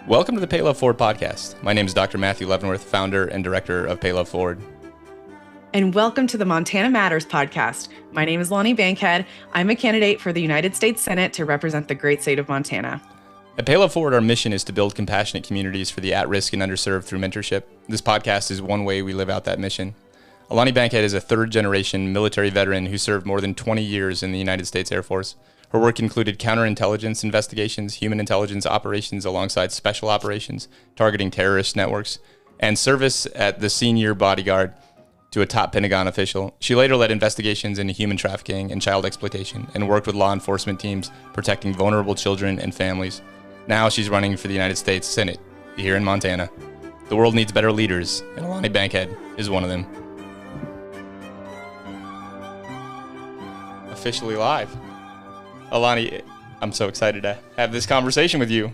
Welcome to the Pay Love Forward podcast. My name is Dr. Matthew Leavenworth, founder and director of Pay Love Forward. And welcome to the Montana Matters podcast. My name is Alani Bankhead. I'm a candidate for the United States Senate to represent the great state of Montana. At Pay Love Forward, our mission is to build compassionate communities for the at-risk and underserved through mentorship. This podcast is one way we live out that mission. Alani Bankhead is a third-generation military veteran who served more than 20 years in the United States Air Force. Her work included counterintelligence investigations, human intelligence operations alongside special operations, targeting terrorist networks, and service at the senior bodyguard to a top Pentagon official. She later led investigations into human trafficking and child exploitation and worked with law enforcement teams protecting vulnerable children and families. Now she's running for the United States Senate here in Montana. The world needs better leaders, and Alani Bankhead is one of them. Officially live. Alani, I'm so excited to have this conversation with you.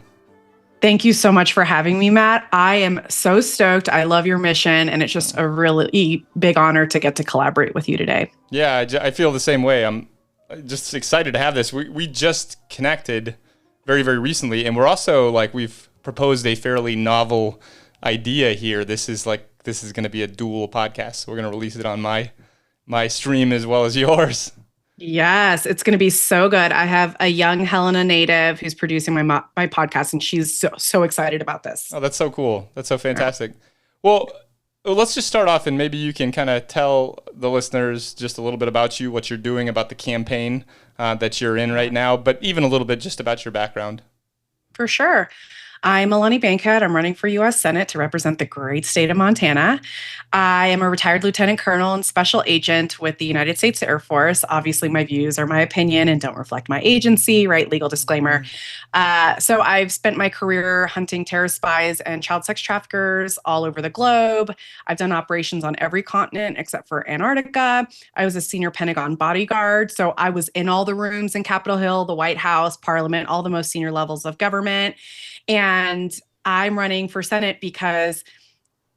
Thank you so much for having me, Matt. I am so stoked. I love your mission, and it's just a really big honor to get to collaborate with you today. Yeah, I feel the same way. I'm just excited to have this. We just connected very, very recently, and we're also we've proposed a fairly novel idea here. This is going to be a dual podcast. So we're going to release it on my stream as well as yours. Yes, it's going to be so good. I have a young Helena native who's producing my podcast, and she's so excited about this. Oh, that's so cool. That's so fantastic. Well, let's just start off, and maybe you can kind of tell the listeners just a little bit about you, what you're doing, about the campaign that you're in right now, but even a little bit just about your background. For sure. I'm Alani Bankhead. I'm running for U.S. Senate to represent the great state of Montana. I am a retired lieutenant colonel and special agent with the United States Air Force. Obviously, my views are my opinion and don't reflect my agency, right? Legal disclaimer. So I've spent my career hunting terrorist spies and child sex traffickers all over the globe. I've done operations on every continent except for Antarctica. I was a senior Pentagon bodyguard. So I was in all the rooms in Capitol Hill, the White House, Parliament, all the most senior levels of government. And I'm running for Senate because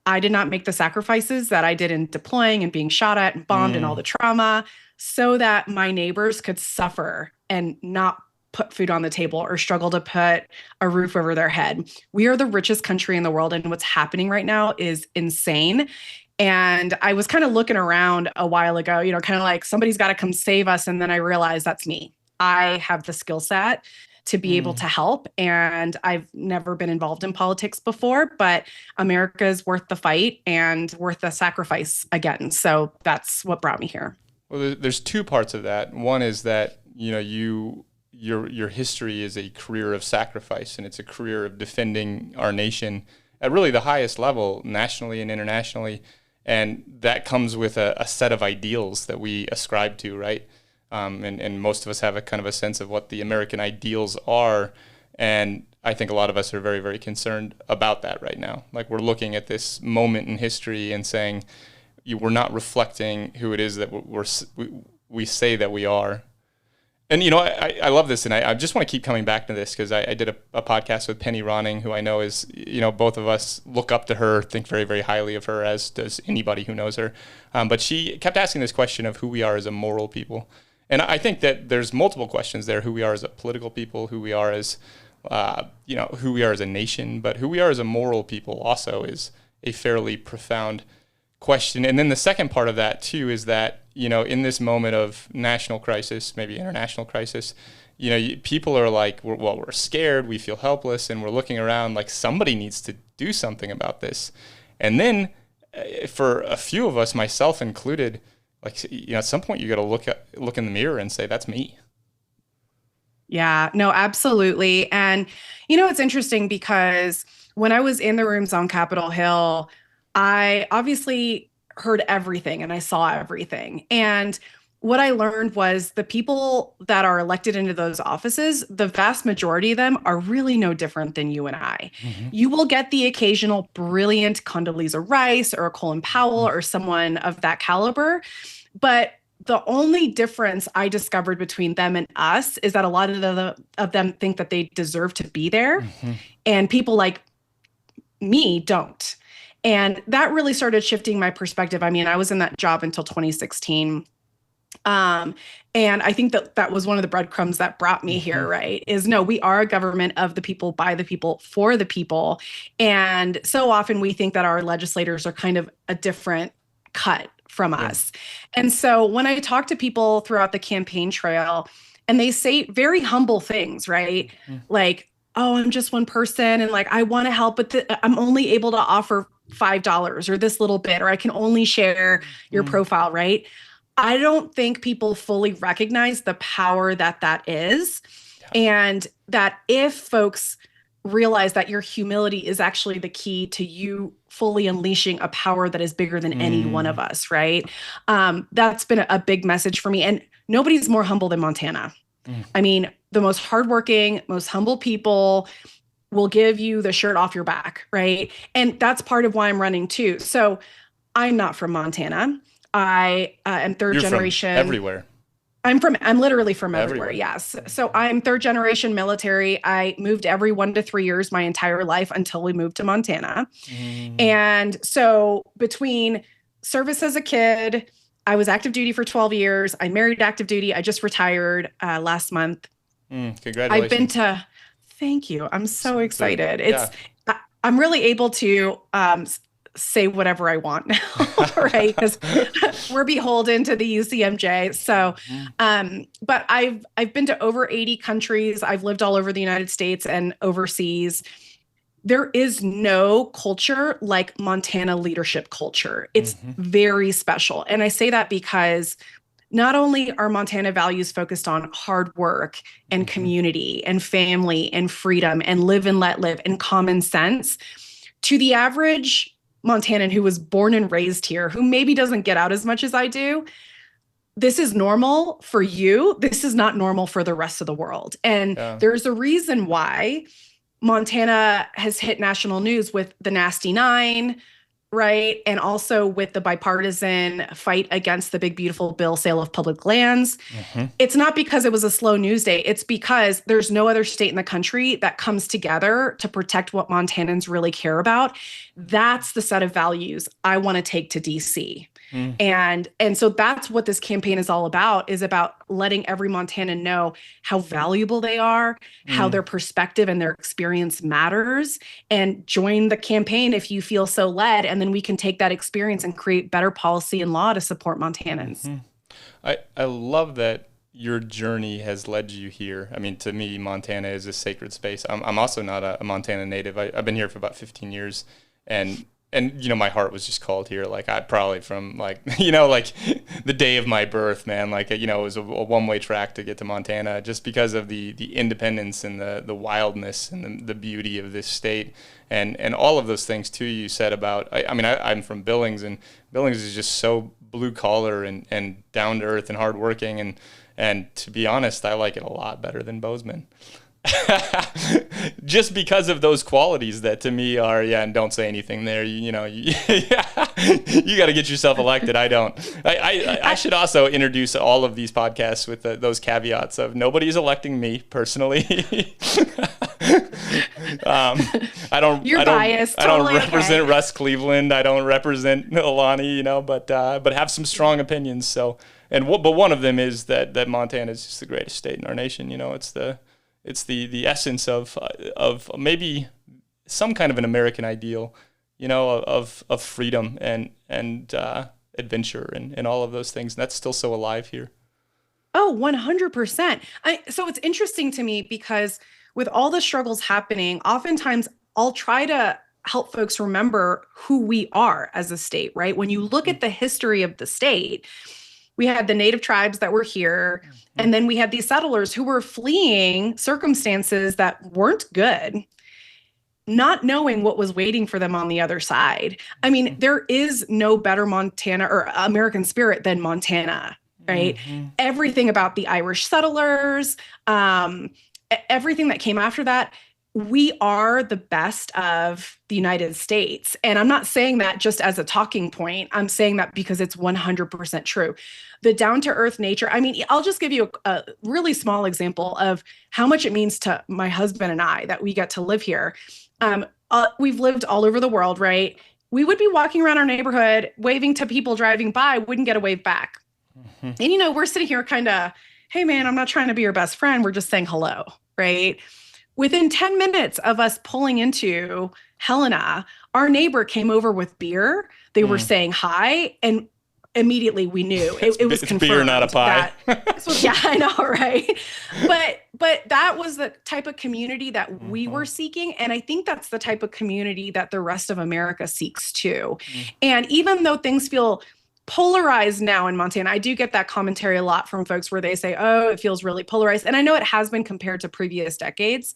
I did not make the sacrifices that I did in deploying and being shot at and bombed and all the trauma so that my neighbors could suffer and not put food on the table or struggle to put a roof over their head. We are the richest country in the world, and what's happening right now is insane. And I was kind of looking around a while ago, kind of like somebody's got to come save us. And then I realized that's me. I have the skill set to be able to help. And I've never been involved in politics before, but America is worth the fight and worth the sacrifice again. So that's what brought me here. Well, there's two parts of that. One is that, your history is a career of sacrifice, and it's a career of defending our nation at really the highest level, nationally and internationally. And that comes with a set of ideals that we ascribe to, right? And most of us have a kind of a sense of what the American ideals are. And I think a lot of us are very, very concerned about that right now. Like, we're looking at this moment in history and saying, we're not reflecting who it is that we say that we are. And, I love this, and I just want to keep coming back to this because I did a podcast with Penny Ronning, who I know is, both of us look up to her, think very, very highly of her, as does anybody who knows her. But she kept asking this question of who we are as a moral people. And I think that there's multiple questions there: who we are as a political people, who we are as, who we are as a nation, but who we are as a moral people also is a fairly profound question. And then the second part of that too is that, in this moment of national crisis, maybe international crisis, people are like, we're scared, we feel helpless, and we're looking around like somebody needs to do something about this. And then for a few of us, myself included, at some point you got to look in the mirror and say, that's me. Yeah, no, absolutely. And, it's interesting because when I was in the rooms on Capitol Hill, I obviously heard everything and I saw everything. And what I learned was the people that are elected into those offices, the vast majority of them are really no different than you and I. Mm-hmm. You will get the occasional brilliant Condoleezza Rice or a Colin Powell or someone of that caliber. But the only difference I discovered between them and us is that a lot of them think that they deserve to be there. Mm-hmm. And people like me don't. And that really started shifting my perspective. I mean, I was in that job until 2016. Um, and I think that that was one of the breadcrumbs that brought me here, right? Is no, we are a government of the people, by the people, for the people. And so often we think that our legislators are kind of a different cut from Yeah. us. And so when I talk to people throughout the campaign trail, and they say very humble things, right? Like, oh, I'm just one person and like I want to help, but I'm only able to offer $5 or this little bit, or I can only share your profile, right? I don't think people fully recognize the power that that is. And that if folks realize that your humility is actually the key to you fully unleashing a power that is bigger than any one of us, right? That's been a big message for me. And nobody's more humble than Montana. I mean, the most hardworking, most humble people will give you the shirt off your back, right? And that's part of why I'm running too. So I'm not from Montana. I am third You're generation. From everywhere. I'm literally from everywhere. Everywhere. Yes. So I'm third generation military. I moved every 1 to 3 years my entire life until we moved to Montana. And so between service as a kid, I was active duty for 12 years. I married active duty. I just retired last month. Congratulations. I've been to, thank you. I'm so excited. I'm really able to say whatever I want now, right? Because we're beholden to the UCMJ. So, but I've been to over 80 countries. I've lived all over the United States and overseas. There is no culture like Montana leadership culture. It's very special. And I say that because not only are Montana values focused on hard work and community and family and freedom and live and let live and common sense, to the average Montanan who was born and raised here, who maybe doesn't get out as much as I do, this is normal for you. This is not normal for the rest of the world. And there's a reason why Montana has hit national news with the Nasty Nine, right? And also with the bipartisan fight against the big, beautiful bill sale of public lands. It's not because it was a slow news day. It's because there's no other state in the country that comes together to protect what Montanans really care about. That's the set of values I want to take to DC. And so that's what this campaign is all about, is about letting every Montanan know how valuable they are, how their perspective and their experience matters, and join the campaign if you feel so led. And then we can take that experience and create better policy and law to support Montanans. I love that your journey has led you here. I mean, to me, Montana is a sacred space. I'm also not a Montana native. I've been here for about 15 years, and you know, my heart was just called here. Like, I probably from like, you know, like the day of my birth, man, like, you know, it was a one-way track to get to Montana just because of the independence and the wildness and the beauty of this state. And all of those things too, you said about, I mean, I'm from Billings, and Billings is just so blue collar and down to earth and hardworking. And to be honest, I like it a lot better than Bozeman. Just because of those qualities that to me are, and don't say anything there, you know, you got to get yourself elected. I don't. I should also introduce all of these podcasts with those caveats of nobody's electing me personally. You're biased. I don't Totally represent okay. Russ Cleveland. I don't represent Alani, you know, but have some strong opinions. So, but one of them is that Montana is just the greatest state in our nation. You know, it's the essence of maybe some kind of an American ideal, you know, of freedom and adventure and all of those things. And that's still so alive here. Oh, 100%. So it's interesting to me because with all the struggles happening, oftentimes I'll try to help folks remember who we are as a state, right? When you look at the history of the state, we had the native tribes that were here, and then we had these settlers who were fleeing circumstances that weren't good, not knowing what was waiting for them on the other side. I mean, there is no better Montana or American spirit than Montana, right? Everything about the Irish settlers, everything that came after that, we are the best of the United States. And I'm not saying that just as a talking point. I'm saying that because it's 100% true. The down-to-earth nature, I mean, I'll just give you a really small example of how much it means to my husband and I that we get to live here. We've lived all over the world, right? We would be walking around our neighborhood, waving to people driving by, wouldn't get a wave back. Mhm. And, we're sitting here kind of, hey, man, I'm not trying to be your best friend. We're just saying hello, right? Within 10 minutes of us pulling into Helena, our neighbor came over with beer. They were Mm. saying hi, and immediately we knew it was It's beer, not a confirmed pie. that this was, yeah, I know, right? But that was the type of community that we were Mhm. seeking. And I think that's the type of community that the rest of America seeks too. Mm. And even though things feel polarized now in Montana, I do get that commentary a lot from folks where they say, oh, it feels really polarized. And I know it has been compared to previous decades,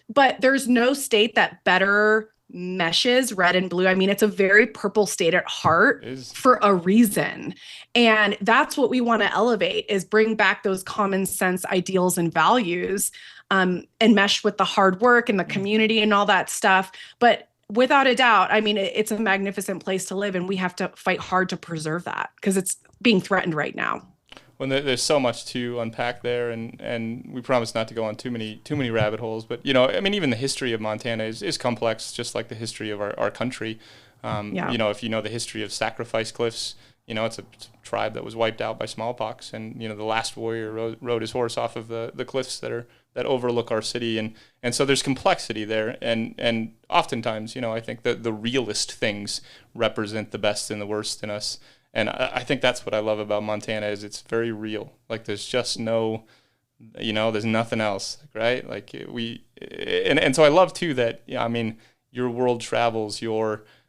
but there's no state that better meshes red and blue. I mean, it's a very purple state at heart Is for a reason. And that's what we want to elevate, is bring back those common sense ideals and values, and mesh with the hard work and the community and all that stuff. But without a doubt, I mean, it's a magnificent place to live, and we have to fight hard to preserve that because it's being threatened right now. when there's so much to unpack there, and we promise not to go on too many rabbit holes. But I mean, even the history of Montana is complex, just like the history of our country. Yeah. If you know the history of Sacrifice Cliffs, it's a tribe that was wiped out by smallpox, and the last warrior rode his horse off of the cliffs that overlook our city, and so there's complexity there, and oftentimes, I think the realist things represent the best and the worst in us. And I think that's what I love about Montana, is it's very real. Like, there's just no, there's nothing else, right? Like, and so I love too that, I mean, your world travels,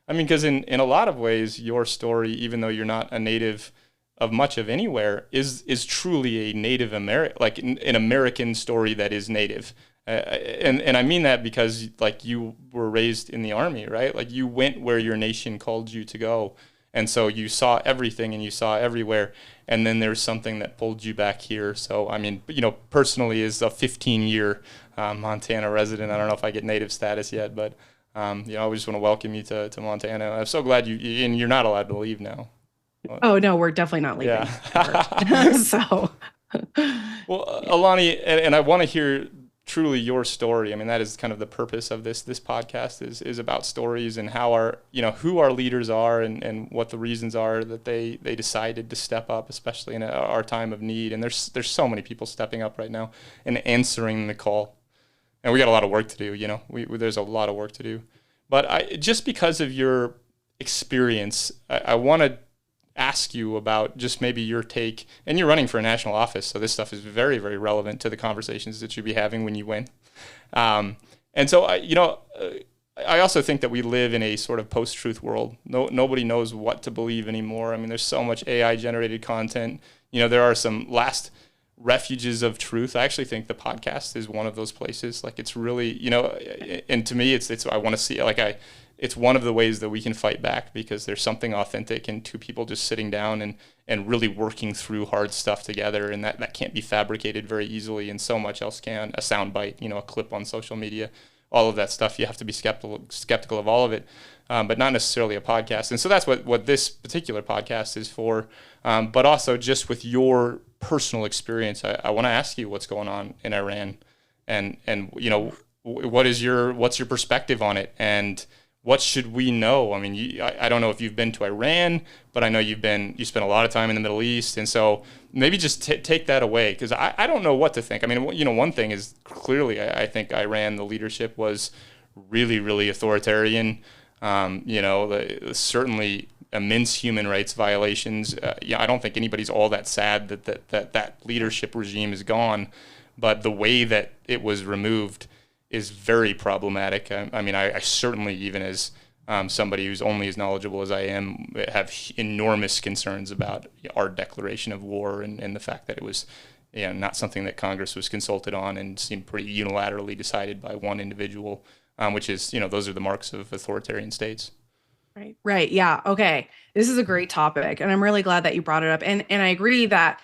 because in a lot of ways, your story, even though you're not a native of much of anywhere, is truly a Native American, like an American story that is native. And I mean that because, like, you were raised in the Army, right? Like, you went where your nation called you to go. And so you saw everything and you saw everywhere. And then there's something that pulled you back here. So, I mean, personally, as a 15-year Montana resident, I don't know if I get native status yet, but, I just want to welcome you to Montana. I'm so glad and you're not allowed to leave now. Oh, no, we're definitely not leaving. Yeah. So, Well, Alani, and I want to hear truly your story. I mean, that is kind of the purpose of this podcast is about stories, and how who our leaders are, and what the reasons are that they decided to step up, especially in our time of need. And there's so many people stepping up right now and answering the call. And we got a lot of work to do, there's a lot of work to do. But just because of your experience, I want to ask you about just maybe your take, and you're running for a national office, so this stuff is very, very relevant to the conversations that you'll be having when you win. And so, I also think that we live in a sort of post-truth world. Nobody knows what to believe anymore. I mean, there's so much AI-generated content. There are some last refuges of truth. I actually think the podcast is one of those places. Like, it's really, and to me, it's I want to see, it's one of the ways that we can fight back, because there's something authentic in two people just sitting down and really working through hard stuff together, and that can't be fabricated very easily, and so much else can. A soundbite, a clip on social media, all of that stuff, you have to be skeptical of all of it, but not necessarily a podcast. And so that's what this particular podcast is for. But also, just with your personal experience, I want to ask you what's going on in Iran, and what's your perspective on it, and what should we know? I mean, I don't know if you've been to Iran, but I know you spent a lot of time in the Middle East. And so maybe just take that away, because I don't know what to think. I mean, one thing is, clearly, I think Iran, the leadership was really, really authoritarian. Certainly immense human rights violations. I don't think anybody's all that sad that leadership regime is gone, but the way that it was removed is very problematic. I mean, I certainly, even as somebody who's only as knowledgeable as I am, have enormous concerns about our declaration of war, and the fact that it was not something that Congress was consulted on, and seemed pretty unilaterally decided by one individual, which is, those are the marks of authoritarian states. Right. Yeah. Okay. This is a great topic, and I'm really glad that you brought it up. And I agree that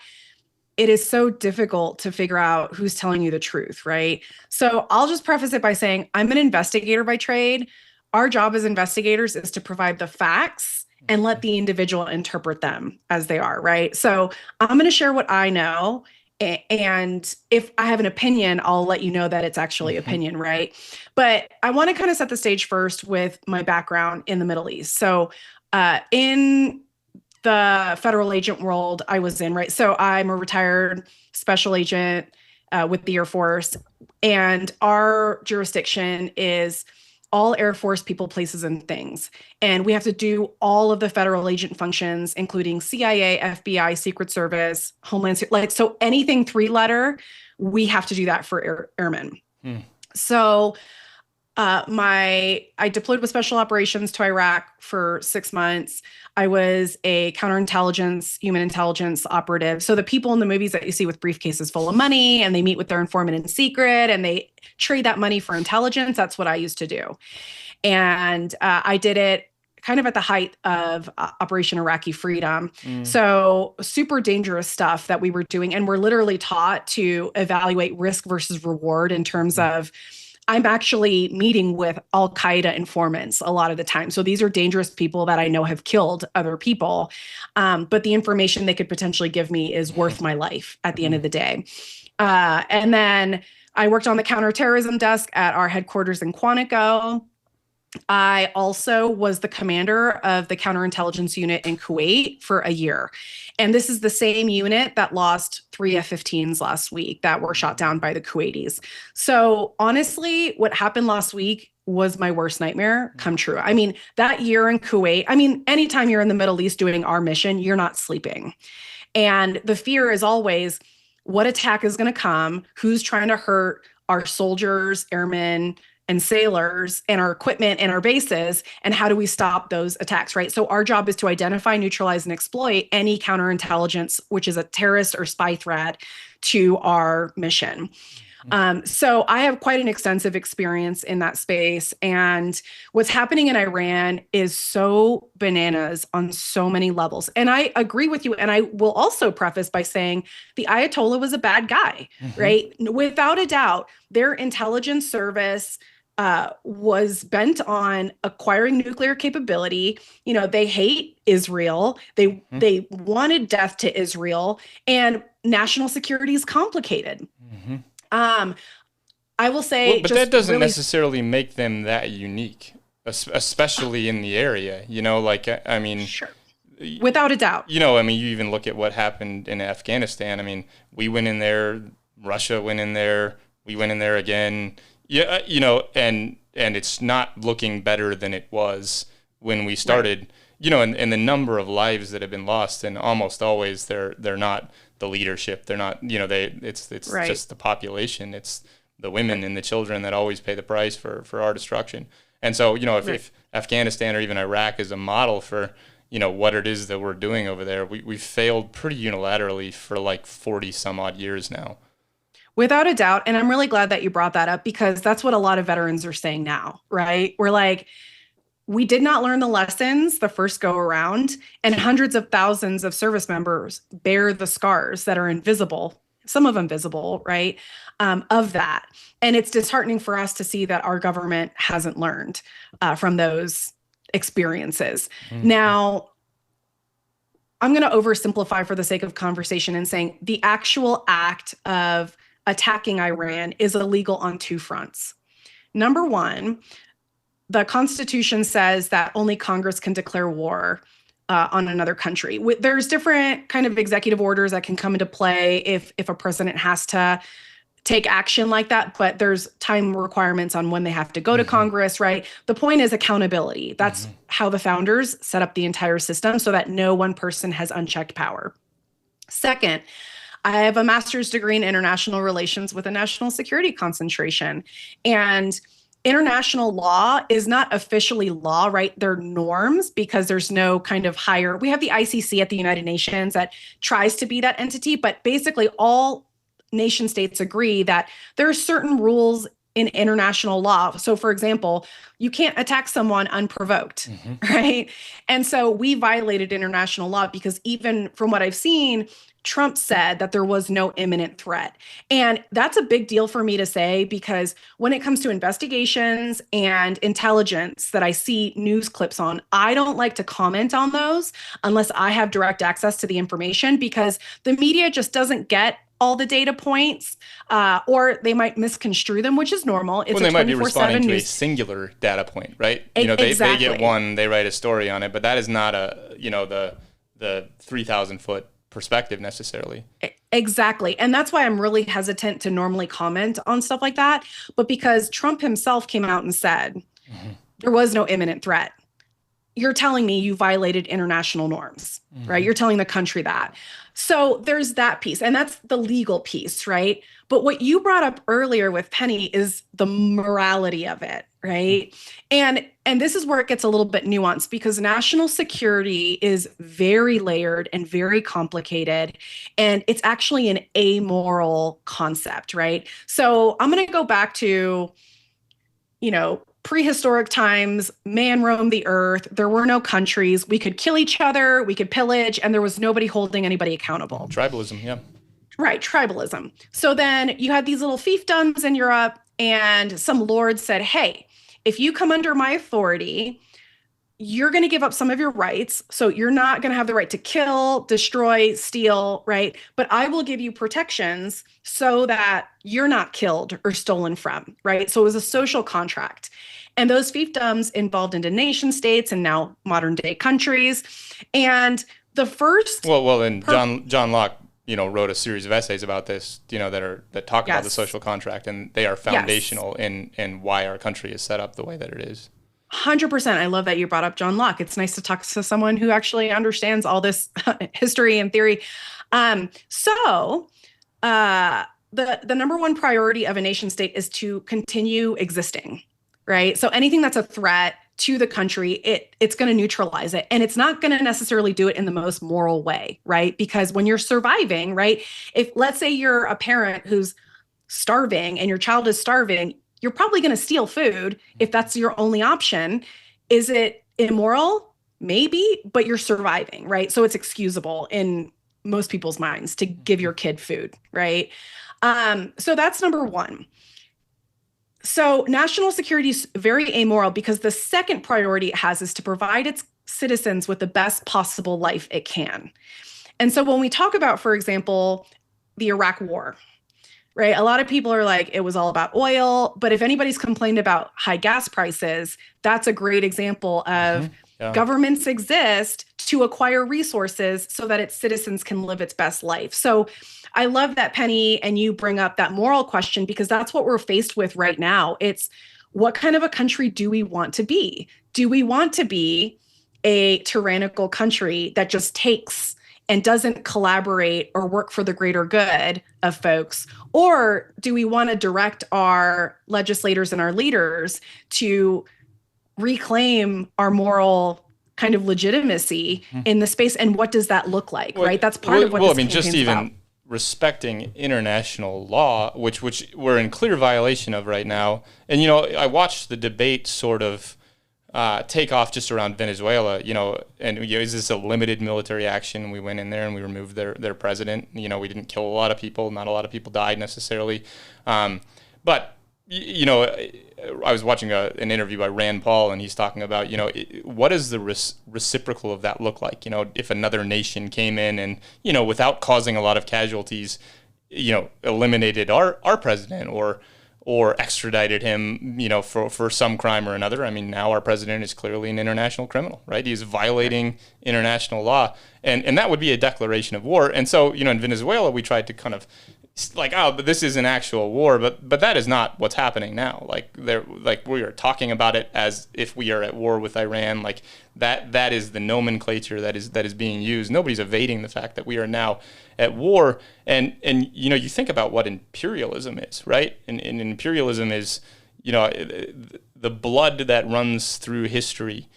it is so difficult to figure out who's telling you the truth, right? So I'll just preface it by saying I'm an investigator by trade. Our job as investigators is to provide the facts and let the individual interpret them as they are, right? So I'm going to share what I know. And if I have an opinion, I'll let you know that it's actually opinion, right? But I want to kind of set the stage first with my background in the Middle East. So in the federal agent world I was in, right? So I'm a retired special agent with the Air Force, and our jurisdiction is all Air Force people, places, and things. And we have to do all of the federal agent functions, including CIA, FBI, Secret Service, Homeland, like, so anything 3-letter, we have to do that for airmen. So I deployed with special operations to Iraq for 6 months. I was a counterintelligence, human intelligence operative. So the people in the movies that you see with briefcases full of money, and they meet with their informant in secret and they trade that money for intelligence, that's what I used to do. And I did it kind of at the height of Operation Iraqi Freedom. So super dangerous stuff that we were doing. And we're literally taught to evaluate risk versus reward in terms of, I'm actually meeting with Al-Qaeda informants a lot of the time. So these are dangerous people that I know have killed other people. But the information they could potentially give me is worth my life at the end of the day. And then I worked on the counterterrorism desk at our headquarters in Quantico. I also was the commander of the counterintelligence unit in Kuwait for a year. And this is the same unit that lost 3 F-15s last week that were shot down by the Kuwaitis. So honestly, what happened last week was my worst nightmare come true. I mean, that year in Kuwait, I mean, anytime you're in the Middle East doing our mission, you're not sleeping. And the fear is always, what attack is going to come? Who's trying to hurt our soldiers, airmen, and sailors, and our equipment and our bases, and how do we stop those attacks, right? So our job is to identify, neutralize, and exploit any counterintelligence, which is a terrorist or spy threat, to our mission. So I have quite an extensive experience in that space. And what's happening in Iran is so bananas on so many levels. And I agree with you. And I will also preface by saying the Ayatollah was a bad guy, right? Without a doubt, their intelligence service was bent on acquiring nuclear capability. You know, they hate Israel. They wanted death to Israel, and national security is complicated. I will say, but that doesn't necessarily make them that unique, especially in the area. You know, like, I mean, sure, without a doubt. You know, I mean, you even look at what happened in Afghanistan. I mean, we went in there, Russia went in there, we went in there again. Yeah, you know, and it's not looking better than it was when we started. Right. You know, and the number of lives that have been lost, and almost always they're not the leadership. They're not, you know, it's right. Just the population. It's the women and the children that always pay the price for our destruction. And so, you know, if Afghanistan or even Iraq is a model for, you know, what it is that we're doing over there, we've failed pretty unilaterally for like 40 some odd years now. Without a doubt. And I'm really glad that you brought that up, because that's what a lot of veterans are saying now, right? We're like, we did not learn the lessons the first go around, and hundreds of thousands of service members bear the scars that are invisible, some of them visible, right, of that. And it's disheartening for us to see that our government hasn't learned from those experiences. Now, I'm going to oversimplify for the sake of conversation and saying the actual act of attacking Iran is illegal on 2 fronts. Number one, the Constitution says that only Congress can declare war on another country. There's different kind of executive orders that can come into play if a president has to take action like that, but there's time requirements on when they have to go to Congress, right? The point is accountability. That's how the founders set up the entire system, so that no one person has unchecked power. Second, I have a master's degree in international relations with a national security concentration. And international law is not officially law, right? They're norms, because there's no kind of higher. We have the ICC at the United Nations that tries to be that entity, but basically all nation states agree that there are certain rules in international law. So for example, you can't attack someone unprovoked, right? And so we violated international law, because even from what I've seen, Trump said that there was no imminent threat. And that's a big deal for me to say, because when it comes to investigations and intelligence that I see news clips on, I don't like to comment on those unless I have direct access to the information, because the media just doesn't get all the data points, or they might misconstrue them, which is normal. It's they might be responding to a singular data point, right? You know, they Exactly. get one, they write a story on it, but that is not a, you know, the the 3,000-foot perspective necessarily. Exactly. And that's why I'm really hesitant to normally comment on stuff like that. But because Trump himself came out and said there was no imminent threat, you're telling me you violated international norms, right? You're telling the country that. So there's that piece, and that's the legal piece, right? But what you brought up earlier with Penny is the morality of it, right? And this is where it gets a little bit nuanced, because national security is very layered and very complicated, and it's actually an amoral concept, right? So I'm going to go back to, prehistoric times. Man roamed the earth. There were no countries. We could kill each other. We could pillage, and there was nobody holding anybody accountable. Tribalism, yeah. Right, tribalism. So then you had these little fiefdoms in Europe, and some lord said, hey, if you come under my authority, you're going to give up some of your rights. So you're not going to have the right to kill, destroy, steal, right? But I will give you protections so that you're not killed or stolen from, right? So it was a social contract. And those fiefdoms involved into nation states and now modern day countries. And the first... And John Locke, wrote a series of essays about this, that talk about the social contract, and they are foundational in why our country is set up the way that it is. 100%. I love that you brought up John Locke. It's nice to talk to someone who actually understands all this history and theory. The number one priority of a nation state is to continue existing, right? So anything that's a threat to the country, it's going to neutralize it. And it's not going to necessarily do it in the most moral way, right? Because when you're surviving, right? If let's say you're a parent who's starving and your child is starving, you're probably going to steal food if that's your only option. Is it immoral? Maybe, but you're surviving, right? So it's excusable in most people's minds to give your kid food, right? So that's number one. So national security is very amoral because the second priority it has is to provide its citizens with the best possible life it can. And so when we talk about, for example, the Iraq War, right? A lot of people are like, it was all about oil. But if anybody's complained about high gas prices, that's a great example of governments exist to acquire resources so that its citizens can live its best life. So I love that, Penny, and you bring up that moral question, because that's what we're faced with right now. It's what kind of a country do we want to be? Do we want to be a tyrannical country that just takes and doesn't collaborate or work for the greater good of folks? Or do we want to direct our legislators and our leaders to reclaim our moral kind of legitimacy in the space? And what does that look like, right? That's part of what this campaign's just even about. Respecting international law, which we're in clear violation of right now. And, I watched the debate sort of take off just around Venezuela, and is this a limited military action? We went in there and we removed their president. We didn't kill a lot of people. Not a lot of people died necessarily. But, I was watching an interview by Rand Paul, and he's talking about, what does the reciprocal of that look like? If another nation came in and, without causing a lot of casualties, eliminated our president or extradited him, for some crime or another. I mean, now our president is clearly an international criminal, right? He's violating international law, and that would be a declaration of war. And so, in Venezuela, we tried to kind of but this is an actual war, but that is not what's happening now. We are talking about it as if we are at war with Iran. That is the nomenclature that is being used. Nobody's evading the fact that we are now at war. And you think about what imperialism is, right? And imperialism is, the blood that runs through history.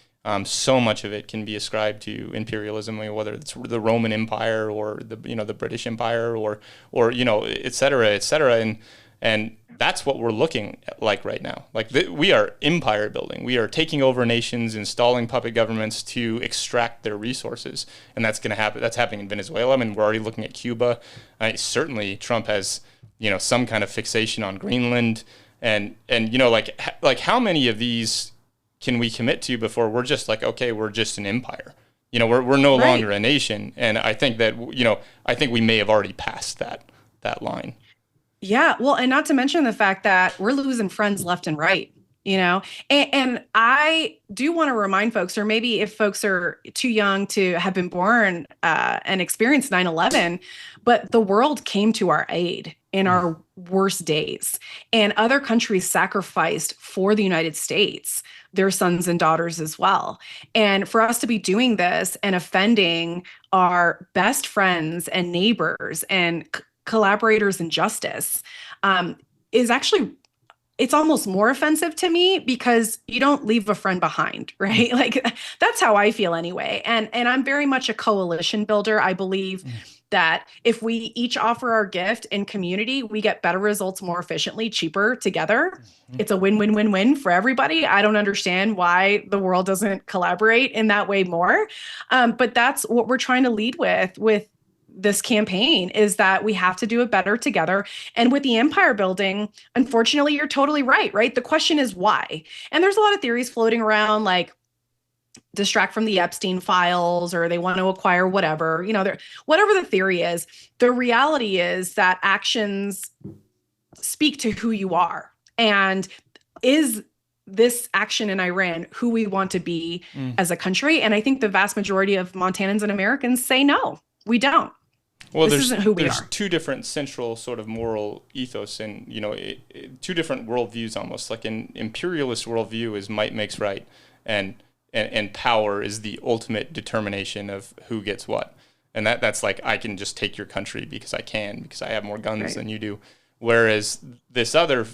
So much of it can be ascribed to imperialism, whether it's the Roman Empire or the British Empire or et cetera, and that's what we're looking at like right now. We are empire building. We are taking over nations, installing puppet governments to extract their resources, and that's going to happen. That's happening in Venezuela. I mean, we're already looking at Cuba. Certainly, Trump has some kind of fixation on Greenland, and how many of these can we commit to before we're just okay, we're just an empire? We're no longer a nation. And I think that, I think we may have already passed that line. Yeah. Well, and not to mention the fact that we're losing friends left and right. you know. And I do want to remind folks, or maybe if folks are too young to have been born and experienced 9/11, but the world came to our aid in our worst days, and other countries sacrificed for the United States their sons and daughters as well. And for us to be doing this and offending our best friends and neighbors and collaborators in justice is actually, it's almost more offensive to me, because you don't leave a friend behind, right? Like, that's how I feel anyway. And I'm very much a coalition builder. I believe that if we each offer our gift in community, we get better results more efficiently, cheaper together. It's a win-win-win-win for everybody. I don't understand why the world doesn't collaborate in that way more. But that's what we're trying to lead with this campaign, is that we have to do it better together. And with the empire building, unfortunately, you're totally right? The question is why? And there's a lot of theories floating around, like distract from the Epstein files, or they want to acquire whatever, whatever the theory is. The reality is that actions speak to who you are. And is this action in Iran who we want to be as a country? And I think the vast majority of Montanans and Americans say, no, we don't. Well, this isn't who we there's are. two different central sort of moral ethos, and two different worldviews almost. Like an imperialist worldview is might makes right, and power is the ultimate determination of who gets what. And that's like, I can just take your country because I have more guns than you do. Whereas this other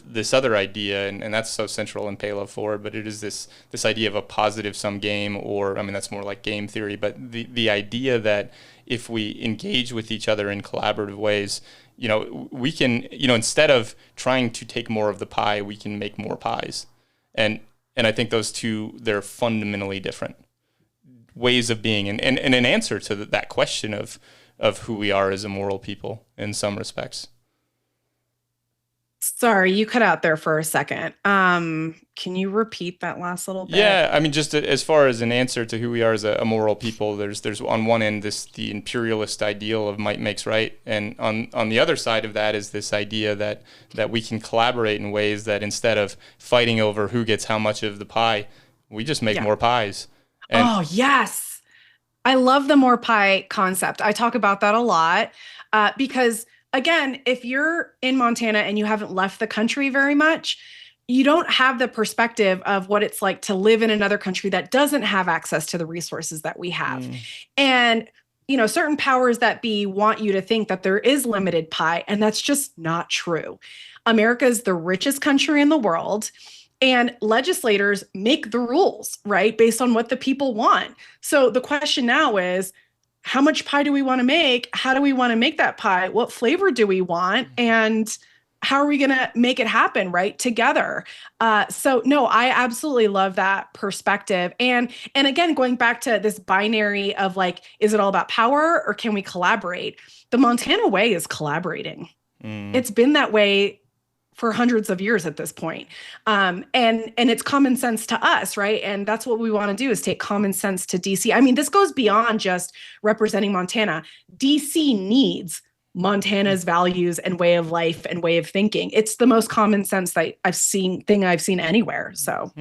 idea, and that's so central in Pay Love Forward, but it is this idea of a positive sum game, or I mean that's more like game theory, but the idea that if we engage with each other in collaborative ways, we can, instead of trying to take more of the pie, we can make more pies. And I think those two, they're fundamentally different ways of being, and an answer to that question of who we are as a moral people in some respects. Sorry, you cut out there for a second. Can you repeat that last little bit? Yeah, I mean, just as far as an answer to who we are as a moral people, there's on one end the imperialist ideal of might makes right, and on the other side of that is this idea that we can collaborate in ways that instead of fighting over who gets how much of the pie, we just make more pies. And oh, yes. I love the more pie concept. I talk about that a lot because, again, if you're in Montana and you haven't left the country very much, you don't have the perspective of what it's like to live in another country that doesn't have access to the resources that we have. And, certain powers that be want you to think that there is limited pie, and that's just not true. America is the richest country in the world, and legislators make the rules, right, based on what the people want. So the question now is, how much pie do we want to make? How do we want to make that pie? What flavor do we want? And how are we going to make it happen, right, together? So no, I absolutely love that perspective. And again, going back to this binary of like, is it all about power or can we collaborate? The Montana way is collaborating. It's been that way for hundreds of years at this point. And it's common sense to us, right? And that's what we want to do, is take common sense to DC. I mean, this goes beyond just representing Montana. DC needs Montana's values and way of life and way of thinking. It's the most common sense that I've seen anywhere. So,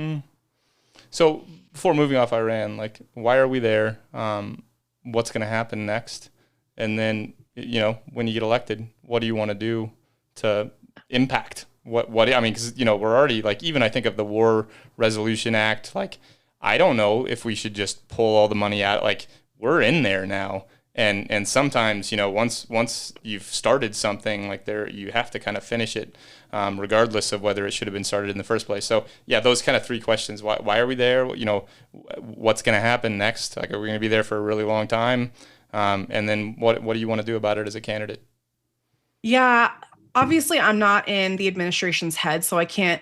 So before moving off Iran, like, why are we there? What's going to happen next? And then, when you get elected, what do you want to do to impact what I mean, because we're already, like, even I think of the War Resolution Act, like, I don't know if we should just pull all the money out. Like, we're in there now, and sometimes once you've started something, like, you have to kind of finish it, regardless of whether it should have been started in the first place. So yeah, those kind of three questions: why are we there? What's going to happen next? Like, are we going to be there for a really long time? And then what do you want to do about it as a candidate? Yeah. Obviously, I'm not in the administration's head, so I can't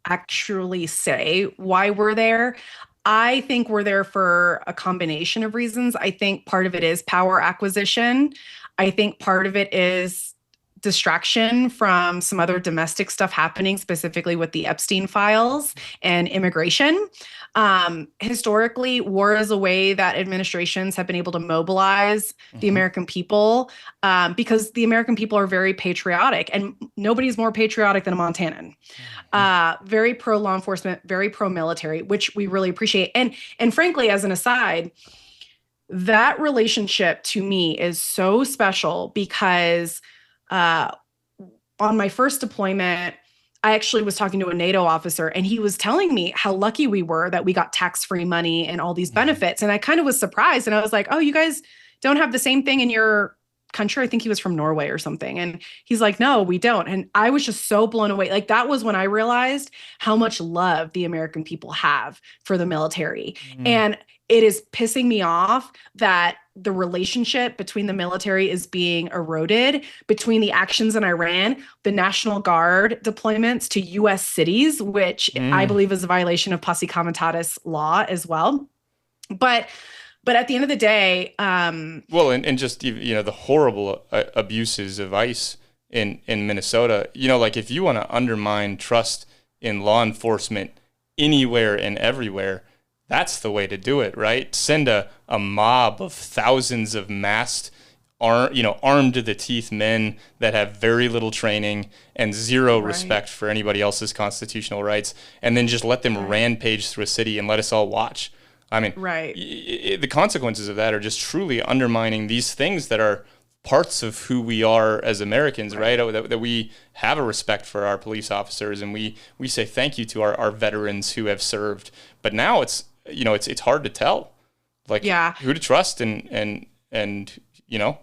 actually say why we're there. I think we're there for a combination of reasons. I think part of it is power acquisition. I think part of it is distraction from some other domestic stuff happening, specifically with the Epstein files and immigration. Historically, war is a way that administrations have been able to mobilize the American people, because the American people are very patriotic, and nobody's more patriotic than a Montanan. Very pro law enforcement, very pro military, which we really appreciate. And frankly, as an aside, that relationship to me is so special because on my first deployment, I actually was talking to a NATO officer, and he was telling me how lucky we were that we got tax-free money and all these benefits. And I kind of was surprised. And I was like, oh, you guys don't have the same thing in your country? I think he was from Norway or something. And he's like, no, we don't. And I was just so blown away. Like, that was when I realized how much love the American people have for the military. And it is pissing me off that the relationship between the military is being eroded between the actions in Iran, the National Guard deployments to U.S. cities, which I believe is a violation of posse comitatus law as well. But at the end of the day, well, and just, you know, the horrible abuses of ICE in Minnesota, you know, like, if you want to undermine trust in law enforcement anywhere and everywhere, that's the way to do it, right? Send a mob of thousands of masked, armed to the teeth men that have very little training and zero respect for anybody else's constitutional rights, and then just let them rampage through a city and let us all watch. I mean, the consequences of that are just truly undermining these things that are parts of who we are as Americans, right? That we have a respect for our police officers, and we say thank you to our veterans who have served. But now it's hard to tell, like, who to trust and you know.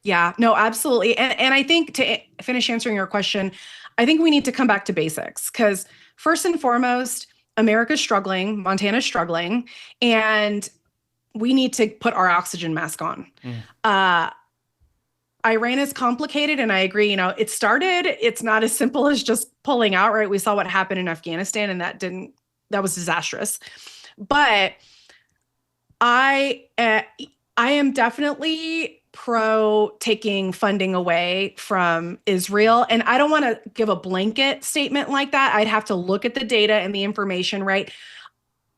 Yeah, no, absolutely. And I think, to finish answering your question, I think we need to come back to basics, because first and foremost, America's struggling, Montana's struggling, and we need to put our oxygen mask on. Iran is complicated, and I agree, it's not as simple as just pulling out, right? We saw what happened in Afghanistan, and that was disastrous. But I am definitely pro taking funding away from Israel. And I don't want to give a blanket statement like that. I'd have to look at the data and the information, right?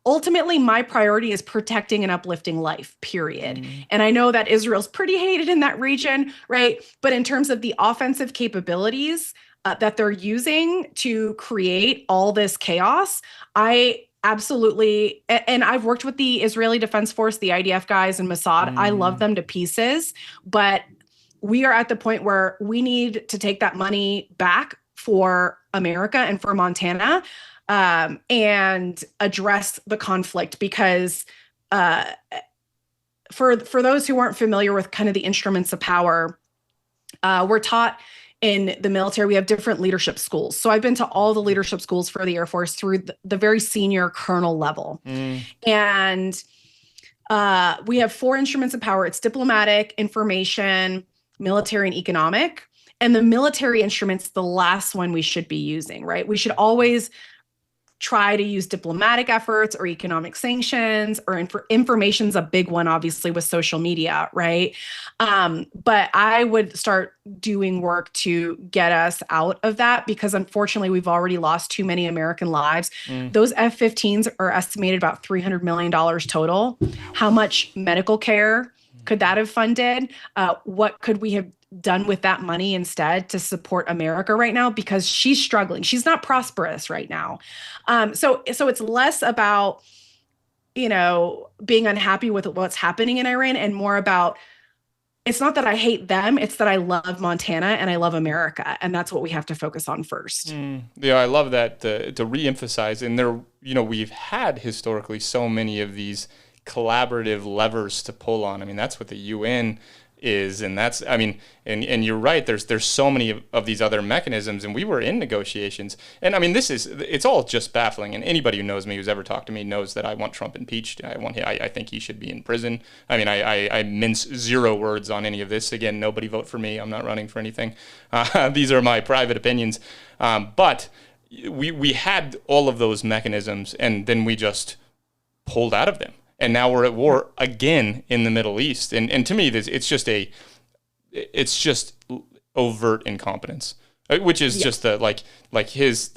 Ultimately, my priority is protecting and uplifting life, period. And I know that Israel's pretty hated in that region, right? But in terms of the offensive capabilities that they're using to create all this chaos, I absolutely, and I've worked with the Israeli Defense Force, the IDF guys, and Mossad. I love them to pieces, but we are at the point where we need to take that money back for America and for Montana, and address the conflict, because for those who aren't familiar with kind of the instruments of power, we're taught in the military, we have different leadership schools. So I've been to all the leadership schools for the Air Force through the very senior colonel level. And we have 4 instruments of power. It's diplomatic, information, military, and economic. And the military instrument's the last one we should be using, right? We should always try to use diplomatic efforts or economic sanctions, or information's a big one, obviously, with social media, right? But I would start doing work to get us out of that, because unfortunately, we've already lost too many American lives. Those F-15s are estimated about $300 million total. How much medical care could that have funded? What could we have done with that money instead to support America right now? Because she's struggling. She's not prosperous right now. So it's less about, being unhappy with what's happening in Iran, and more about, it's not that I hate them, it's that I love Montana and I love America. And that's what we have to focus on first. Yeah, I love that, to reemphasize. And there, we've had historically so many of these collaborative levers to pull on. I mean, that's what the UN is, and that's, and you're right, there's so many of these other mechanisms, and we were in negotiations, and it's all just baffling. And anybody who knows me, who's ever talked to me, knows that I want Trump impeached. I think he should be in prison. I mince zero words on any of this. Again, nobody vote for me. I'm not running for anything. These are my private opinions. But we had all of those mechanisms, and then we just pulled out of them. And now we're at war again in the Middle East. And to me, it's just it's just overt incompetence, which is just his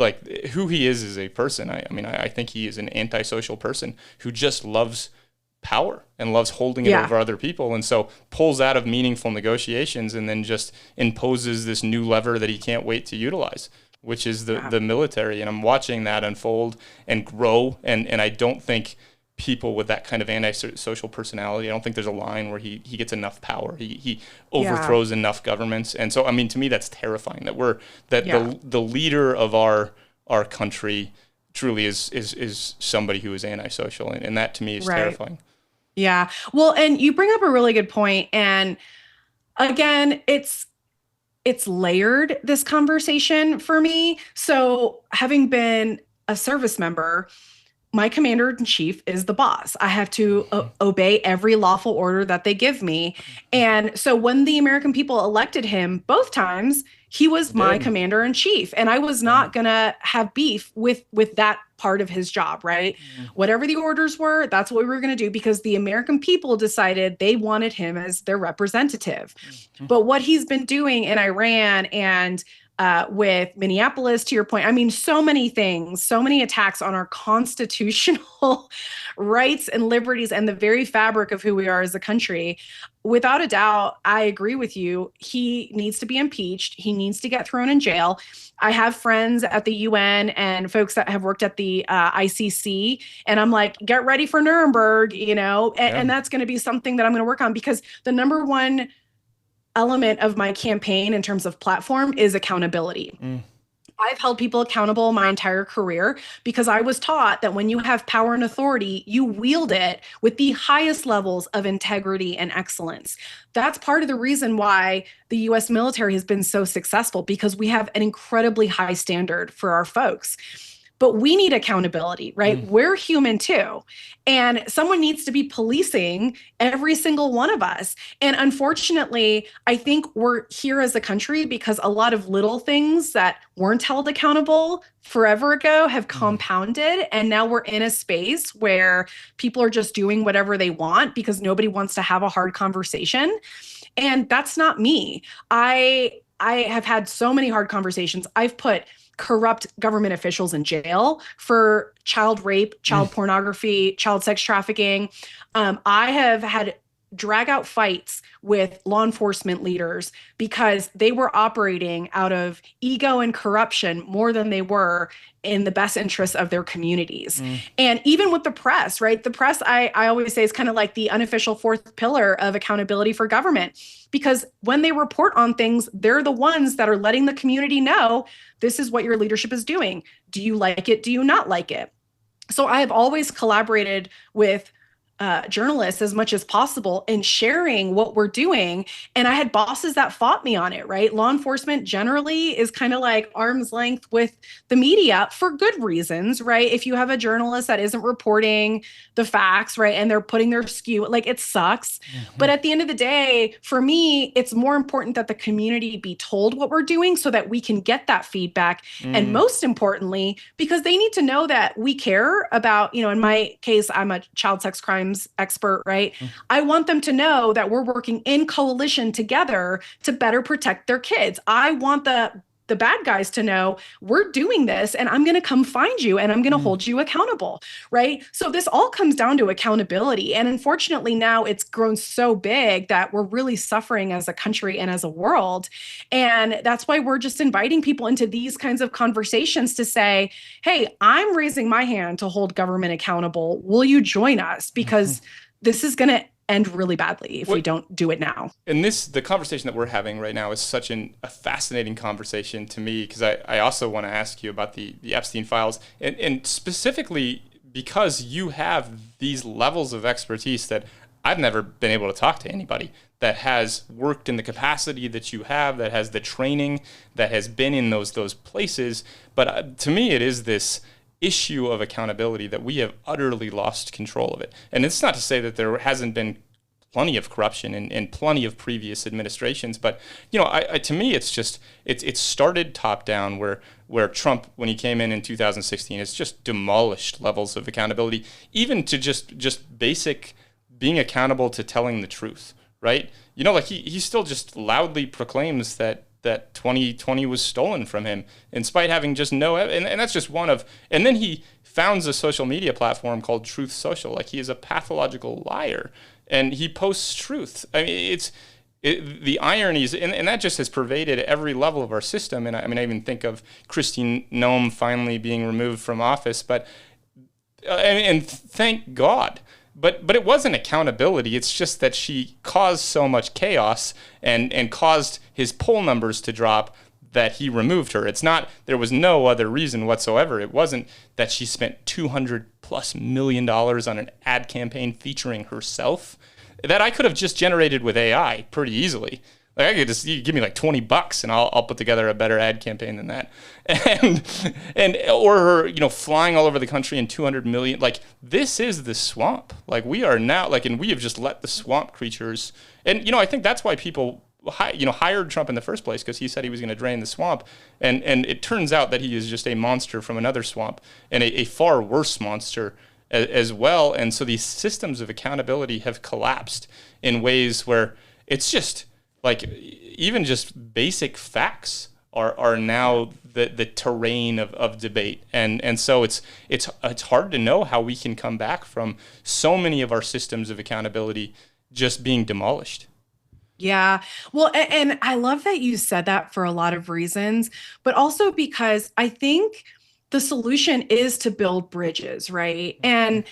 who he is as a person. I mean, I think he is an antisocial person who just loves power and loves holding it over other people, and so pulls out of meaningful negotiations and then just imposes this new lever that he can't wait to utilize, which is the military. And I'm watching that unfold and grow, and I don't think people with that kind of antisocial personality, I don't think there's a line where he gets enough power. He overthrows enough governments. And so, I mean, to me, that's terrifying that the leader of our country truly is somebody who is antisocial. And that to me is terrifying. Yeah. Well, and you bring up a really good point. And again, it's layered, this conversation for me. So having been a service member, my commander-in-chief is the boss. I have to obey every lawful order that they give me. And so when the American people elected him both times, he was my commander-in-chief. And I was not going to have beef with that part of his job, right? Whatever the orders were, that's what we were going to do, because the American people decided they wanted him as their representative. But what he's been doing in Iran and with Minneapolis, to your point, I mean, so many things, so many attacks on our constitutional rights and liberties and the very fabric of who we are as a country. Without a doubt, I agree with you. He needs to be impeached. He needs to get thrown in jail. I have friends at the UN and folks that have worked at the ICC, and I'm like, get ready for Nuremberg, and that's going to be something that I'm going to work on, because the number one element of my campaign in terms of platform is accountability. I've held people accountable my entire career because I was taught that when you have power and authority, you wield it with the highest levels of integrity and excellence. That's part of the reason why the US military has been so successful, because we have an incredibly high standard for our folks. But we need accountability, right? We're human too. And someone needs to be policing every single one of us. And unfortunately, I think we're here as a country because a lot of little things that weren't held accountable forever ago have compounded. And now we're in a space where people are just doing whatever they want because nobody wants to have a hard conversation. And that's not me. I have had so many hard conversations. I've put corrupt government officials in jail for child rape, child pornography, child sex trafficking. I have had drag out fights with law enforcement leaders because they were operating out of ego and corruption more than they were in the best interests of their communities. And even with the press, right? The press, I always say, is kind of like the unofficial fourth pillar of accountability for government, because when they report on things, they're the ones that are letting the community know, this is what your leadership is doing. Do you like it? Do you not like it? So I have always collaborated with journalists as much as possible in sharing what we're doing. And I had bosses that fought me on it, right? Law enforcement generally is kind of like arm's length with the media for good reasons, right? If you have a journalist that isn't reporting the facts, right, and they're putting their skew, like, it sucks. But at the end of the day, for me, it's more important that the community be told what we're doing so that we can get that feedback. And most importantly, because they need to know that we care about, in my case, I'm a child sex crimes expert, right? I want them to know that we're working in coalition together to better protect their kids. I want the bad guys to know we're doing this, and I'm going to come find you and I'm going to hold you accountable, right? So this all comes down to accountability. And unfortunately, now it's grown so big that we're really suffering as a country and as a world. And that's why we're just inviting people into these kinds of conversations to say, hey, I'm raising my hand to hold government accountable. Will you join us? Because this is going to end really badly if we don't do it now. And the conversation that we're having right now is such a fascinating conversation to me, because I also want to ask you about the Epstein files, and specifically because you have these levels of expertise that I've never been able to talk to anybody that has worked in the capacity that you have, that has the training, that has been in those places. But to me, it is this issue of accountability that we have utterly lost control of it. And it's not to say that there hasn't been plenty of corruption in plenty of previous administrations, but to me, it's just it started top down, where Trump, when he came in 2016, has just demolished levels of accountability, even to just basic being accountable to telling the truth, right? You know, like he still just loudly proclaims that 2020 was stolen from him, in spite having just and that's just one of, and then he founds a social media platform called Truth Social. Like, he is a pathological liar, and he posts truth. I mean, the ironies, and that just has pervaded every level of our system. And I mean, I even think of Christine Noem finally being removed from office, but and thank God. But it wasn't accountability. It's just that she caused so much chaos and caused his poll numbers to drop that he removed her. It's not, there was no other reason whatsoever. It wasn't that she spent $200+ million on an ad campaign featuring herself that I could have just generated with AI pretty easily. Like, I could just, you give me like $20 and I'll put together a better ad campaign than that. And or her, you know, flying all over the country in 200 million. Like, this is the swamp. Like, we are now, like, and we have just let the swamp creatures. And, you know, I think that's why people, hired Trump in the first place, because he said he was going to drain the swamp. And it turns out that he is just a monster from another swamp, and a far worse monster as well. And so these systems of accountability have collapsed in ways where it's just, like, even just basic facts are now the terrain of debate, and so it's hard to know how we can come back from so many of our systems of accountability just being demolished. Yeah. Well, and I love that you said that for a lot of reasons, but also because I think the solution is to build bridges, right? And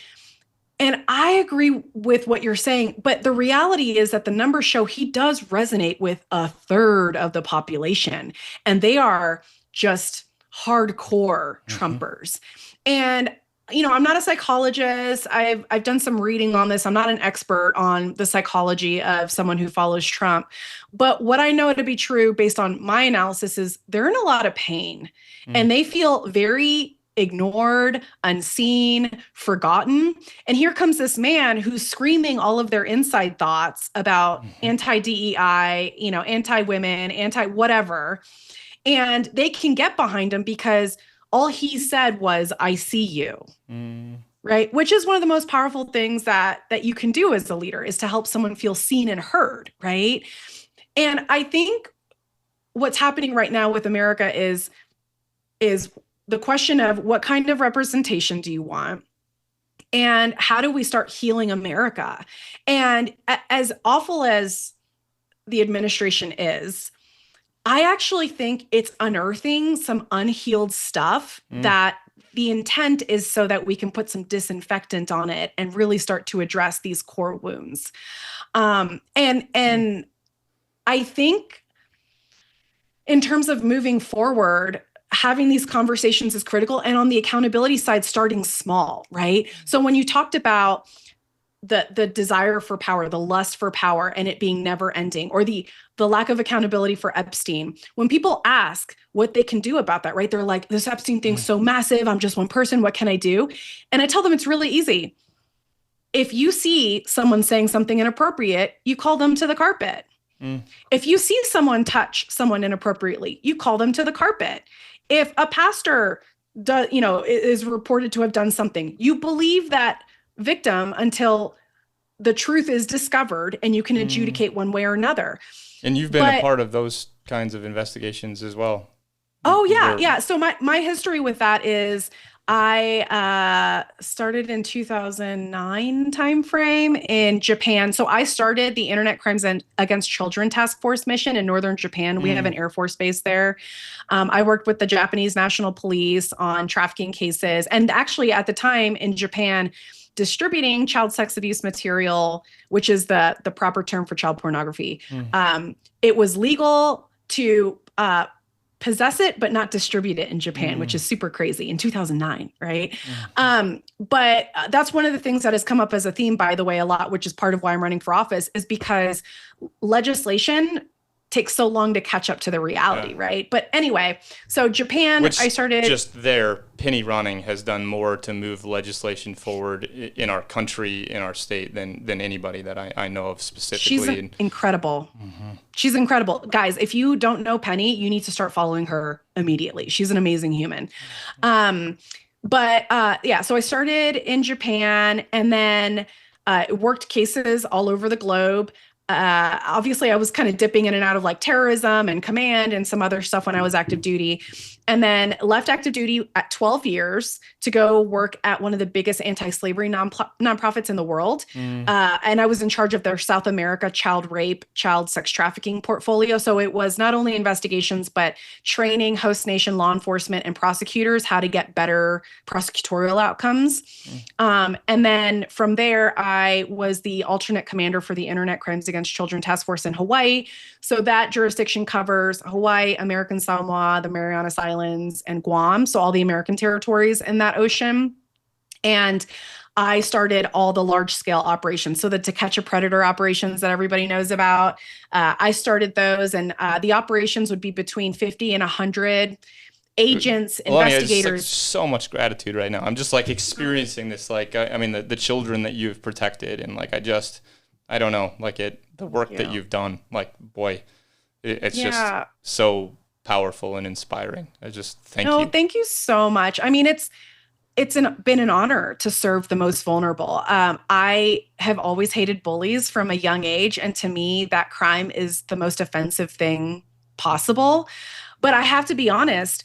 I agree with what you're saying, but the reality is that the numbers show he does resonate with a third of the population, and they are just hardcore Trumpers. And, you know, I'm not a psychologist. I've done some reading on this. I'm not an expert on the psychology of someone who follows Trump, but what I know to be true based on my analysis is they're in a lot of pain, and they feel very ignored, unseen, forgotten. And here comes this man who's screaming all of their inside thoughts about anti-DEI, you know, anti-women, anti-whatever. And they can get behind him because all he said was, "I see you." Right? Which is one of the most powerful things that you can do as a leader, is to help someone feel seen and heard, right? And I think what's happening right now with America is the question of what kind of representation do you want? And how do we start healing America? And as awful as the administration is, I actually think it's unearthing some unhealed stuff that the intent is so that we can put some disinfectant on it and really start to address these core wounds. And I think in terms of moving forward, having these conversations is critical. And on the accountability side, starting small, right? So when you talked about the desire for power, the lust for power, and it being never ending, or the lack of accountability for Epstein, when people ask what they can do about that, right? They're like, this Epstein thing's so massive. I'm just one person. What can I do? And I tell them it's really easy. If you see someone saying something inappropriate, you call them to the carpet. If you see someone touch someone inappropriately, you call them to the carpet. If a pastor is reported to have done something, you believe that victim until the truth is discovered and you can adjudicate one way or another. And you've been a part of those kinds of investigations as well. Oh, yeah. Yeah. So my history with that is I started in 2009 timeframe in Japan. So I started the Internet Crimes Against Children Task Force mission in northern Japan. We have an Air Force base there. I worked with the Japanese National Police on trafficking cases. And actually at the time in Japan, distributing child sex abuse material, which is the proper term for child pornography. It was legal to possess it, but not distribute it in Japan, which is super crazy in 2009, right? But that's one of the things that has come up as a theme, by the way, a lot, which is part of why I'm running for office, is because legislation takes so long to catch up to the reality, right? But anyway, so Japan, Which I started... Just there, Penny Ronning has done more to move legislation forward in our country, in our state, than anybody that I know of specifically. She's incredible. She's incredible. Guys, if you don't know Penny, you need to start following her immediately. She's an amazing human. So I started in Japan and then worked cases all over the globe. Obviously I was kind of dipping in and out of like terrorism and command and some other stuff when I was active duty, and then left active duty at 12 years to go work at one of the biggest anti-slavery nonprofits in the world. And I was in charge of their South America child rape, child sex trafficking portfolio. So it was not only investigations, but training host nation law enforcement and prosecutors how to get better prosecutorial outcomes. And then from there, I was the alternate commander for the Internet Crimes Against Children Task Force in Hawaii. So that jurisdiction covers Hawaii, American Samoa, the Marianas Islands, and Guam. So all the American territories in that ocean. And I started all the large scale operations. So the To Catch a Predator operations that everybody knows about, I started those, and the operations would be between 50 and 100 agents, Alani, investigators. I just, like, so much gratitude right now. I'm just like experiencing this, like, I mean, the children that you've protected, and like, I don't know, like the work that you've done, like, boy, it's just so powerful and inspiring. I just thank you. Thank you so much. I mean, it's been an honor to serve the most vulnerable. I have always hated bullies from a young age. And to me, that crime is the most offensive thing possible. But I have to be honest,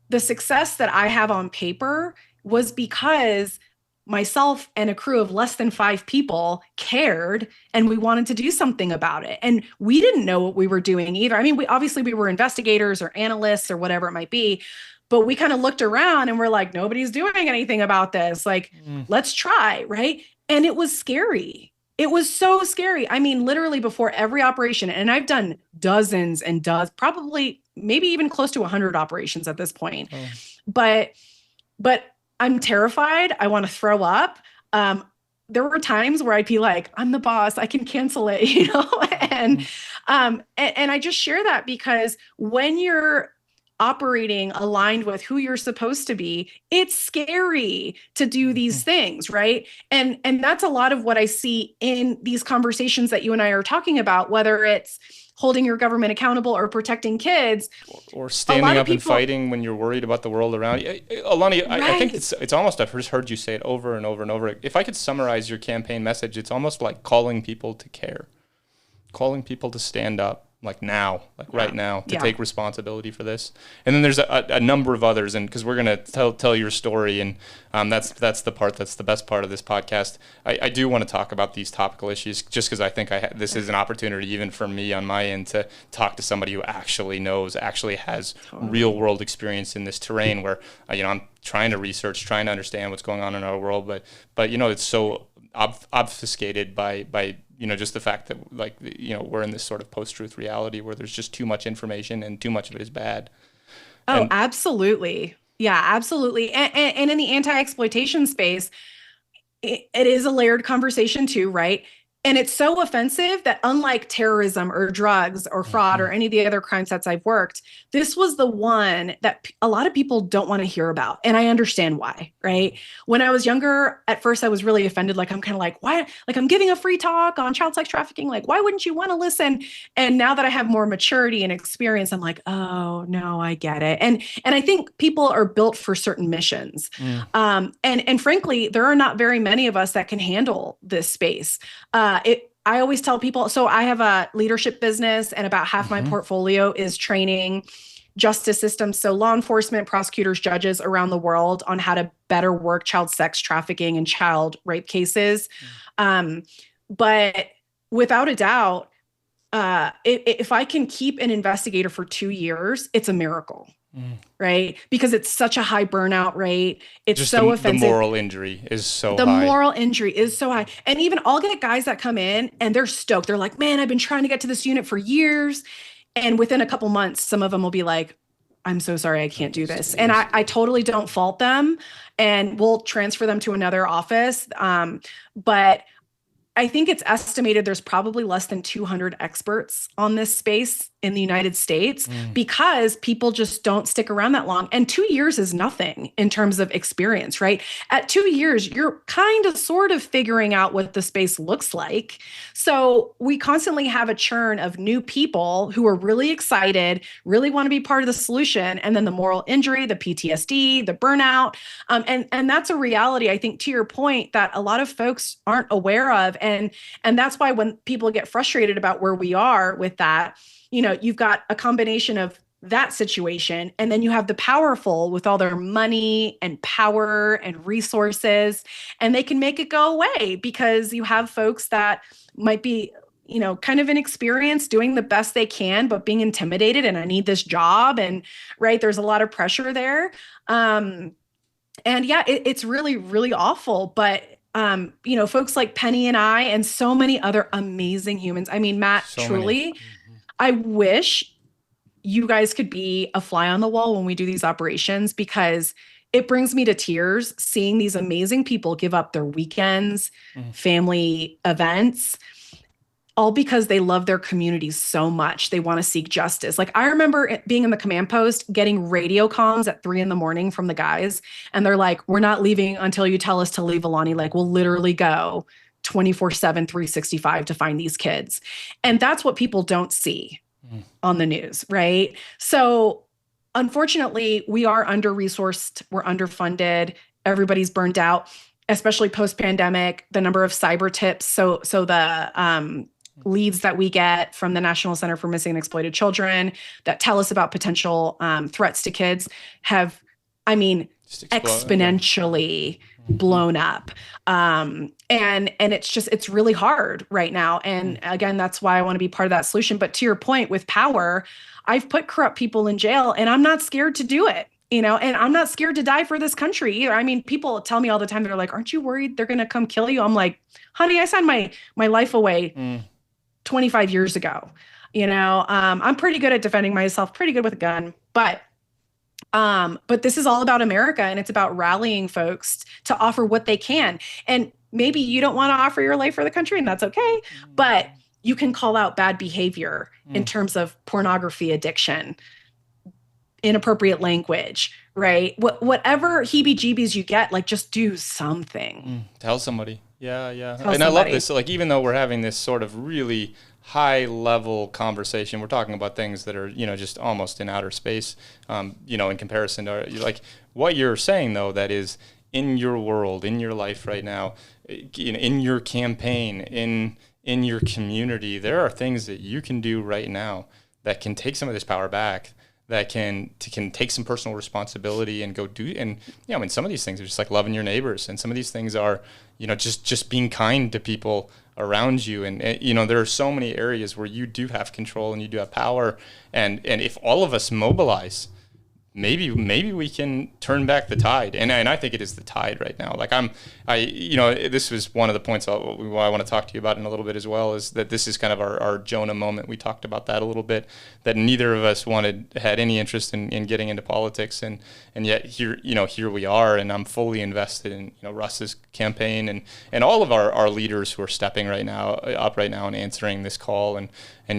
the success that I have on paper was because myself and a crew of less than 5 people cared, and we wanted to do something about it. And we didn't know what we were doing either. I mean, we were investigators or analysts or whatever it might be, but we kind of looked around and we're like, nobody's doing anything about this. Like, let's try, right? And it was scary. It was so scary. I mean, literally before every operation, and I've done dozens and probably maybe even close to 100 operations at this point. But I'm terrified. I want to throw up. There were times where I'd be like, I'm the boss, I can cancel it, and I just share that because when you're operating aligned with who you're supposed to be, it's scary to do these things, right? And that's a lot of what I see in these conversations that you and I are talking about, whether it's holding your government accountable or protecting kids, or standing up and fighting when you're worried about the world around you. Alani, I think it's almost, I've just heard you say it over and over and over. If I could summarize your campaign message, it's almost like calling people to care, calling people to stand up, like now, like right now, to take responsibility for this. And then there's a number of others, and because we're going to tell your story, and that's the best part of this podcast. I do want to talk about these topical issues just because I think this is an opportunity even for me on my end to talk to somebody who actually knows, actually has real world experience in this terrain where, I'm trying to research, trying to understand what's going on in our world, but it's so obfuscated by just the fact that, like, we're in this sort of post-truth reality where there's just too much information and too much of it is bad. Absolutely. Yeah, absolutely. And in the anti-exploitation space, it is a layered conversation too, right? And it's so offensive that unlike terrorism or drugs or fraud or any of the other crime sets I've worked, this was the one that a lot of people don't want to hear about. And I understand why, right? When I was younger, at first I was really offended. Like, I'm kind of like, why? Like, I'm giving a free talk on child sex trafficking. Like, why wouldn't you want to listen? And now that I have more maturity and experience, I'm like, oh no, I get it. And I think people are built for certain missions. And frankly, there are not very many of us that can handle this space. I always tell people, so I have a leadership business, and about half my portfolio is training justice systems. So law enforcement, prosecutors, judges around the world on how to better work child sex trafficking and child rape cases. But without a doubt, if I can keep an investigator for 2 years, it's a miracle. Right? Because it's such a high burnout rate. It's just so offensive. The moral injury is so high. The moral injury is so high. And even I'll get guys that come in and they're stoked. They're like, man, I've been trying to get to this unit for years. And within a couple months, some of them will be like, I'm so sorry, I can't do this. And I totally don't fault them. And we'll transfer them to another office. But I think it's estimated there's probably less than 200 experts on this space in the United States because people just don't stick around that long. And 2 years is nothing in terms of experience, right? At 2 years, you're kind of sort of figuring out what the space looks like. So we constantly have a churn of new people who are really excited, really want to be part of the solution. And then the moral injury, the PTSD, the burnout. And that's a reality, I think, to your point, that a lot of folks aren't aware of. And that's why when people get frustrated about where we are with that, you've got a combination of that situation, and then you have the powerful with all their money and power and resources, and they can make it go away because you have folks that might be, kind of inexperienced, doing the best they can, but being intimidated, and I need this job. And right, there's a lot of pressure there. And yeah, it's really, really awful. But folks like Penny and I, and so many other amazing humans. I mean, Matt, So truly, many. I wish you guys could be a fly on the wall when we do these operations, because it brings me to tears seeing these amazing people give up their weekends, family events, all because they love their communities so much. They want to seek justice. Like, I remember being in the command post, getting radio comms at 3 a.m. from the guys. And they're like, we're not leaving until you tell us to leave, Alani. Like, we'll literally go 24/7, 365 to find these kids. And that's what people don't see on the news, right? So unfortunately, we are under-resourced, we're underfunded, everybody's burned out, especially post-pandemic, the number of cyber tips. So the leads that we get from the National Center for Missing and Exploited Children that tell us about potential threats to kids have, exponentially blown up. And it's really hard right now. And again, that's why I want to be part of that solution. But to your point with power, I've put corrupt people in jail, and I'm not scared to do it, and I'm not scared to die for this country either. I mean, people tell me all the time, they're like, aren't you worried they're going to come kill you? I'm like, honey, I signed my life away 25 years ago. I'm pretty good at defending myself, pretty good with a gun, but this is all about America, and it's about rallying folks to offer what they can. And maybe you don't want to offer your life for the country, and that's okay, but you can call out bad behavior in terms of pornography addiction, inappropriate language, right? Whatever heebie-jeebies you get, like, just do something. Tell somebody. Yeah. Tell and somebody. I love this. Like, even though we're having this sort of really high level conversation, we're talking about things that are, just almost in outer space, in comparison to, like, what you're saying, though, that is in your world, in your life right now, in your campaign, in your community, there are things that you can do right now that can take some of this power back, that can take some personal responsibility and go do. And some of these things are just like loving your neighbors, and some of these things are, just being kind to people around you. And there are so many areas where you do have control and you do have power. And if all of us mobilize, maybe we can turn back the tide. And I think it is the tide right now. Like, this was one of the points I want to talk to you about in a little bit as well, is that this is kind of our Jonah moment. We talked about that a little bit, that neither of us had any interest in getting into politics. And yet here we are, and I'm fully invested in, Russ's campaign and all of our leaders who are stepping up right now and answering this call. And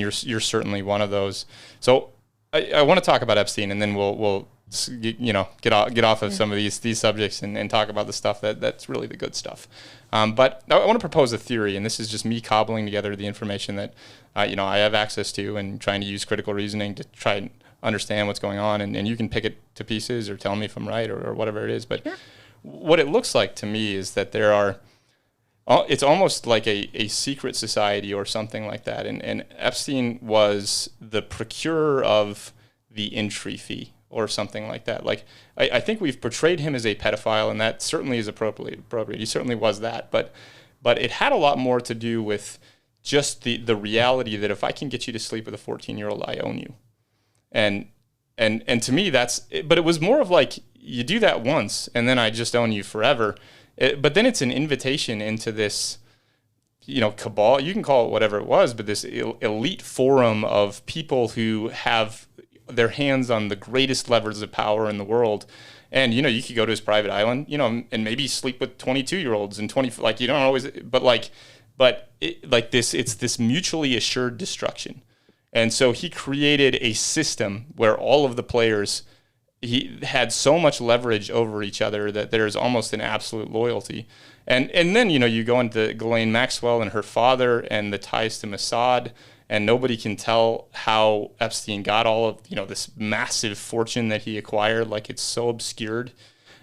you're certainly one of those. So I want to talk about Epstein, and then we'll get off of some of these subjects and talk about the stuff that's really the good stuff. But I want to propose a theory, and this is just me cobbling together the information that I have access to, and trying to use critical reasoning to try and understand what's going on. And you can pick it to pieces or tell me if I'm right or whatever it is. But what it looks like to me is that there are. It's almost like a secret society or something like that. And Epstein was the procurer of the entry fee or something like that. Like, I think we've portrayed him as a pedophile, and that certainly is appropriate. He certainly was that. But it had a lot more to do with just the reality that if I can get you to sleep with a 14-year-old, I own you. And to me, but it was more of like, you do that once, and then I just own you forever. But then it's an invitation into this, cabal. You can call it whatever it was, but this elite forum of people who have their hands on the greatest levers of power in the world. And, you could go to his private island, and maybe sleep with 22-year-olds and 20, like, you don't always, but it's this mutually assured destruction. And so he created a system where all of the players, he had so much leverage over each other that there's almost an absolute loyalty. And then, you go into Ghislaine Maxwell and her father and the ties to Mossad, and nobody can tell how Epstein got all of, this massive fortune that he acquired. Like, it's so obscured.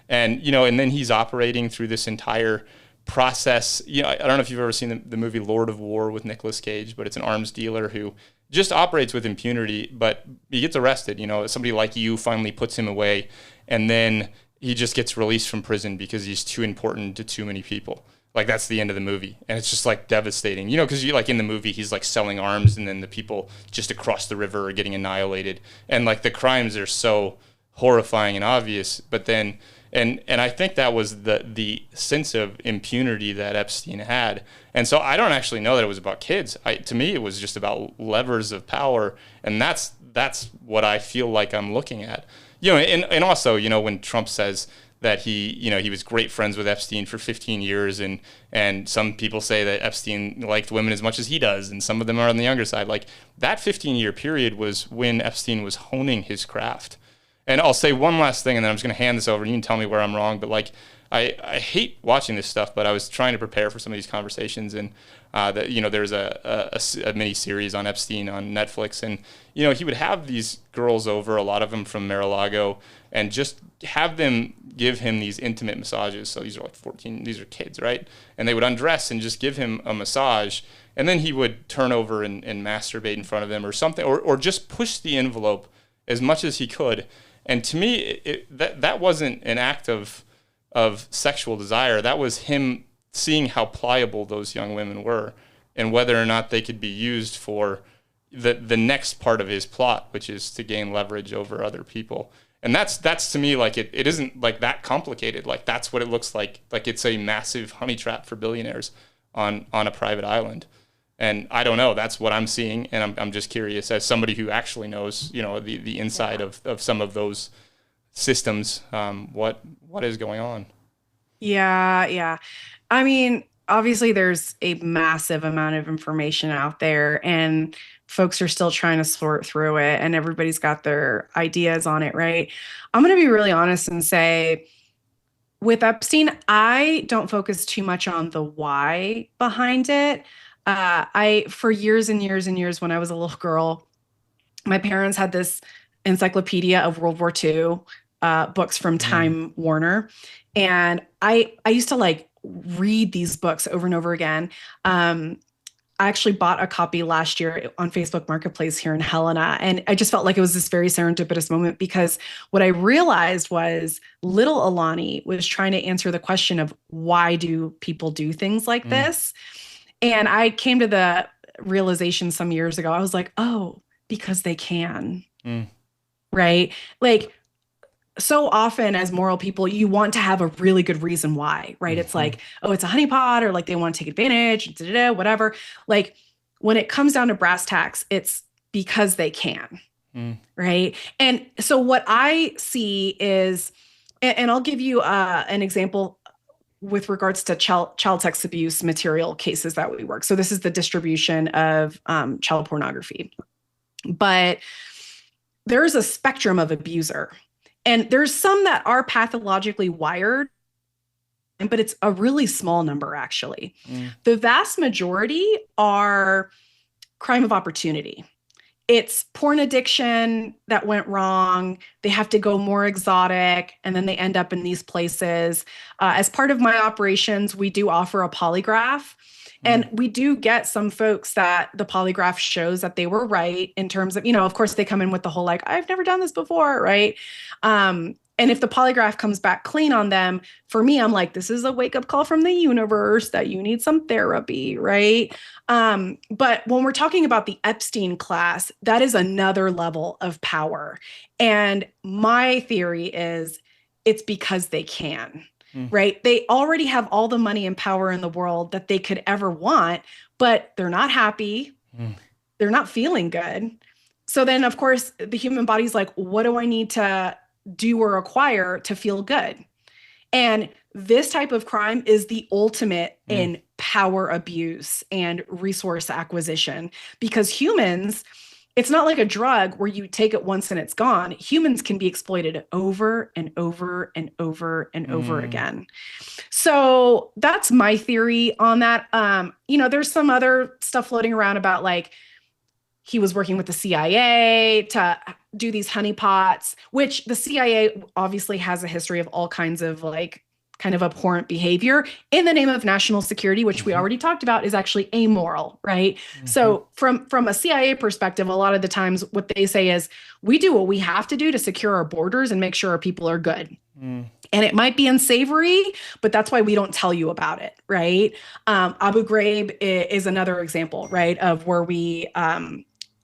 And, and then he's operating through this entire process. I don't know if you've ever seen the movie Lord of War with Nicolas Cage, but it's an arms dealer who just operates with impunity, but he gets arrested. Somebody like you finally puts him away, and then he just gets released from prison because he's too important to too many people. Like, that's the end of the movie. And it's just like devastating, because you, like, in the movie, he's like selling arms, and then the people just across the river are getting annihilated. And like the crimes are so horrifying and obvious, but then, and I think that was the sense of impunity that Epstein had. And so I don't actually know that it was about kids. To me, it was just about levers of power. And that's what I feel like I'm looking at. And also, when Trump says that he was great friends with Epstein for 15 years, and some people say that Epstein liked women as much as he does, and some of them are on the younger side. Like, that 15-year period was when Epstein was honing his craft. And I'll say one last thing, and then I'm just going to hand this over. You can tell me where I'm wrong, but like, I hate watching this stuff, but I was trying to prepare for some of these conversations, and there's a mini series on Epstein on Netflix, and he would have these girls over, a lot of them from Mar-a-Lago, and just have them give him these intimate massages. So these are like 14, these are kids, right? And they would undress and just give him a massage, and then he would turn over and masturbate in front of them or something, or just push the envelope as much as he could. And to me, that wasn't an act of sexual desire. That was him seeing how pliable those young women were, and whether or not they could be used for the next part of his plot, which is to gain leverage over other people. And that's to me, like, it isn't like that complicated. Like, that's what it looks like. Like, it's a massive honey trap for billionaires on a private island. And I don't know, that's what I'm seeing, and I'm just curious, as somebody who actually knows, the inside of some of those systems, what is going on. Yeah. I mean, obviously there's a massive amount of information out there, and folks are still trying to sort through it, and everybody's got their ideas on it, right? I'm going to be really honest and say, with Epstein, I don't focus too much on the why behind it. For years and years and years, when I was a little girl, my parents had this encyclopedia of World War II books from Time Warner. And I used to like read these books over and over again. I actually bought a copy last year on Facebook Marketplace here in Helena. And I just felt like it was this very serendipitous moment, because what I realized was little Alani was trying to answer the question of, why do people do things like this? And I came to the realization some years ago, I was like, oh, because they can, right? Like, so often as moral people, you want to have a really good reason why, right? It's like, oh, it's a honeypot, or like they want to take advantage, whatever. Like, when it comes down to brass tacks, it's because they can, right? And so what I see is, and I'll give you an example with regards to child sex abuse material cases that we work. So this is the distribution of child pornography. But there's a spectrum of abuser. And there's some that are pathologically wired, but it's a really small number, actually. The vast majority are crime of opportunity. It's porn addiction that went wrong. They have to go more exotic, and then they end up in these places. As part of my operations, we do offer a polygraph. And we do get some folks that the polygraph shows that they were right in terms of, of course, they come in with the whole, like, I've never done this before, right? And if the polygraph comes back clean on them, for me, I'm like, this is a wake-up call from the universe that you need some therapy, right? But when we're talking about the Epstein class, that is another level of power. And my theory is it's because they can. Right? They already have all the money and power in the world that they could ever want, but they're not happy. They're not feeling good. So then, of course, the human body's like, what do I need to do or acquire to feel good? And this type of crime is the ultimate in power abuse and resource acquisition, because humans, it's not like a drug where you take it once and it's gone. Humans can be exploited over and over and over and over again. So that's my theory on that. There's some other stuff floating around about like he was working with the CIA to do these honeypots, which the CIA obviously has a history of all kinds of like kind of abhorrent behavior in the name of national security, which we already talked about is actually amoral, right? So from a CIA perspective, a lot of the times what they say is we do what we have to do to secure our borders and make sure our people are good. And it might be unsavory, but that's why we don't tell you about it, right? Abu Ghraib is another example, right, of where we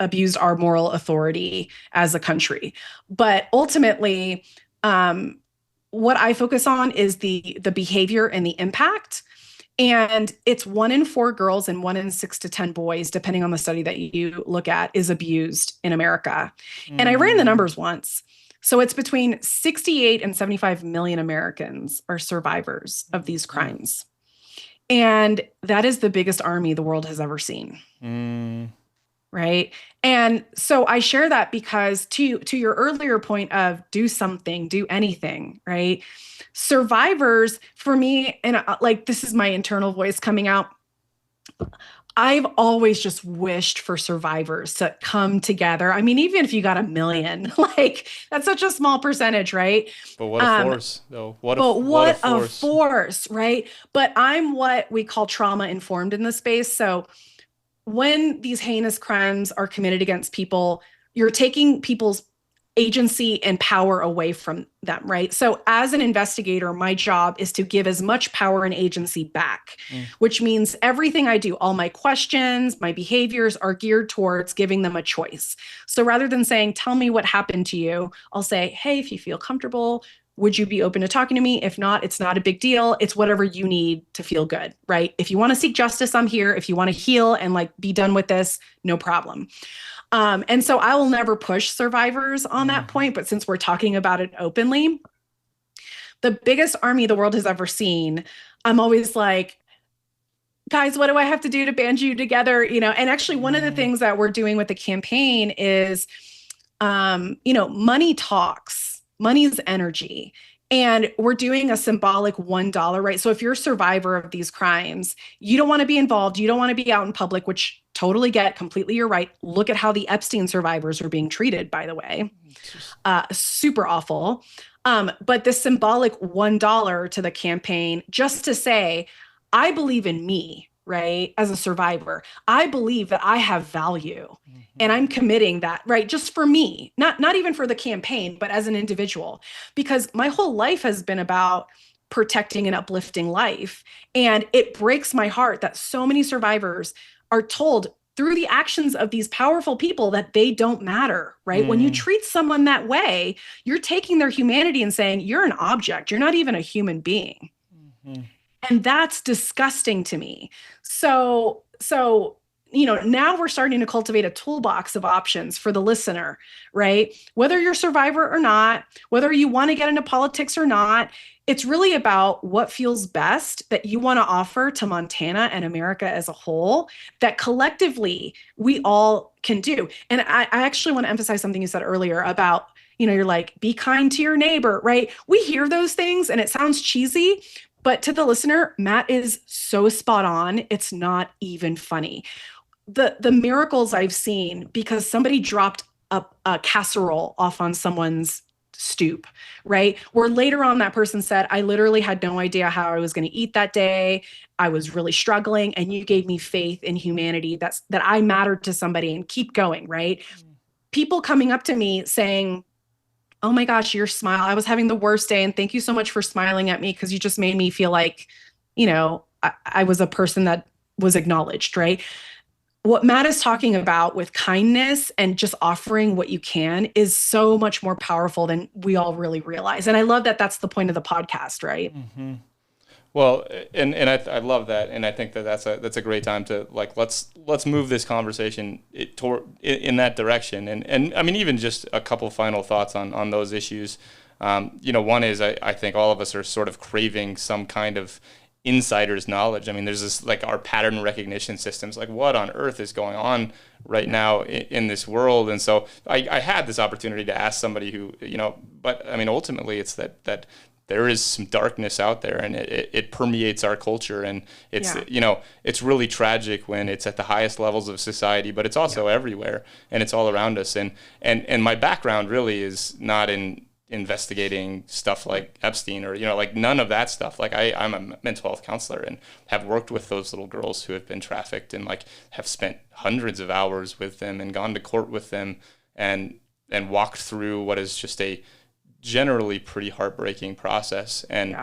abused our moral authority as a country. But ultimately, what I focus on is the behavior and the impact. And it's 1 in 4 girls and 1 in 6 to 10 boys, depending on the study that you look at, is abused in America. And I ran the numbers once. So it's between 68 and 75 million Americans are survivors of these crimes. And that is the biggest army the world has ever seen. Right. And so I share that because to your earlier point of do something, do anything, right? Survivors for me, and like this is my internal voice coming out. I've always just wished for survivors to come together. I mean, even if you got 1 million, like that's such a small percentage, right? But what a force, though. What a force, right? But I'm what we call trauma informed in this space. So when these heinous crimes are committed against people, you're taking people's agency and power away from them, right? So as an investigator, my job is to give as much power and agency back, which means everything I do, all my questions, my behaviors are geared towards giving them a choice. So rather than saying, tell me what happened to you, I'll say, hey, if you feel comfortable, would you be open to talking to me? If not, it's not a big deal. It's whatever you need to feel good, right? If you want to seek justice, I'm here. If you want to heal and like be done with this, no problem. And so I will never push survivors on that point. But since we're talking about it openly, the biggest army the world has ever seen, I'm always like, guys, what do I have to do to band you together? And actually one of the things that we're doing with the campaign is, money talks. Money's energy. And we're doing a symbolic $1, right? So if you're a survivor of these crimes, you don't want to be involved. You don't want to be out in public, which totally get completely. You're right. Look at how the Epstein survivors are being treated, by the way. Super awful. But the symbolic $1 to the campaign, just to say, I believe in me, right? As a survivor, I believe that I have value. And I'm committing that, right? Just for me, not even for the campaign, but as an individual, because my whole life has been about protecting and uplifting life. And it breaks my heart that so many survivors are told through the actions of these powerful people that they don't matter, right? When you treat someone that way, you're taking their humanity and saying, you're an object. You're not even a human being. And that's disgusting to me. So now we're starting to cultivate a toolbox of options for the listener, right? Whether you're a survivor or not, whether you want to get into politics or not, it's really about what feels best that you want to offer to Montana and America as a whole that collectively we all can do. And I actually want to emphasize something you said earlier about, you're like, be kind to your neighbor, right? We hear those things and it sounds cheesy, but to the listener, Matt is so spot on. It's not even funny. The miracles I've seen because somebody dropped a casserole off on someone's stoop, right? Where later on that person said, I literally had no idea how I was going to eat that day. I was really struggling. And you gave me faith in humanity that I mattered to somebody and keep going, right? People coming up to me saying, oh my gosh, your smile. I was having the worst day. And thank you so much for smiling at me because you just made me feel like, I was a person that was acknowledged, right? What Matt is talking about with kindness and just offering what you can is so much more powerful than we all really realize. And I love that that's the point of the podcast, right? Well, and I love that, and I think that's a great time to let's move this conversation in that direction. And I mean, even just a couple final thoughts on those issues. One is I think all of us are sort of craving some kind of insider's knowledge. I mean, there's this like our pattern recognition systems, like what on earth is going on right now in this world. And so I had this opportunity to ask somebody who, but I mean, ultimately it's that there is some darkness out there, and it permeates our culture, and it's it's really tragic when it's at the highest levels of society, but it's also everywhere, and it's all around us. And my background really is not in investigating stuff like Epstein or like none of that stuff. Like I'm a mental health counselor and have worked with those little girls who have been trafficked, and like have spent hundreds of hours with them and gone to court with them and walked through what is just a generally pretty heartbreaking process. And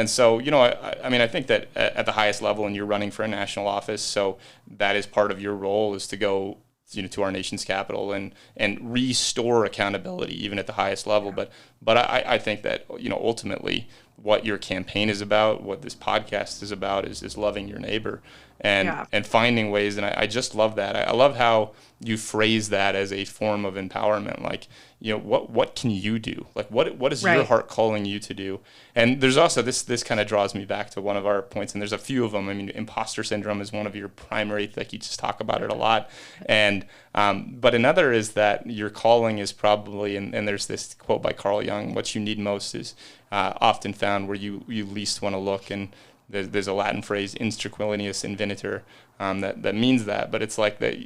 so, I mean, I think that at the highest level, and you're running for a national office, so that is part of your role, is to go, to our nation's capital and restore accountability even at the highest level. But I think that, ultimately what your campaign is about, what this podcast is about, is loving your neighbor and finding ways. And I just love that. I love how you phrase that as a form of empowerment. Like, what can you do? Like, what is your heart calling you to do? And there's also this kind of draws me back to one of our points, and there's a few of them. I mean, imposter syndrome is one of your primary, like you just talk about it a lot. And but another is that your calling is probably, and there's this quote by Carl Jung, what you need most is often found where you least want to look. And there's a Latin phrase, instruquilinius invenitur, that means that. But it's like that.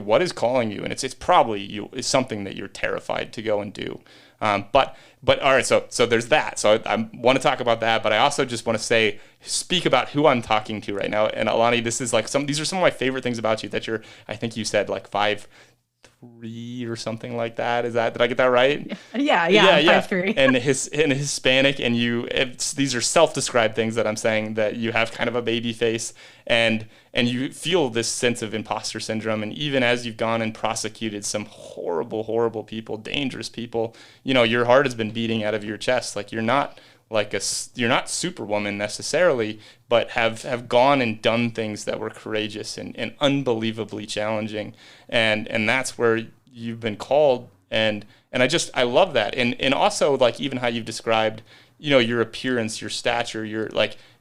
What is calling you? And it's probably it's something that you're terrified to go and do. But all right. So there's that. So I want to talk about that. But I also just want to speak about who I'm talking to right now. And Alani, this is like these are some of my favorite things about you. That I think you said like 5'3" or something like that. Did I get that right? Yeah. 5'3". And Hispanic, and these are self-described things that I'm saying, that you have kind of a baby face, and you feel this sense of imposter syndrome. And even as you've gone and prosecuted some horrible people, dangerous people, your heart has been beating out of your chest. Like you're not Superwoman necessarily, but have gone and done things that were courageous and unbelievably challenging, and that's where you've been called, and I love that, and also like even how you've described your appearance, your stature,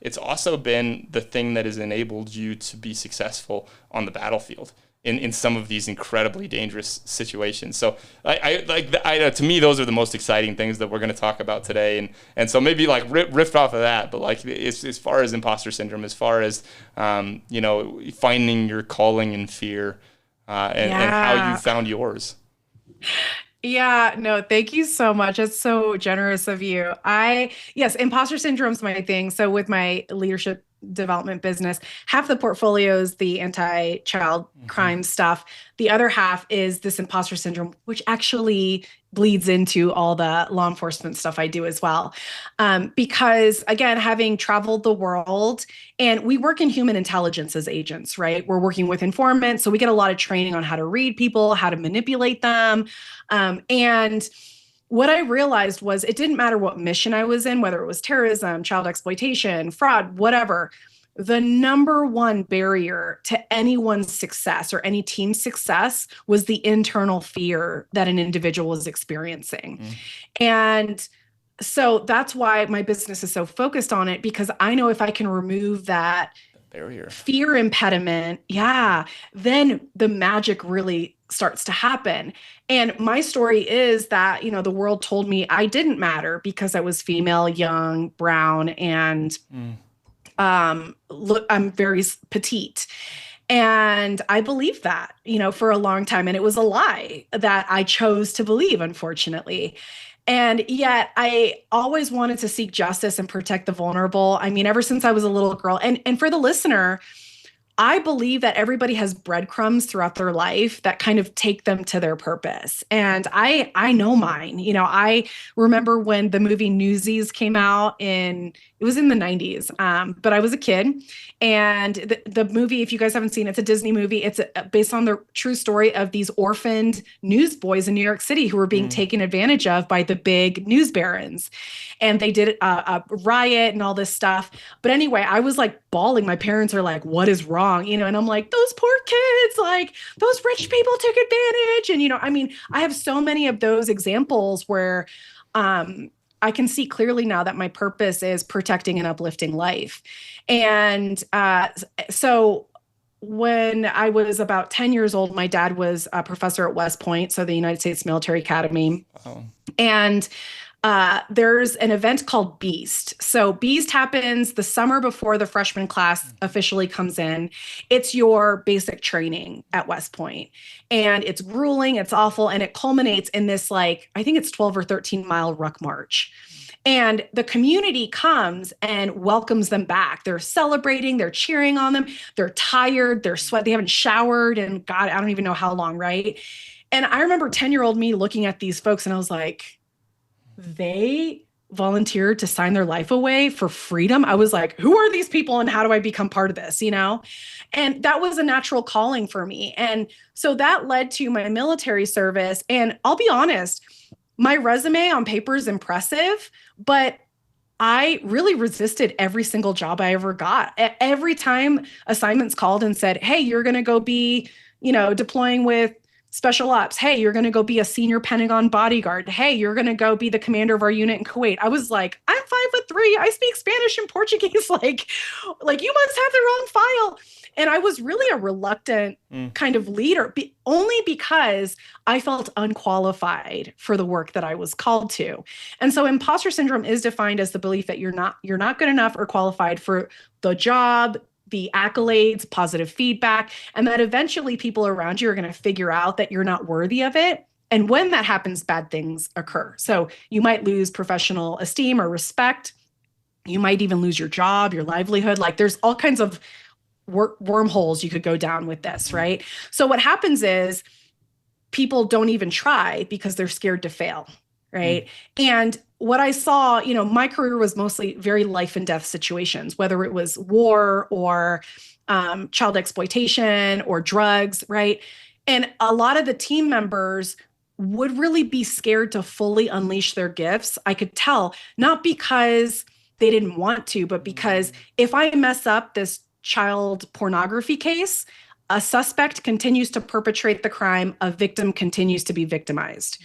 it's also been the thing that has enabled you to be successful on the battlefield in some of these incredibly dangerous situations. So to me, those are the most exciting things that we're going to talk about today. And so maybe like riff off of that, but like as far as imposter syndrome, as far as, finding your calling in fear, and how you found yours. Yeah, no, thank you so much. It's so generous of you. Yes, imposter syndrome's my thing. So with my leadership development business, half the portfolio is the anti-child crime stuff. The other half is this imposter syndrome, which actually bleeds into all the law enforcement stuff I do as well. Because again, having traveled the world, and we work in human intelligence as agents, right? We're working with informants. So we get a lot of training on how to read people, how to manipulate them. And what I realized was it didn't matter what mission I was in, whether it was terrorism, child exploitation, fraud, whatever. The number one barrier to anyone's success or any team's success was the internal fear that an individual was experiencing. And so that's why my business is so focused on it, because I know if I can remove that barrier, fear impediment, then the magic really starts to happen. And my story is that, the world told me I didn't matter because I was female, young, brown, and look, I'm very petite. And I believed that, for a long time. And it was a lie that I chose to believe, unfortunately. And yet I always wanted to seek justice and protect the vulnerable. I mean, ever since I was a little girl. And for the listener, I believe that everybody has breadcrumbs throughout their life that kind of take them to their purpose. And I know mine. I remember when the movie Newsies came out it was in the 90s, but I was a kid. And the movie, if you guys haven't seen it, it's a Disney movie. It's based on the true story of these orphaned newsboys in New York City who were being taken advantage of by the big news barons. And they did a riot and all this stuff. But anyway, I was like bawling. My parents are like, what is wrong? And I'm like, those poor kids, like those rich people took advantage. And, I mean, I have so many of those examples where, I can see clearly now that my purpose is protecting and uplifting life. And so when I was about 10 years old, my dad was a professor at West Point, so the United States Military Academy. Oh. And there's an event called Beast. So Beast happens the summer before the freshman class officially comes in. It's your basic training at West Point. And it's grueling, it's awful, and it culminates in this, like, I think it's 12 or 13 mile ruck march. And the community comes and welcomes them back. They're celebrating, they're cheering on them. They're tired, they're sweat, they haven't showered, and God, I don't even know how long, right? And I remember 10-year-old me looking at these folks and I was like, they volunteered to sign their life away for freedom. I was like, who are these people and how do I become part of this, you know? And that was a natural calling for me. And so that led to my military service. And I'll be honest, my resume on paper is impressive, but I really resisted every single job I ever got. Every time assignments called and said, hey, you're going to go be, deploying with special ops. Hey, you're going to go be a senior Pentagon bodyguard. Hey, you're going to go be the commander of our unit in Kuwait. I was like, I'm 5'3". I speak Spanish and Portuguese. Like you must have the wrong file. And I was really a reluctant kind of leader, only because I felt unqualified for the work that I was called to. And so imposter syndrome is defined as the belief that you're not good enough or qualified for the job, the accolades, positive feedback, and that eventually people around you are going to figure out that you're not worthy of it. And when that happens, bad things occur. So you might lose professional esteem or respect. You might even lose your job, your livelihood. Like there's all kinds of wormholes you could go down with this, right? So what happens is people don't even try because they're scared to fail, right? And what I saw, my career was mostly very life and death situations, whether it was war or child exploitation or drugs, right? And a lot of the team members would really be scared to fully unleash their gifts. I could tell, not because they didn't want to, but because if I mess up this child pornography case, a suspect continues to perpetrate the crime, a victim continues to be victimized.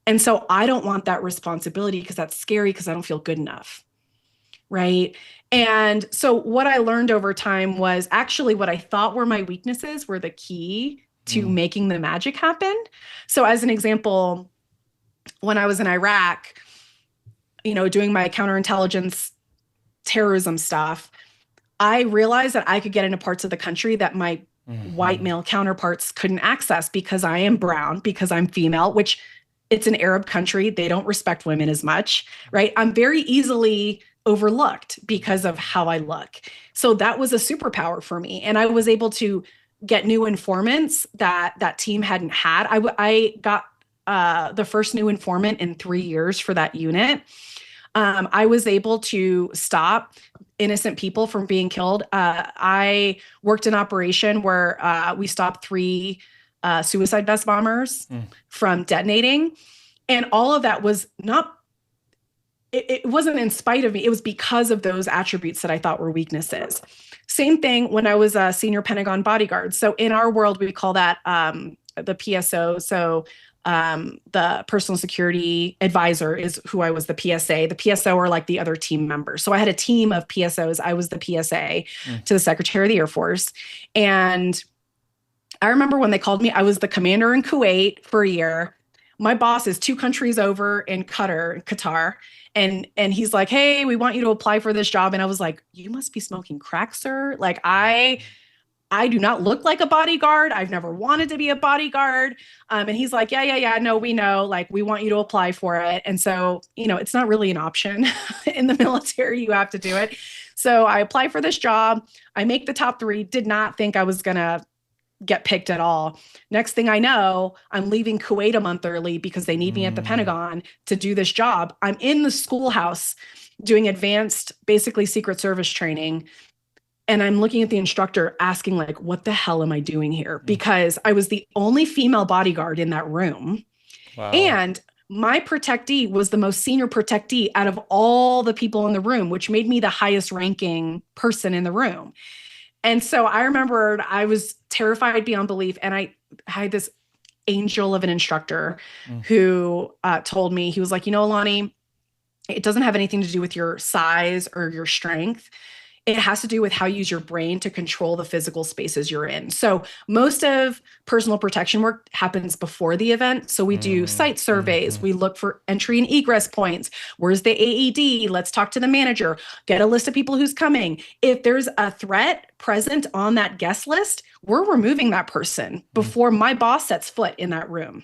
And so I don't want that responsibility because that's scary because I don't feel good enough, right? And so what I learned over time was actually what I thought were my weaknesses were the key to making the magic happen. So as an example, when I was in Iraq, doing my counterintelligence terrorism stuff, I realized that I could get into parts of the country that my white male counterparts couldn't access because I am brown, because I'm female, which it's an Arab country. They don't respect women as much, right? I'm very easily overlooked because of how I look. So that was a superpower for me. And I was able to get new informants that team hadn't had. I got the first new informant in 3 years for that unit. I was able to stop innocent people from being killed. I worked an operation where we stopped 3 suicide vest bombers from detonating. And all of that was it wasn't in spite of me. It was because of those attributes that I thought were weaknesses. Same thing when I was a senior Pentagon bodyguard. So in our world, we call that the PSO. So the personal security advisor is who I was, the PSA. The PSO are like the other team members. So I had a team of PSOs. I was the PSA to the Secretary of the Air Force. And I remember when they called me, I was the commander in Kuwait for a year. My boss is 2 countries over in Qatar. And he's like, hey, we want you to apply for this job. And I was like, you must be smoking crack, sir. Like I do not look like a bodyguard. I've never wanted to be a bodyguard. And he's like, yeah. No, we know, like, we want you to apply for it. And so, it's not really an option in the military. You have to do it. So I applied for this job. I make the top 3, did not think I was going to get picked at all. Next thing I know, I'm leaving Kuwait a month early because they need me at the Pentagon to do this job. I'm in the schoolhouse doing advanced, basically Secret Service training. And I'm looking at the instructor asking, like, what the hell am I doing here? Because I was the only female bodyguard in that room. Wow. And my protectee was the most senior protectee out of all the people in the room, which made me the highest ranking person in the room. And so I remembered I was terrified beyond belief. And I had this angel of an instructor who told me, he was like, Alani, It doesn't have anything to do with your size or your strength. It has to do with how you use your brain to control the physical spaces you're in. So most of personal protection work happens before the event. So we do site surveys. We look for entry and egress points. Where's the AED? Let's talk to the manager, get a list of people who's coming. If there's a threat present on that guest list, we're removing that person before my boss sets foot in that room.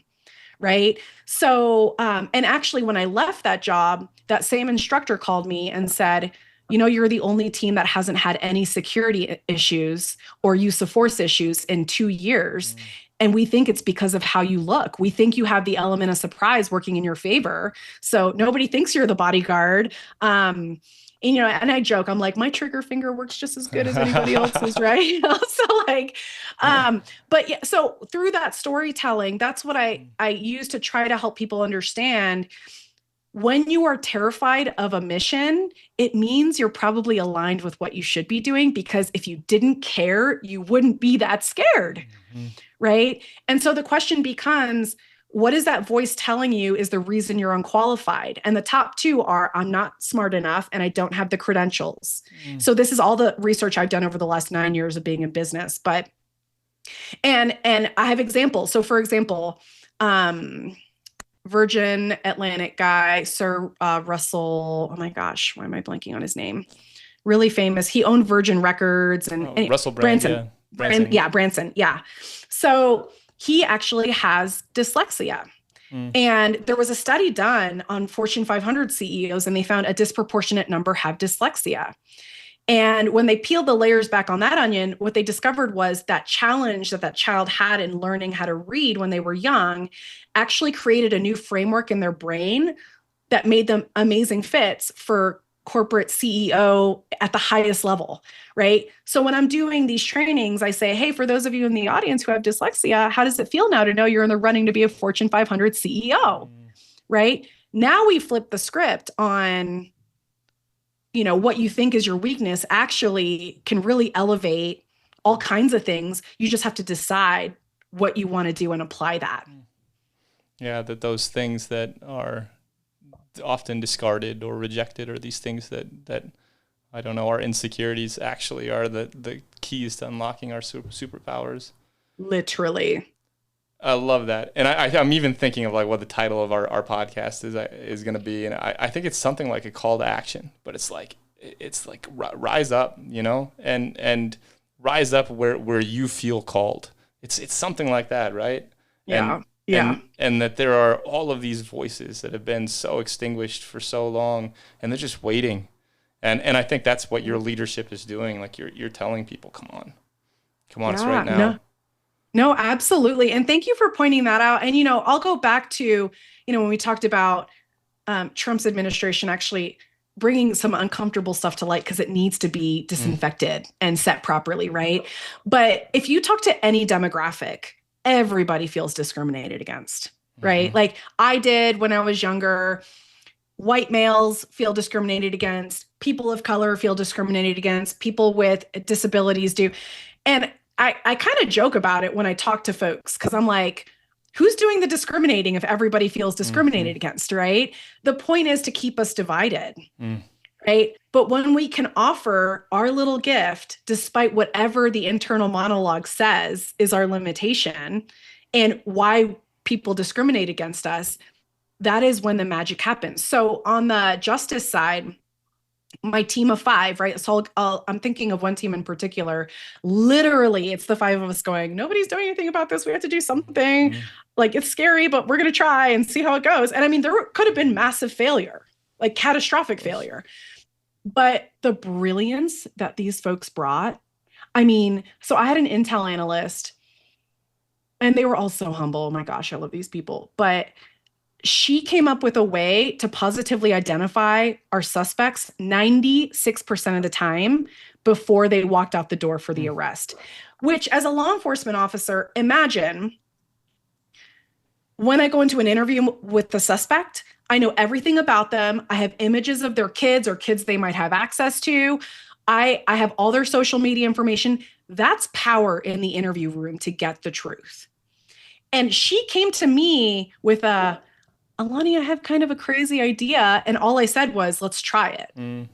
Right. So, and actually, when I left that job, that same instructor called me and said, you're the only team that hasn't had any security issues or use of force issues in 2 years. And we think it's because of how you look. We think you have the element of surprise working in your favor. So nobody thinks you're the bodyguard. And I joke, I'm like, my trigger finger works just as good as anybody else's, right? But yeah, so through that storytelling, that's what I use to try to help people understand. When you are terrified of a mission, it means you're probably aligned with what you should be doing, because if you didn't care, you wouldn't be that scared, right? And so the question becomes, what is that voice telling you is the reason you're unqualified? And the top two are, I'm not smart enough and I don't have the credentials. So this is all the research I've done over the last 9 years of being in business. But, and I have examples. So for example, Virgin Atlantic guy, Sir Russell, oh my gosh, why am I blanking on his name? Really famous. He owned Virgin Records and Russell Branson. Branson. Yeah. So he actually has dyslexia. And there was a study done on Fortune 500 CEOs, and they found a disproportionate number have dyslexia. And when they peeled the layers back on that onion, what they discovered was that challenge that child had in learning how to read when they were young actually created a new framework in their brain that made them amazing fits for corporate CEO at the highest level, right? So when I'm doing these trainings, I say, hey, for those of you in the audience who have dyslexia, how does it feel now to know you're in the running to be a Fortune 500 CEO, right? Now we flip the script on what you think is your weakness actually can really elevate all kinds of things. You just have to decide what you want to do and apply that. Yeah, that those things that are often discarded or rejected, or these things that I don't know, our insecurities actually are the keys to unlocking our superpowers. Literally. I love that. And I'm even thinking of like what the title of our podcast is going to be. And I think it's something like a call to action, but it's like rise up, and rise up where you feel called. It's something like that, right? Yeah. And that there are all of these voices that have been so extinguished for so long, and they're just waiting. And I think that's what your leadership is doing. Like you're telling people, come on, it's right now. No, absolutely. And thank you for pointing that out. And, I'll go back to, when we talked about Trump's administration actually bringing some uncomfortable stuff to light because it needs to be disinfected and set properly, right? But if you talk to any demographic, everybody feels discriminated against, right? Like I did when I was younger. White males feel discriminated against. People of color feel discriminated against. People with disabilities do. And I kind of joke about it when I talk to folks, because I'm like, who's doing the discriminating if everybody feels discriminated against, right? The point is to keep us divided, right? But when we can offer our little gift, despite whatever the internal monologue says is our limitation and why people discriminate against us, that is when the magic happens. So on the justice side, my team of 5, right? So I'm thinking of one team in particular. Literally, it's the 5 of us going, nobody's doing anything about this. We have to do something. Like, it's scary, but we're going to try and see how it goes. And I mean, there could have been massive failure, like catastrophic failure. But the brilliance that these folks brought, so I had an intel analyst, and they were all so humble. Oh my gosh, I love these people. But she came up with a way to positively identify our suspects 96% of the time before they walked out the door for the arrest, which, as a law enforcement officer, imagine when I go into an interview with the suspect, I know everything about them. I have images of their kids or kids they might have access to. I have all their social media information. That's power in the interview room to get the truth. And she came to me with Alani, I have kind of a crazy idea. And all I said was, let's try it. Mm.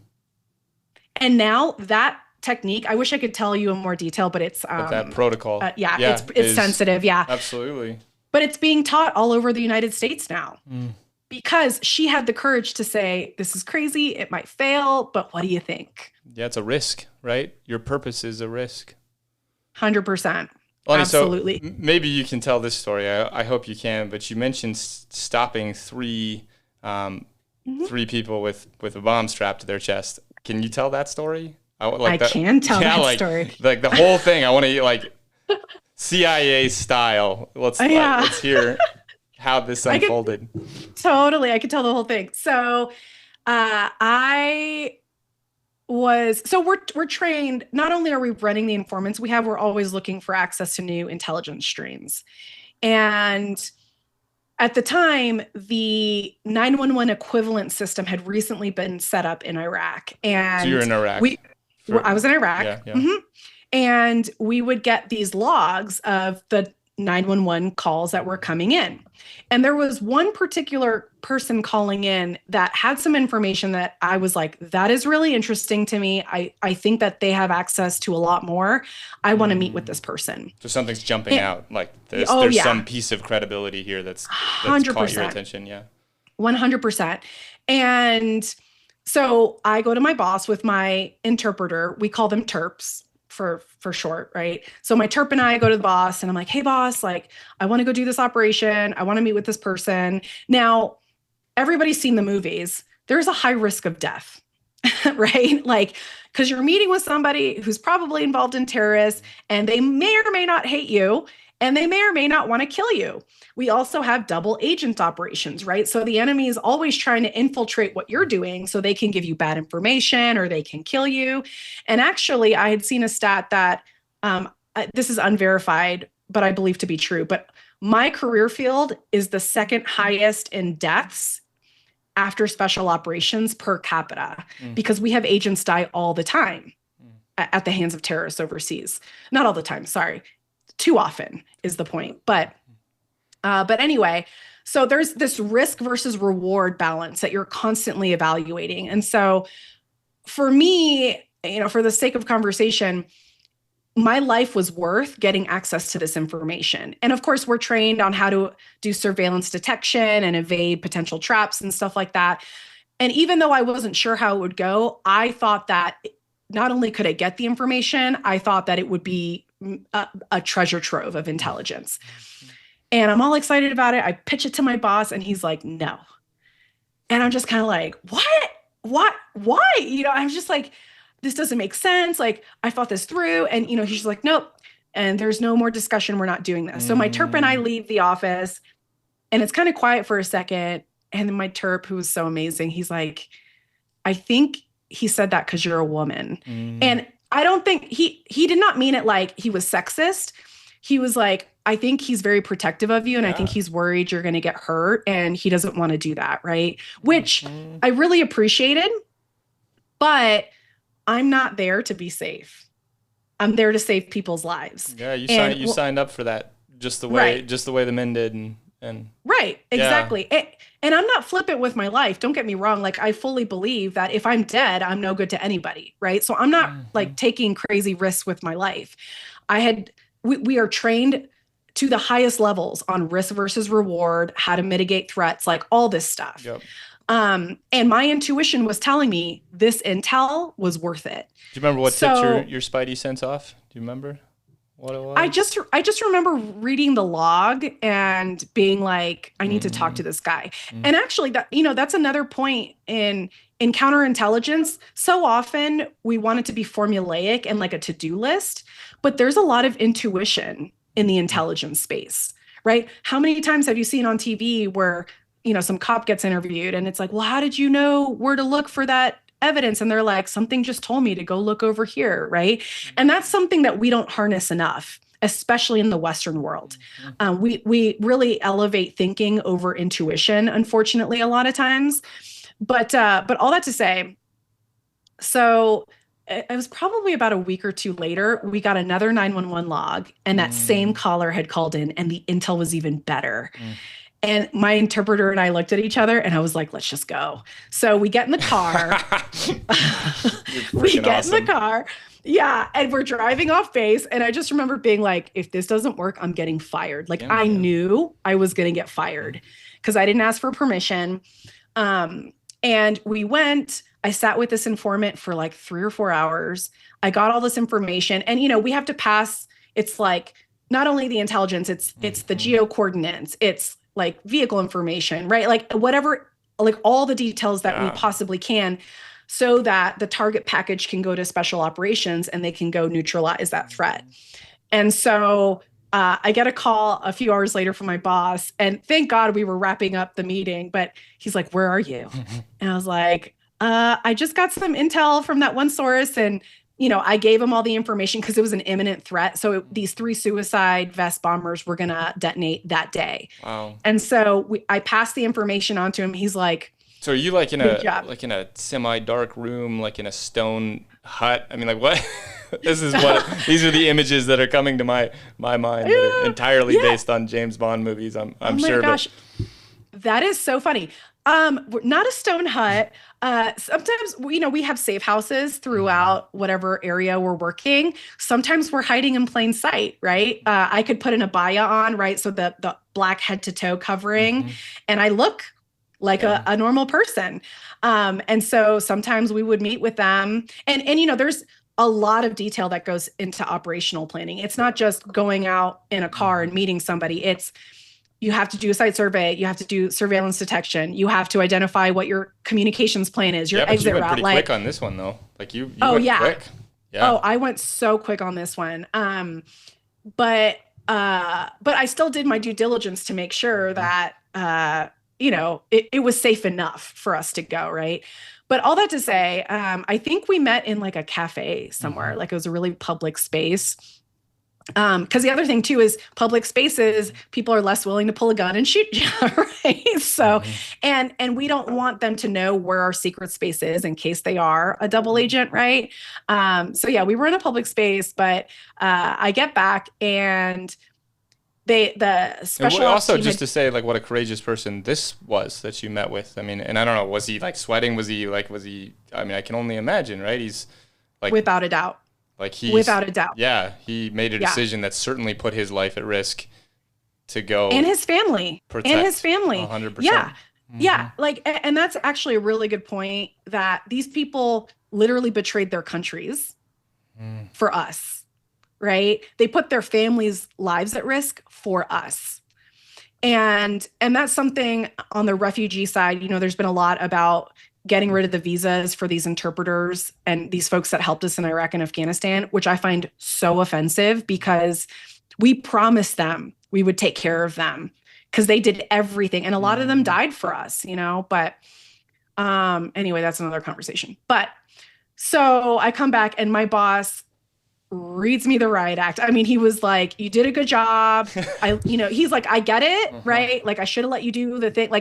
And now that technique, I wish I could tell you in more detail, but it's, But that protocol, yeah, yeah, it's sensitive. Yeah. absolutely. But it's being taught all over the United States now Mm. because she had the courage to say, this is crazy. It might fail, but what do you think? Yeah, it's a risk, right? Your purpose is a risk. 100%. Lonnie, Absolutely. so maybe you can tell this story. I hope you can. But you mentioned stopping three people with a bomb strapped to their chest. Can you tell that story? I can tell that story. Like the whole thing. I want to like CIA style. Let's hear how this unfolded. Totally, I could tell the whole thing. So, we're trained. Not only are we running the informants we're always looking for access to new intelligence streams. And at the time, the 911 equivalent system had recently been set up in Iraq. And so you're in Iraq. I was in Iraq. Yeah. Mm-hmm. And we would get these logs of the 911 calls that were coming in. And there was one particular person calling in that had some information that I was like, that is really interesting to me. I think that they have access to a lot more. I want to meet with this person. So something's jumping out. Like there's some piece of credibility here that's 100%. Caught your attention. Yeah. 100%. And so I go to my boss with my interpreter. We call them terps for short, right? So my terp and I go to the boss and I'm like, hey boss, like I want to go do this operation. I want to meet with this person. Now, everybody's seen the movies. There's a high risk of death, right? Like, because you're meeting with somebody who's probably involved in terrorists and they may or may not hate you and they may or may not want to kill you. We also have double agent operations, right? So the enemy is always trying to infiltrate what you're doing so they can give you bad information or they can kill you. And actually, I had seen a stat that this is unverified, but I believe to be true. But my career field is the second highest in deaths after special operations per capita because we have agents die all the time at the hands of terrorists overseas. Not all the time, sorry. Too often is the point. But anyway, so there's this risk versus reward balance that you're constantly evaluating. And so for me, for the sake of conversation, my life was worth getting access to this information. And of course, we're trained on how to do surveillance detection and evade potential traps and stuff like that. And even though I wasn't sure how it would go, I thought that not only could I get the information, I thought that it would be a treasure trove of intelligence. And I'm all excited about it. I pitch it to my boss and he's like, no. And I'm just kind of like, what? Why? I'm just like, this doesn't make sense. Like I thought this through and, he's just like, nope. And there's no more discussion. We're not doing this. So my terp and I leave the office and it's kind of quiet for a second. And then my terp, who was so amazing, he's like, I think he said that because you're a woman. And I don't think he did not mean it like he was sexist. He was like, I think he's very protective of you. And I think he's worried you're going to get hurt. And he doesn't want to do that. Right. Which I really appreciated. But I'm not there to be safe. I'm there to save people's lives. Yeah. You signed up for that just the way the men did. And right. Exactly. Yeah. And I'm not flippant with my life. Don't get me wrong. Like I fully believe that if I'm dead, I'm no good to anybody. Right. So I'm not like taking crazy risks with my life. We are trained to the highest levels on risk versus reward, how to mitigate threats, like all this stuff. Yep. And my intuition was telling me this intel was worth it. Do you remember what tipped your spidey sense off? Do you remember what it was? I just remember reading the log and being like, I need to talk to this guy. And actually that's another point in counterintelligence. So often we want it to be formulaic and like a to-do list, but there's a lot of intuition in the intelligence space, right? How many times have you seen on TV where, some cop gets interviewed and it's like, well, how did you know where to look for that evidence? And they're like, something just told me to go look over here, right? And that's something that we don't harness enough, especially in the Western world. We really elevate thinking over intuition, unfortunately, a lot of times. But all that to say, so it was probably about a week or two later, we got another 911 log and that same caller had called in and the intel was even better. And my interpreter and I looked at each other and I was like, let's just go. So we get in the car. We get awesome. in the car. Yeah. And we're driving off base. And I just remember being like, if this doesn't work, I'm getting fired. Like I knew I was going to get fired because I didn't ask for permission. And we went, I sat with this informant for like 3 or 4 hours. I got all this information and, we have to pass. It's like not only the intelligence, it's the geo coordinates, it's like vehicle information, right? Like whatever, like all the details that we possibly can so that the target package can go to special operations and they can go neutralize that threat. And so I get a call a few hours later from my boss and thank God we were wrapping up the meeting, but he's like, where are you? And I was like, I just got some intel from that one source and I gave him all the information because it was an imminent threat. So these 3 suicide vest bombers were going to detonate that day. Wow. And so I passed the information on to him. He's like, so are you like in a semi-dark room, like in a stone hut? I mean, like what? These are the images that are coming to my mind that are entirely based on James Bond movies. I'm sure. Oh my gosh. That is so funny. We're not a stone hut. Sometimes we have safe houses throughout whatever area we're working. Sometimes we're hiding in plain sight, right? I could put an abaya on, right? So the black head to toe covering, and I look like a normal person. And so sometimes we would meet with them and there's a lot of detail that goes into operational planning. It's not just going out in a car and meeting somebody. It's you have to do a site survey. You have to do surveillance detection. You have to identify what your communications plan is, your exit route. Pretty quick on this one though. Like you went quick. Yeah. Oh, I went so quick on this one. But I still did my due diligence to make sure that it was safe enough for us to go, right? But all that to say, I think we met in like a cafe somewhere. Like it was a really public space. Because the other thing too is public spaces, people are less willing to pull a gun and shoot you, right? So, and we don't want them to know where our secret space is in case they are a double agent, right? So yeah, we were in a public space, but I get back and the special also just to say like what a courageous person this was that you met with. I mean, and I don't know, was he like sweating? Was he I mean, I can only imagine, right? He's like without a doubt. Like without a doubt. Yeah, he made a decision that certainly put his life at risk to go and his family. Protect 100%. Yeah. Yeah. Like, and that's actually a really good point that these people literally betrayed their countries for us, right? They put their families' lives at risk for us. And that's something on the refugee side, there's been a lot about getting rid of the visas for these interpreters and these folks that helped us in Iraq and Afghanistan, which I find so offensive because we promised them we would take care of them because they did everything. And a lot of them died for us, but anyway, that's another conversation. But so I come back and my boss reads me the riot act. I mean, he was like, you did a good job. He's like, I get it, right? Like I should have let you do the thing.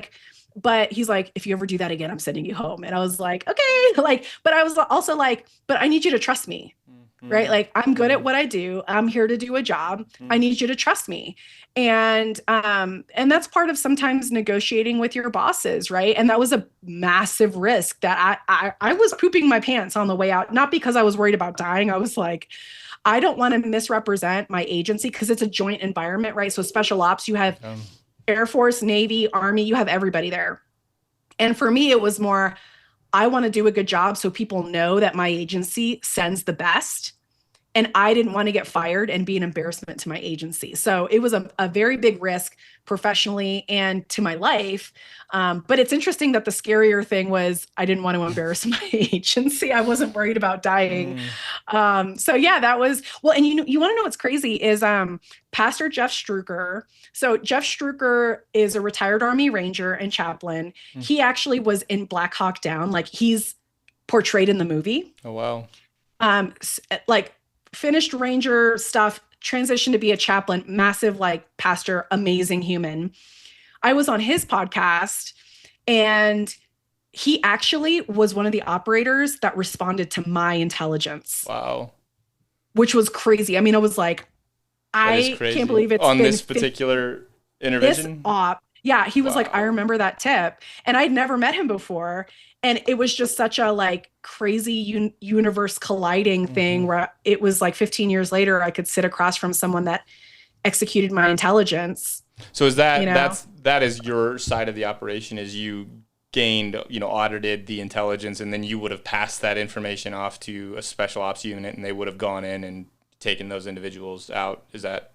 But he's like, if you ever do that again, I'm sending you home. And I was like, okay. But I was also like, but I need you to trust me, right? Like I'm good at what I do. I'm here to do a job. I need you to trust me. And that's part of sometimes negotiating with your bosses, right? And that was a massive risk that I was pooping my pants on the way out, not because I was worried about dying. I was like, I don't want to misrepresent my agency because it's a joint environment, right? So special ops, you have Air Force, Navy, Army, you have everybody there. And for me, it was more, I want to do a good job so people know that my agency sends the best. And I didn't want to get fired and be an embarrassment to my agency. So it was a very big risk professionally and to my life. But it's interesting that the scarier thing was I didn't want to embarrass my agency. I wasn't worried about dying. So yeah, that was, well, and you want to know what's crazy is Pastor Jeff Struecker. So Jeff Struecker is a retired Army Ranger and chaplain. He actually was in Black Hawk Down. Like he's portrayed in the movie. Oh, wow. Finished Ranger stuff, transitioned to be a chaplain, massive, pastor, amazing human. I was on his podcast and he actually was one of the operators that responded to my intelligence. Wow. Which was crazy. I mean, I was like, I can't believe it's on this particular intervention. Yeah, he was like, I Wow. remember that tip. And I'd never met him before. And it was just such a like crazy universe colliding thing Hmm. where it was like 15 years later, I could sit across from someone that executed my intelligence, So is you know? that is your side of the operation, is you gained, audited the intelligence, and then you would have passed that information off to a special ops unit, and they would have gone in and taken those individuals out. Is that?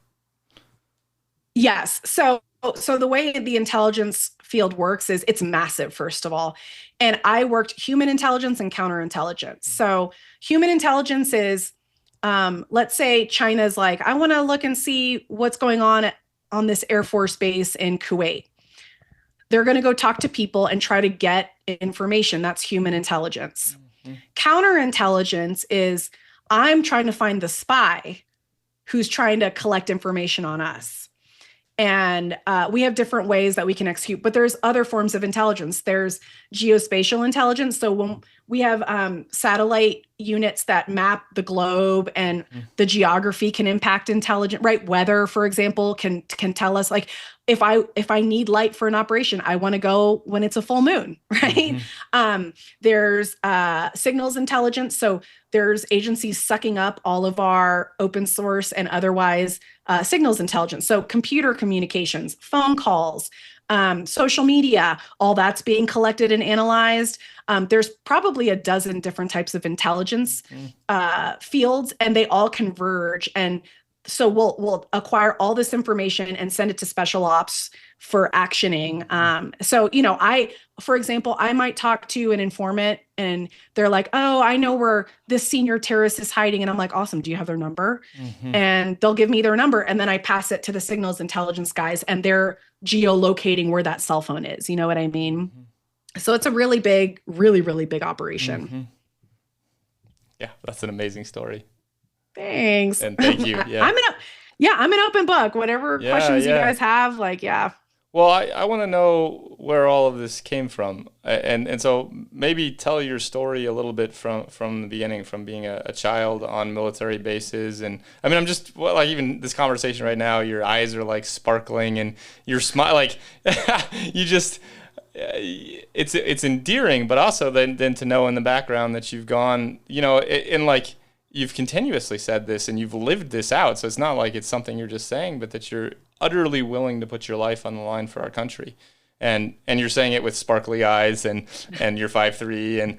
Yes. So the way the intelligence field works is it's massive, first of all. And I worked human intelligence and counterintelligence. So human intelligence is, let's say China's like, I want to look and see what's going on this Air Force base in Kuwait. They're going to go talk to people and try to get information. That's human intelligence. Mhm. Counterintelligence is I'm trying to find the spy who's trying to collect information on us. And we have different ways that we can execute, but there's other forms of intelligence. There's geospatial intelligence. So when we have satellite units that map the globe, and Mhm. the geography can impact intelligence, right? Weather, for example, can tell us like if I need light for an operation, I want to go when it's a full moon, right? Mhm. There's signals intelligence. So there's agencies sucking up all of our open source and otherwise signals intelligence. So computer communications, phone calls, social media, all that's being collected and analyzed. There's probably a dozen different types of intelligence Mhm. fields, and they all converge. And so we'll acquire all this information and send it to special ops for actioning. So for example, I might talk to an informant and they're like, "Oh, I know where this senior terrorist is hiding," and I'm like, "Awesome, do you have their number?" Mhm. And they'll give me their number, and then I pass it to the signals intelligence guys, and they're geolocating where that cell phone is. You know what I mean? Mhm. So it's a really big, really, really big operation. Mhm. Yeah, that's an amazing story. Thanks. And thank you. Yeah. I'm an open book. Whatever Yeah, questions you yeah. guys have, like, yeah. Well, I want to know where all of this came from, and so maybe tell your story a little bit from the beginning, from being a child on military bases. And I mean, I'm just, well, like, even this conversation right now, your eyes are like sparkling, and you're smile like you just it's endearing, but also then to know in the background that you've gone, in like, you've continuously said this and you've lived this out. So it's not like it's something you're just saying, but that you're utterly willing to put your life on the line for our country. And you're saying it with sparkly eyes, and you're 5'3",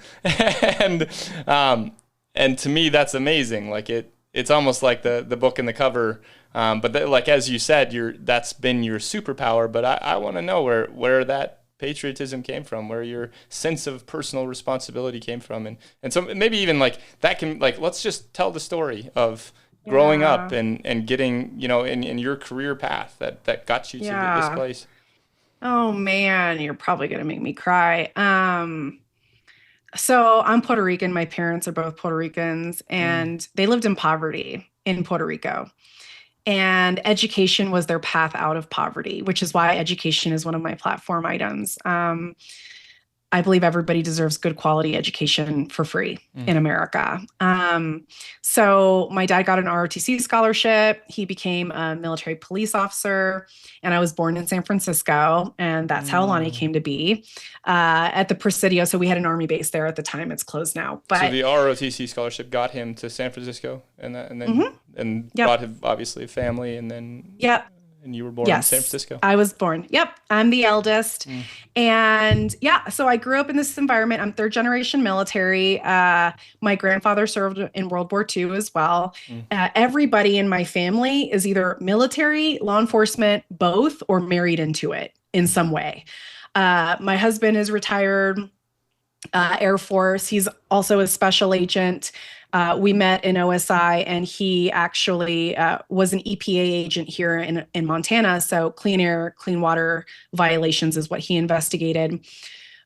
and to me that's amazing. Like, it's almost like the book and the cover. But like, as you said, that's been your superpower. But I want to know where that patriotism came from, where your sense of personal responsibility came from, and so maybe even like that can, like, let's just tell the story of growing up Yeah. and getting, in your career path that got you to this Yeah. place. Oh man, you're probably gonna make me cry. So I'm Puerto Rican. My parents are both Puerto Ricans, Mm. and they lived in poverty in Puerto Rico. And education was their path out of poverty, which is why education is one of my platform items. I believe everybody deserves good quality education for free Mm. in America. So my dad got an ROTC scholarship. He became a military police officer, and I was born in San Francisco, and that's how Alani Mm. came to be at the Presidio. So we had an army base there at the time. It's closed now, So but the ROTC scholarship got him to San Francisco, and then mhm, and yep, brought him obviously a family, and then yep. and you were born in San Yes, Francisco. I was born. Yep, I'm the eldest. Mm. And yeah, so I grew up in this environment. I'm third generation military. My grandfather served in World War II as well. Mm. Everybody in my family is either military, law enforcement, both, or married into it in some way. My husband is retired Air Force. He's also a special agent. We met in OSI, and he actually was an EPA agent here in Montana. So clean air, clean water violations is what he investigated.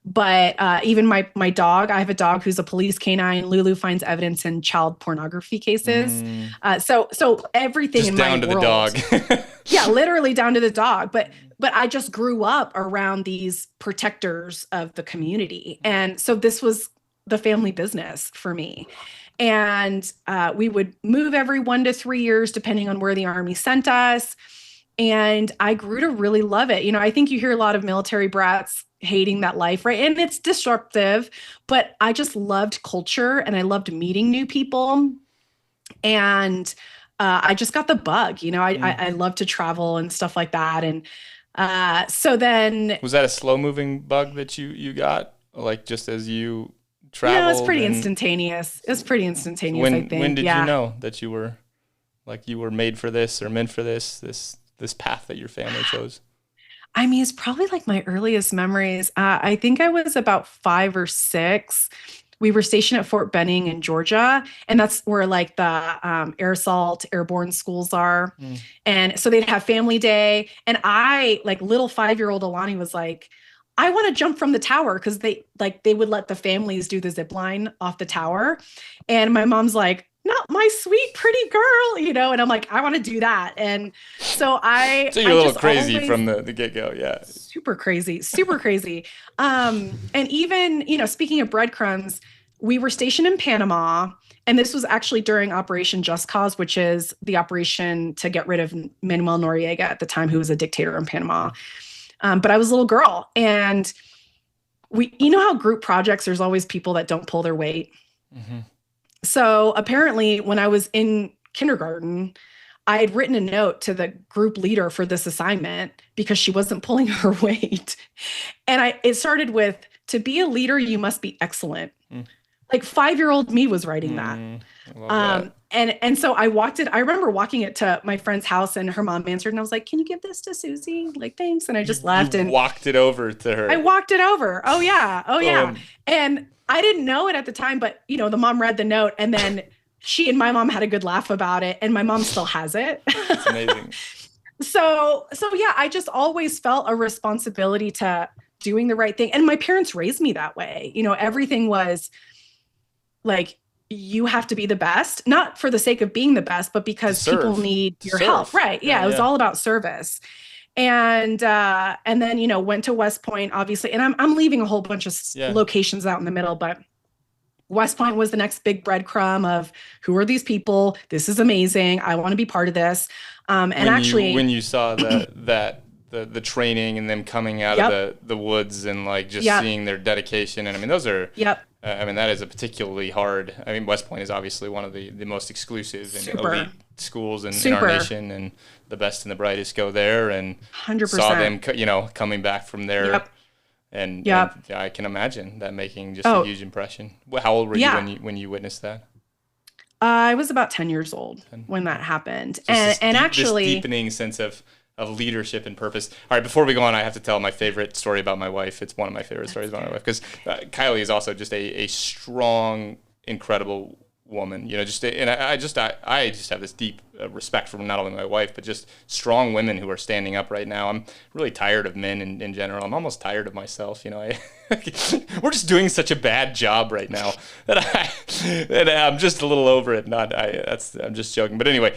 But even my dog, I have a dog who's a police canine. Lulu finds evidence in child pornography cases. Mm. So everything Just in my down to the world, dog. yeah, literally down to the dog. But I just grew up around these protectors of the community, and so this was the family business for me. And we would move every 1 to 3 years, depending on where the army sent us. And I grew to really love it. I think you hear a lot of military brats hating that life, right? And it's disruptive, but I just loved culture and I loved meeting new people. And I just got the bug. I love to travel and stuff like that. And so then, was that a slow moving bug that you got, like just as you traveled? No, it's pretty instantaneous. It's pretty instantaneous. I think. When did you know that you were made for this or meant for this path that your family chose? I mean, it's probably like my earliest memories. I think I was about 5 or 6. We were stationed at Fort Benning in Georgia, and that's where like the air assault airborne schools are. And so they'd have family day, and I, like little 5-year-old Alani, was like, I want to jump from the tower, because they would let the families do the zip line off the tower, and my mom's like, not my sweet pretty girl, and I'm like, I want to do that. And so so you're a little crazy from the get-go. Yeah, super crazy. And even, speaking of breadcrumbs, we were stationed in Panama, and this was actually during Operation Just Cause, which is the operation to get rid of Manuel Noriega at the time, who was a dictator in Panama. But I was a little girl, and how group projects, there's always people that don't pull their weight. Mm-hmm. So apparently when I was in kindergarten, I had written a note to the group leader for this assignment because she wasn't pulling her weight. And it started with, to be a leader, you must be excellent. Like 5-year-old me was writing that. And so I remember walking it to my friend's house, and her mom answered, and I was like, can you give this to Susie? Like, thanks. And I just left and walked it over to her. I walked it over. Oh yeah. And I didn't know it at the time, but the mom read the note, and then she and my mom had a good laugh about it, and my mom still has it. That's amazing. So yeah, I just always felt a responsibility to doing the right thing. And my parents raised me that way. Everything was like, you have to be the best, not for the sake of being the best, but because people need your help. Right. Yeah. It was all about service. And then, went to West Point, obviously, and I'm leaving a whole bunch of locations out in the middle, but West Point was the next big breadcrumb of, who are these people? This is amazing. I want to be part of this. And when you saw the training and them coming out of the woods and like just seeing their dedication, and I mean, those are, that is a particularly hard. I mean, West Point is obviously one of the most exclusive and elite schools in our nation, and the best and the brightest go there. And 100%. Saw them, coming back from there, and I can imagine that making just a huge impression. How old were you when you witnessed that? I was about 10 years old when that happened, and actually, this deepening sense of leadership and purpose. All right, before we go on, I have to tell my favorite story about my wife. It's one of my favorite stories about my wife, because Kylie is also just a strong, incredible woman. I just have this deep respect for not only my wife, but just strong women who are standing up right now. I'm really tired of men in general. I'm almost tired of myself. We're just doing such a bad job right now that I'm just a little over it. I'm just joking. But anyway,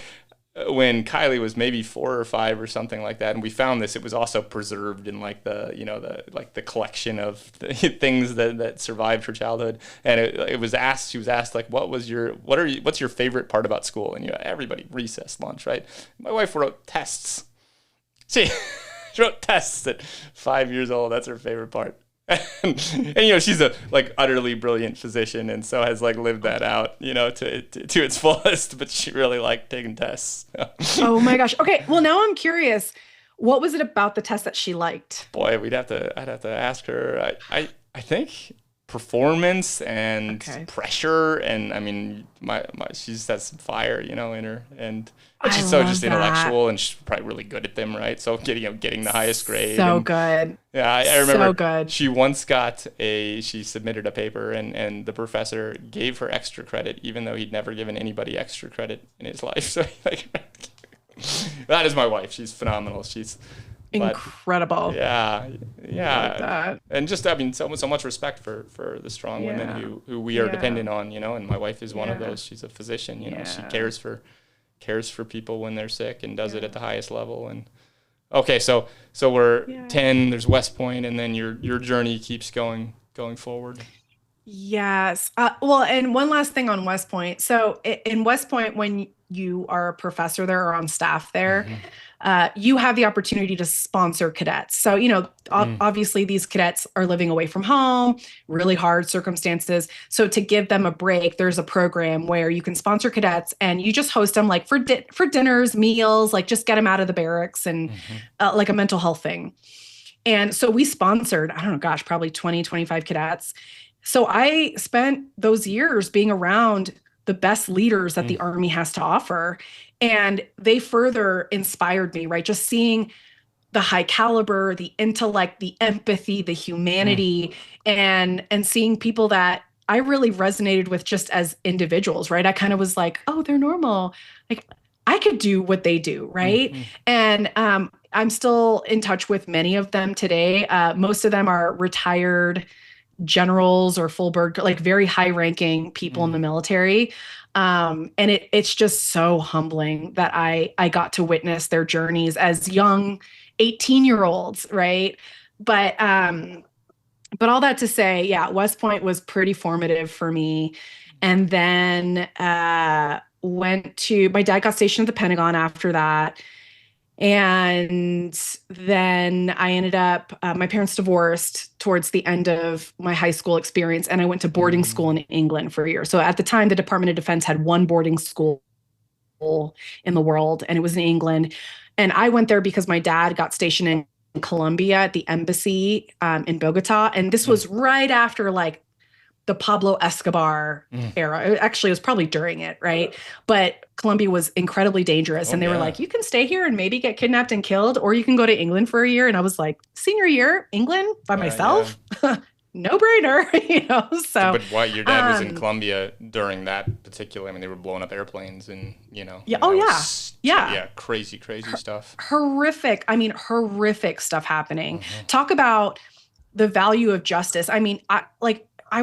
when Kylie was maybe 4 or 5 or something like that, and we found this, it was also preserved in like the collection of the things that survived her childhood. And she was asked like, what's your favorite part about school? And everybody, recess, lunch, right? My wife wrote tests. She wrote tests at 5 years old. That's her favorite part. And she's a utterly brilliant physician, and so has lived that out to its fullest, but she really liked taking tests. Oh my gosh. Okay, well, now I'm curious, what was it about the test that she liked? Boy, I'd have to ask her. I think performance and pressure, and I mean she just has some fire in her, and she's so just intellectual, and she's probably really good at them, right? So getting the highest grade. So good. Yeah, I remember. So good. She once she submitted a paper, and the professor gave her extra credit, even though he'd never given anybody extra credit in his life. So that is my wife. She's phenomenal. She's incredible. Yeah. Like and just so much respect for the strong women who we are dependent on, and my wife is one of those. She's a physician, she cares for people when they're sick and does it at the highest level. And okay, so we're 10, there's West Point, and then your journey keeps going forward. Yes. Well, and one last thing on West Point. So in West Point, when you are a professor there or on staff there, Mm-hmm. you have the opportunity to sponsor cadets. So, Mm. obviously these cadets are living away from home, really hard circumstances. So to give them a break, there's a program where you can sponsor cadets and you just host them like for dinners, meals, like just get them out of the barracks and Mm-hmm. like a mental health thing. And so we sponsored, I don't know, gosh, probably 20, 25 cadets. So I spent those years being around the best leaders that Mm. the Army has to offer. And they further inspired me, right? Just seeing the high caliber, the intellect, the empathy, the Mm. humanity, and seeing people that I really resonated with just as individuals, right? I kind of was like, oh, they're normal. Like I could do what they do, right? Mm-hmm. And I'm still in touch with many of them today. Most of them are retired generals or full bird, like very high ranking people in Mm. the military. And it's just so humbling that I got to witness their journeys as young 18-year-olds, right? But but all that to say, yeah, West Point was pretty formative for me. And then went to my dad got stationed at the Pentagon after that. And then I ended up, my parents divorced towards the end of my high school experience, and I went to boarding school Mm. in England for a year. So at the time, the Department of Defense had one boarding school in the world, and it was in England. And I went there because my dad got stationed in Colombia at the embassy in Bogota. And this Mm. was right after like the Pablo Escobar Mm. era. Actually, it was probably during it, right? But Colombia was incredibly dangerous. Oh And they were yeah. like, you can stay here and maybe get kidnapped and killed, or you can go to England for a year. And I was like, senior year, England by Yeah. myself? No brainer, So, So, but why your dad was in um, Colombia during that particular? I mean, they were blowing up airplanes, and yeah, and oh, that yeah, was yeah. yeah, crazy, crazy stuff. Horrific. I mean, horrific stuff happening. Hmm. Talk about the value of justice. I mean, I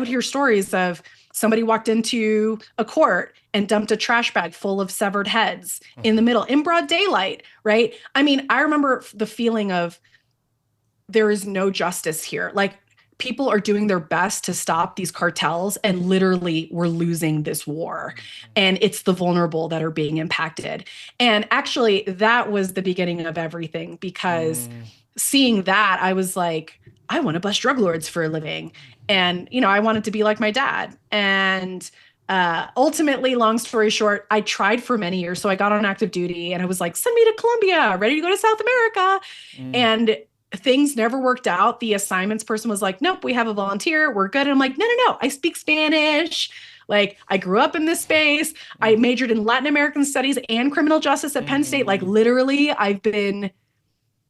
would hear stories of somebody walked into a court and dumped a trash bag full of severed heads in the Hmm. middle in broad daylight, right? I mean, I remember the feeling of there is no justice here. Like people are doing their best to stop these cartels and literally we're losing this war. And it's the vulnerable that are being impacted. And actually that was the beginning of everything because Mm. seeing that I was like, I want to bust drug lords for a living. And, I wanted to be like my dad. And ultimately, long story short, I tried for many years. So I got on active duty and I was like, send me to Colombia, ready to go to South America. Mm. And things never worked out. The assignments person was like, nope, we have a volunteer. We're good. And I'm like, no, no, no. I speak Spanish. Like, I grew up in this space. I Mm. majored in Latin American studies and criminal justice at Penn State. Like, Mm. literally, I've been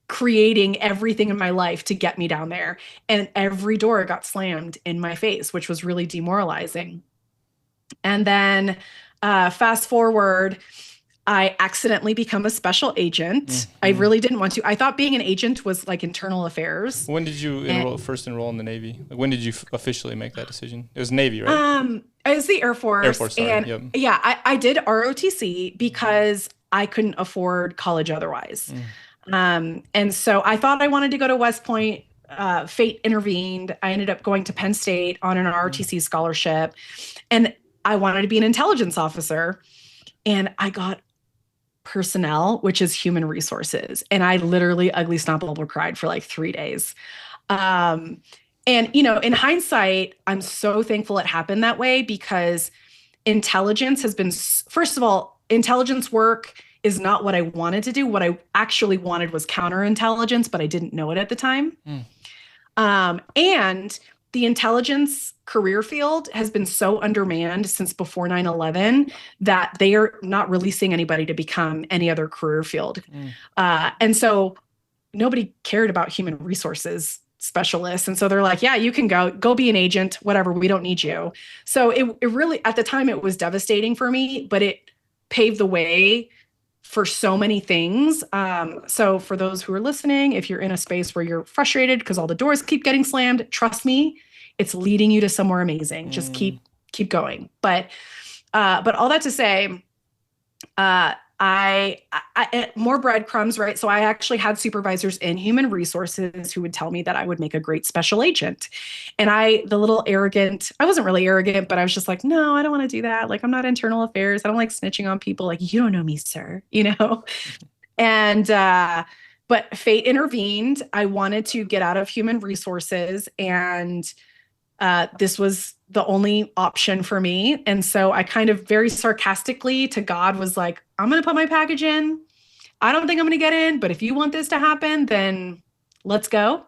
creating everything in my life to get me down there. And every door got slammed in my face, which was really demoralizing. And then fast forward, I accidentally become a special agent. I Mm. really didn't want to. I thought being an agent was like internal affairs. When did you And first enroll in the Navy? Like, when did you officially make that decision? It was Navy, right? I was the Air Air Force. Force, sorry. And Yep. yeah, I did ROTC because I couldn't afford college otherwise. Mm. And so I thought I wanted to go to West Point. Fate intervened. I ended up going to Penn State on an Mm. ROTC scholarship. And I wanted to be an intelligence officer. And I got personnel, which is human resources. And I literally ugly snot bubble cried for like 3 days. Um, and, in hindsight, I'm so thankful it happened that way because intelligence has been, first of all, intelligence work is not what I wanted to do. What I actually wanted was counterintelligence, but I didn't know it at the time. Mm. And the intelligence career field has been so undermanned since before 9/11 that they are not releasing anybody to become any other career field. Mm. And so nobody cared about human resources specialists. And so they're like, yeah, you can go be an agent, whatever, we don't need you. So it really, at the time, it was devastating for me, but it paved the way for so many things. So for those who are listening, if you're in a space where you're frustrated because all the doors keep getting slammed, trust me, it's leading you to somewhere amazing. Just Mm. keep going. But all that to say, more breadcrumbs, right? So I actually had supervisors in human resources who would tell me that I would make a great special agent. And I wasn't really arrogant, but I was just like, no, I don't want to do that. Like, I'm not internal affairs. I don't like snitching on people. Like, you don't know me, sir, And, but fate intervened. I wanted to get out of human resources, and this was the only option for me. And so I kind of very sarcastically to God was like, I'm going to put my package in. I don't think I'm going to get in, but if you want this to happen, then let's go.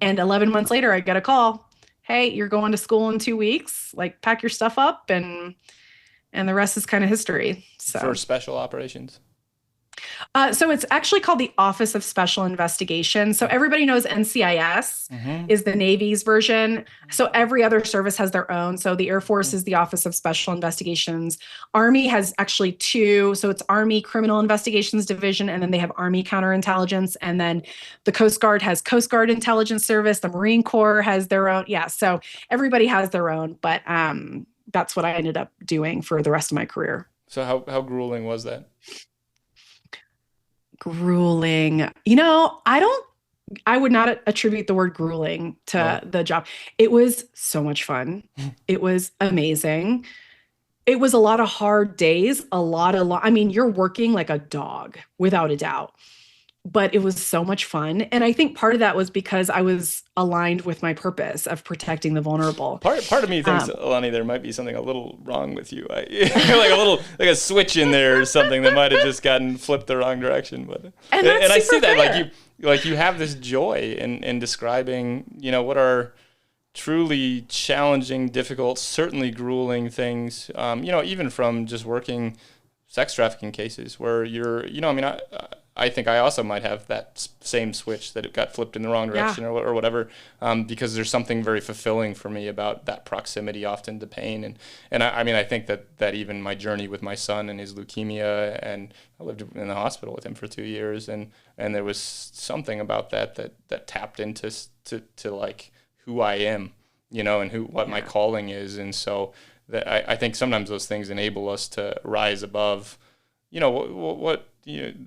And 11 months later, I get a call. Hey, you're going to school in 2 weeks. Like, pack your stuff up, and the rest is kind of history. So for special operations. So it's actually called the Office of Special Investigation. So everybody knows NCIS is the Navy's version. So every other service has their own. So the Air Force is the Office of Special Investigations. Army has actually two. So it's Army Criminal Investigations Division, and then they have Army Counterintelligence. And then the Coast Guard has Coast Guard Intelligence Service. The Marine Corps has their own. Yeah. So everybody has their own. But that's what I ended up doing for the rest of my career. So how grueling was that? Grueling. I would not attribute the word grueling to the job. It was so much fun. It was amazing. It was a lot of hard days, I mean, you're working like a dog without a doubt, but it was so much fun. And I think part of that was because I was aligned with my purpose of protecting the vulnerable. Part of me thinks, Alani, there might be something a little wrong with you. Like a switch in there or something that might have just gotten flipped the wrong direction. But and I see that you have this joy in describing, what are truly challenging, difficult, certainly grueling things. Even from just working sex trafficking cases where I think I also might have that same switch that it got flipped in the wrong direction or whatever, because there's something very fulfilling for me about that proximity often to pain. And I think that even my journey with my son and his leukemia, and I lived in the hospital with him for 2 years, and there was something about that tapped into to like who I am, and what my calling is. And so that I think sometimes those things enable us to rise above,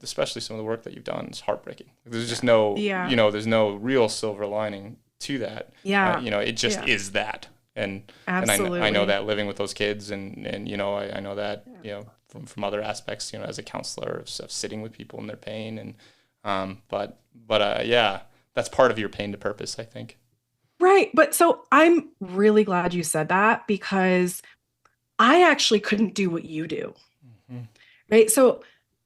especially some of the work that you've done is heartbreaking. There's just no, there's no real silver lining to that. Yeah. It just is that. And absolutely. And I know that living with those kids, and I know that, from other aspects, as a counselor of sitting with people in their pain. And, but that's part of your pain to purpose, I think. Right. But so I'm really glad you said that, because I actually couldn't do what you do. Mm-hmm. Right. So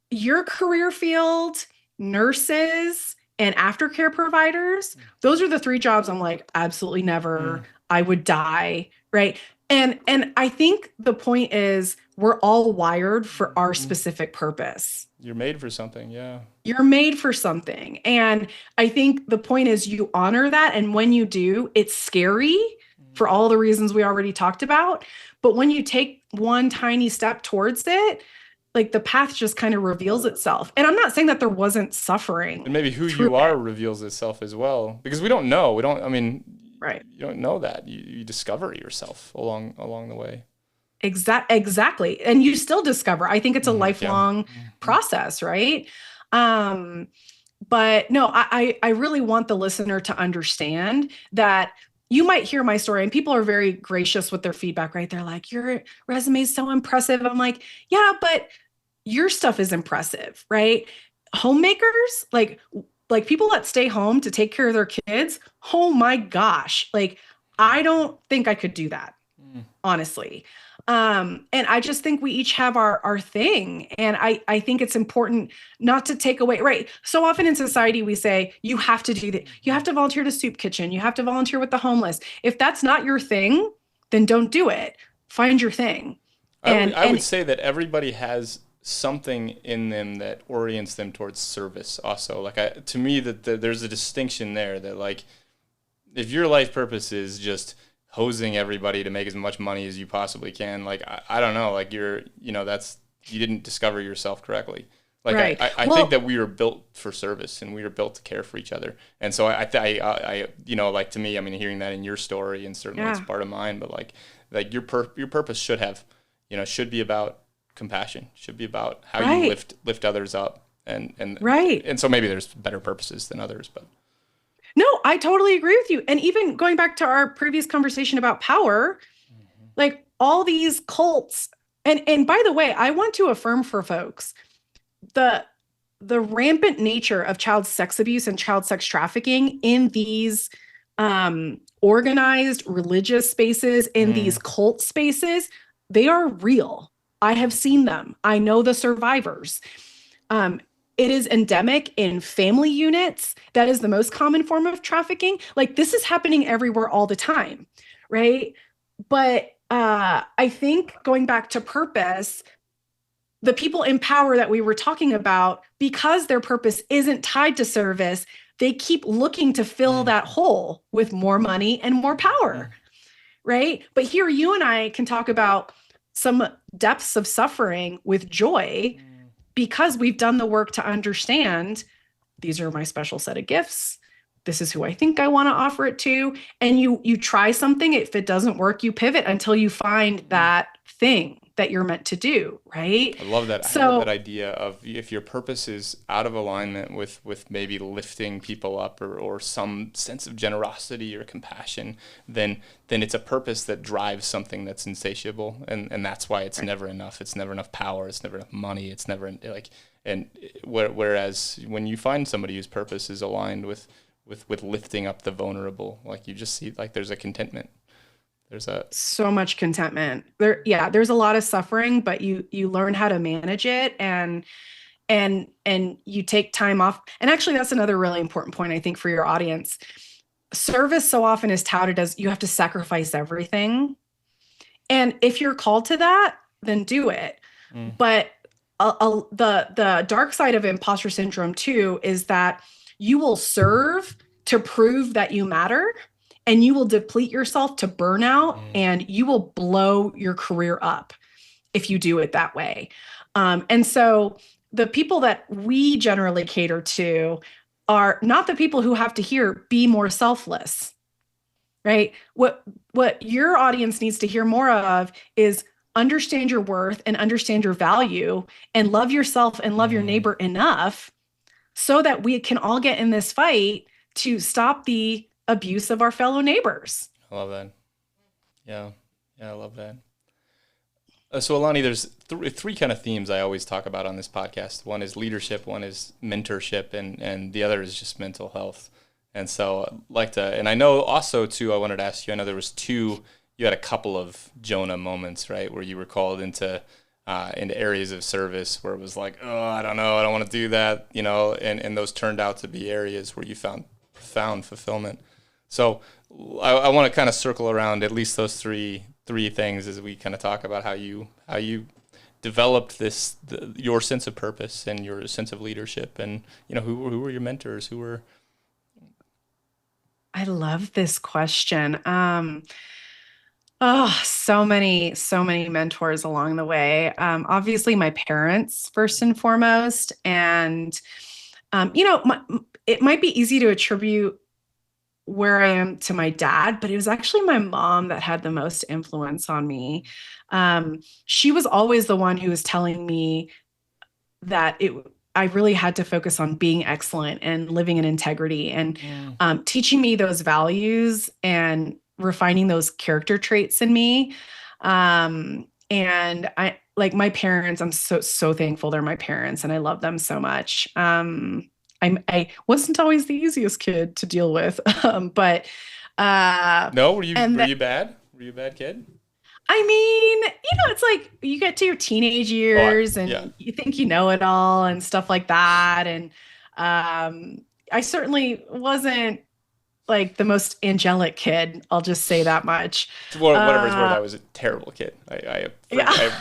your career field, nurses, and aftercare providers, those are the 3 jobs I'm like, absolutely never. I would die. Right. And I think the point is we're all wired for our specific purpose. You're made for something. Yeah. You're made for something. And I think the point is you honor that. And when you do, it's scary for all the reasons we already talked about. But when you take one tiny step towards it, like the path just kind of reveals itself. And I'm not saying that there wasn't suffering. And maybe who you are reveals itself as well, because we don't know. Right. You don't know that. You discover yourself along the way. Exactly. And you still discover. I think it's a lifelong process, right? But no, I really want the listener to understand that you might hear my story, and people are very gracious with their feedback, right? They're like, your resume is so impressive. I'm like, yeah, but your stuff is impressive, right? Homemakers, like people that stay home to take care of their kids. Oh my gosh. Like, I don't think I could do that, honestly. And I just think we each have our thing. And I think it's important not to take away, right? So often in society, we say, you have to do that. You have to volunteer to soup kitchen. You have to volunteer with the homeless. If that's not your thing, then don't do it. Find your thing. I would say that everybody has something in them that orients them towards service also. Like, to me, that there's a distinction there that, like, if your life purpose is just hosing everybody to make as much money as you possibly can, like, I don't know, like, you didn't discover yourself correctly. Like, right. I think that we were built for service, and we were built to care for each other. And so I like, to me, I mean, hearing that in your story, and certainly it's part of mine, but like your purpose should be about compassion. It should be about how you Right. lift others up. And Right. and so maybe there's better purposes than others, but No, I totally agree with you. And even going back to our previous conversation about power, like all these cults, and by the way, I want to affirm for folks the the rampant nature of child sex abuse and child sex trafficking in these organized religious spaces, in these cult spaces, they are real. I have seen them. I know the survivors. It is endemic in family units. That is the most common form of trafficking. Like this is happening everywhere all the time, right? But I think going back to purpose, the people in power that we were talking about, because their purpose isn't tied to service, they keep looking to fill that hole with more money and more power, right? But here you and I can talk about some depths of suffering with joy because we've done the work to understand these are my special set of gifts. This is who I think I want to offer it to. And you try something. If it doesn't work, you pivot until you find that thing that you're meant to do, right? I love that. So, I love that idea of if your purpose is out of alignment with maybe lifting people up or some sense of generosity or compassion, then it's a purpose that drives something that's insatiable, and that's why it's never enough. It's never enough power. It's never enough money. It's never like and whereas when you find somebody whose purpose is aligned with lifting up the vulnerable, like you just see like there's a contentment. There's so much contentment there. Yeah, there's a lot of suffering, but you learn how to manage it, and you take time off. And actually, that's another really important point, I think, for your audience. Service so often is touted as you have to sacrifice everything. And if you're called to that, then do it. But the dark side of imposter syndrome too is that you will serve to prove that you matter, and you will deplete yourself to burnout, and you will blow your career up if you do it that way. And so the people that we generally cater to are not the people who have to hear, be more selfless, right? What your audience needs to hear more of is understand your worth and understand your value and love yourself and love your neighbor enough so that we can all get in this fight to stop the abuse of our fellow neighbors. I love that. Yeah, I love that. So Alani, there's three kind of themes I always talk about on this podcast. One is leadership, one is mentorship, and the other is just mental health. And so I'd like to, and I know also too, I wanted to ask you, I know there was you had a couple of Jonah moments, right, where you were called into areas of service where it was like, oh, I don't know, I don't want to do that, and those turned out to be areas where you found profound fulfillment. So I want to kind of circle around at least those three things as we kind of talk about how you developed your sense of purpose and your sense of leadership, and who were your mentors, who were. I love this question. So many mentors along the way. Obviously my parents first and foremost, and it might be easy to attribute where I am to my dad, but it was actually my mom that had the most influence on me. She was always the one who was telling me that I really had to focus on being excellent and living in integrity, and teaching me those values and refining those character traits in me. And I like my parents, I'm so thankful they're my parents, and I love them so much. I wasn't always the easiest kid to deal with, but No, were you bad? Were you a bad kid? I mean, it's like you get to your teenage years and you think you know it all and stuff like that. And I certainly wasn't like the most angelic kid. I'll just say that much. Whatever it's worth, I was a terrible kid. I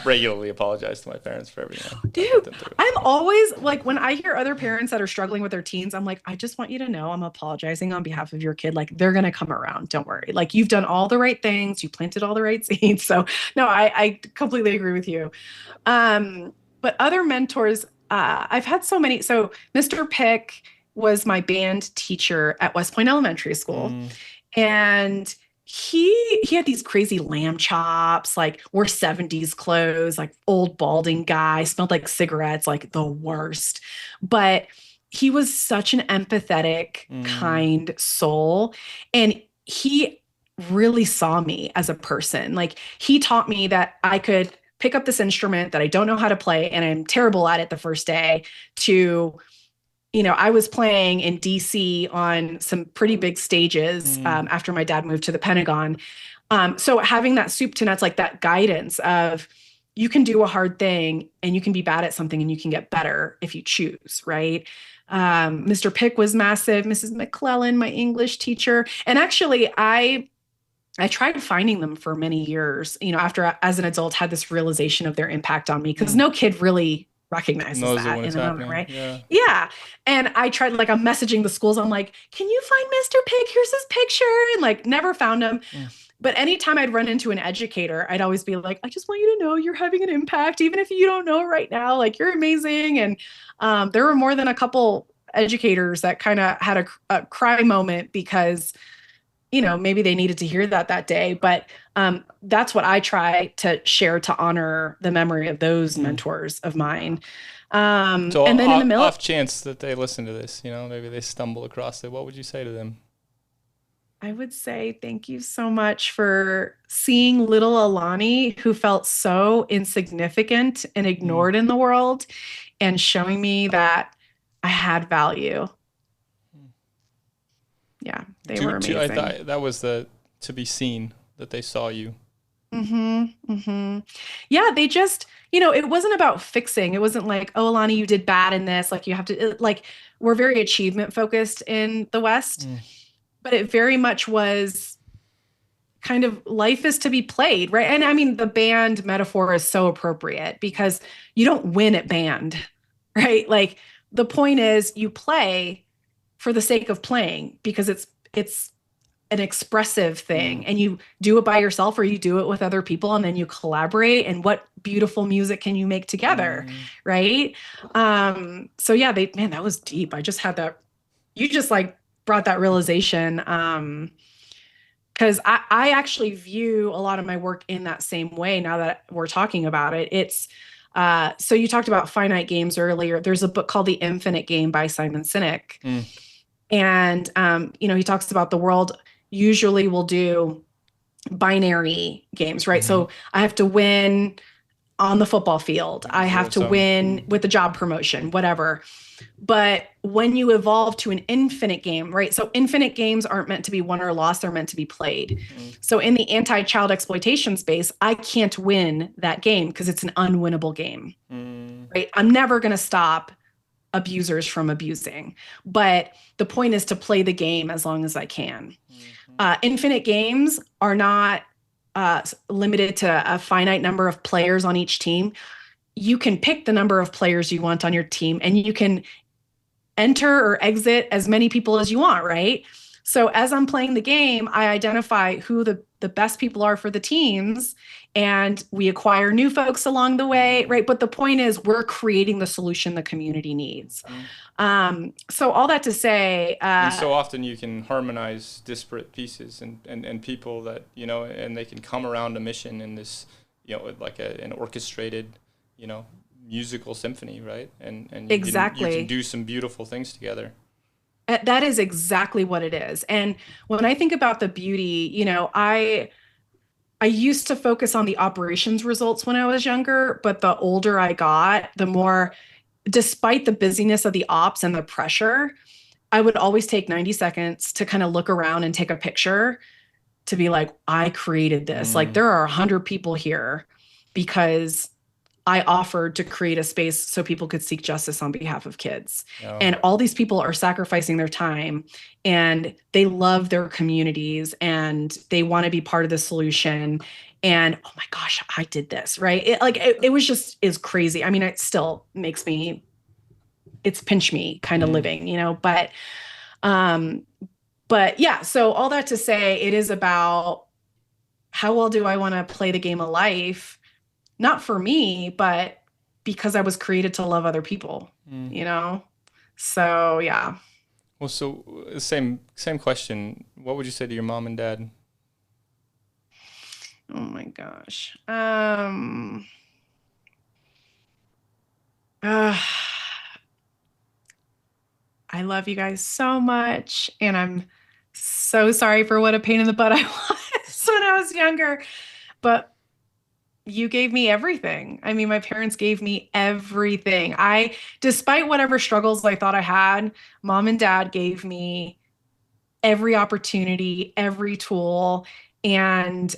regularly apologize to my parents for everything. Dude, I'm always like, when I hear other parents that are struggling with their teens, I'm like, I just want you to know I'm apologizing on behalf of your kid. Like, they're going to come around. Don't worry. Like, you've done all the right things. You planted all the right seeds. So no, I completely agree with you. But other mentors, I've had so many. So Mr. Pick was my band teacher at West Point Elementary School. And he had these crazy lamb chops, like wore 70s clothes, like old balding guy, smelled like cigarettes, like the worst. But he was such an empathetic, Mm. kind soul. And he really saw me as a person. Like he taught me that I could pick up this instrument that I don't know how to play and I'm terrible at it the first day to I was playing in DC on some pretty big stages Mm. after my dad moved to the Pentagon. So having that soup to nuts, like that guidance of you can do a hard thing and you can be bad at something and you can get better if you choose, right? Mr. Pick was massive. Mrs. McClellan, my English teacher, and actually, I tried finding them for many years. After as an adult, had this realization of their impact on me because Mm. no kid really recognizes Knows it that when in it's the moment, happening. right? Yeah. Yeah. And I tried, like, I'm messaging the schools. I'm like, can you find Mr. Pig? Here's his picture. And like, never found him. Mm. But anytime I'd run into an educator, I'd always be like, I just want you to know you're having an impact, even if you don't know right now, like you're amazing. And there were more than a couple educators that kind of had a cry moment because maybe they needed to hear that day. But that's what I try to share to honor the memory of those Mm. mentors of mine. So And then in the off military, chance that they listen to this, maybe they stumble across it, what would you say to them? I would say thank you so much for seeing little Alani, who felt so insignificant and Mm. ignored in the world, and showing me that I had value. Yeah, they were I amazing. thought that was the to be seen that they saw you. Yeah, they just, it wasn't about fixing. It wasn't like, oh, Alani, you did bad in this. Like you have to, like, we're very achievement focused in the West, Mm. but it very much was kind of life is to be played, right? And I mean, the band metaphor is so appropriate because you don't win at band, right? Like the point is you play for the sake of playing because it's an expressive thing Mm. and you do it by yourself or you do it with other people and then you collaborate and what beautiful music can you make together, Mm. right? So yeah, man, that was deep. I just had that, you just like brought that realization. Because I actually view a lot of my work in that same way now that we're talking about it. It's so you talked about finite games earlier. There's a book called The Infinite Game by Simon Sinek. Mm. And he talks about the world usually will do binary games, right? Mm-hmm. So I have to win on the football field. I have Zero to sum. win with the job promotion, whatever. But when you evolve to an infinite game, right? So infinite games aren't meant to be won or lost, they're meant to be played. Mm. So in the anti-child exploitation space, I can't win that game because it's an unwinnable game, Mm. right? I'm never going to stop abusers from abusing. But the point is to play the game as long as I can. Mm-hmm. Infinite games are not limited to a finite number of players on each team. You can pick the number of players you want on your team and you can enter or exit as many people as you want, right? So as I'm playing the game, I identify who the best people are for the teams and we acquire new folks along the way, right? But the point is we're creating the solution the community needs. So all that to say, And so often you can harmonize disparate pieces and people that, and they can come around a mission in this, like an orchestrated, musical symphony, right? And you can exactly. do some beautiful things together. That is exactly what it is. And when I think about the beauty, I used to focus on the operations results when I was younger, but the older I got, the more, despite the busyness of the ops and the pressure, I would always take 90 seconds to kind of look around and take a picture to be like, I created this. Like Mm. there are 100 people here because I offered to create a space so people could seek justice on behalf of kids. Yeah. And all these people are sacrificing their time and they love their communities and they want to be part of the solution. And oh my gosh, I did this, right? It was just is crazy. I mean, it still makes me, it's pinch me kind of Mm. living, um, but yeah, so all that to say, it is about how well do I want to play the game of life? Not for me, but because I was created to love other people, Mm. So yeah. Well, so same question. What would you say to your mom and dad? Oh my gosh. Uh, I love you guys so much, and I'm so sorry for what a pain in the butt I was when I was younger. But you gave me everything. I mean, my parents gave me everything. Despite whatever struggles I thought I had, mom and dad gave me every opportunity, every tool, and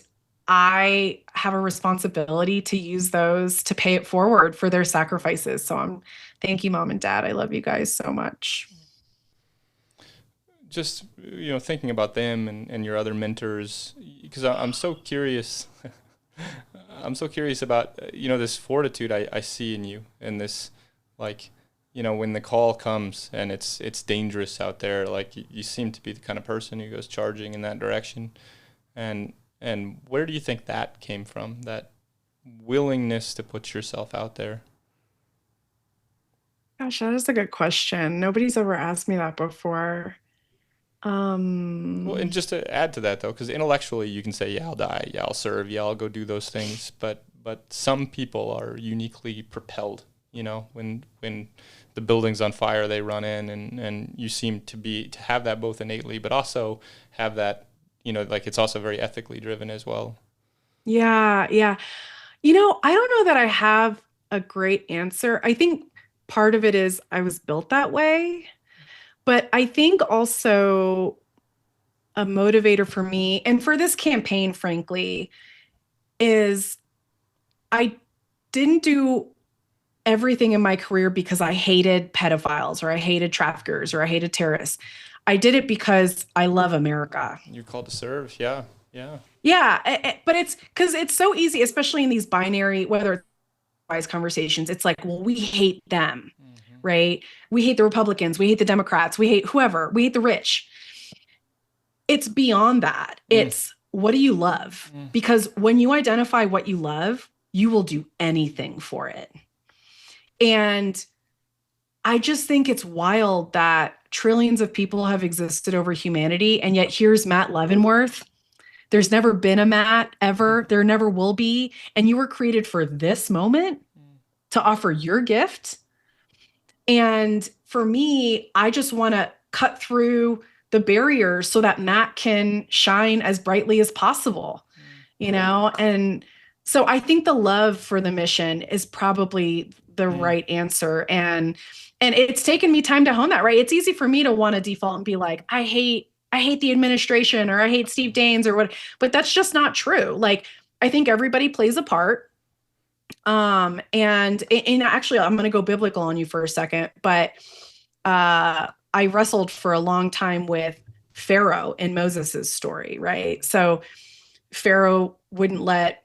I have a responsibility to use those to pay it forward for their sacrifices. So thank you, mom and dad. I love you guys so much. Just, thinking about them and your other mentors, because I'm so curious. I'm so curious about, this fortitude I see in you, and this, like, when the call comes and it's dangerous out there, like you seem to be the kind of person who goes charging in that direction. And where do you think that came from, that willingness to put yourself out there? Gosh, that is a good question. Nobody's ever asked me that before. Well, and just to add to that, though, because intellectually you can say, yeah, I'll die, yeah, I'll serve, yeah, I'll go do those things. But some people are uniquely propelled, when the building's on fire, they run in, and you seem to have that both innately, but also have that, like it's also very ethically driven as well. Yeah, yeah. I don't know that I have a great answer. I think part of it is I was built that way, but I think also a motivator for me and for this campaign, frankly, is I didn't do everything in my career because I hated pedophiles or I hated traffickers or I hated terrorists. I did it because I love America. You're called to serve, yeah, yeah. Yeah, but it's because it's so easy, especially in these binary, whether it's wise conversations. It's like, well, we hate them, Mm-hmm. right? We hate the Republicans. We hate the Democrats. We hate whoever. We hate the rich. It's beyond that. It's what do you love? Because when you identify what you love, you will do anything for it. And I just think it's wild that trillions of people have existed over humanity. And yet here's Matt Leavenworth. There's never been a Matt ever. There never will be. And you were created for this moment to offer your gift. And for me, I just want to cut through the barriers so that Matt can shine as brightly as possible, And so I think the love for the mission is probably the right answer. And it's taken me time to hone that, right? It's easy for me to want to default and be like, I hate the administration or I hate Steve Daines or what, but that's just not true. Like, I think everybody plays a part. And actually I'm going to go biblical on you for a second, but I wrestled for a long time with Pharaoh in Moses's story, right? So Pharaoh wouldn't let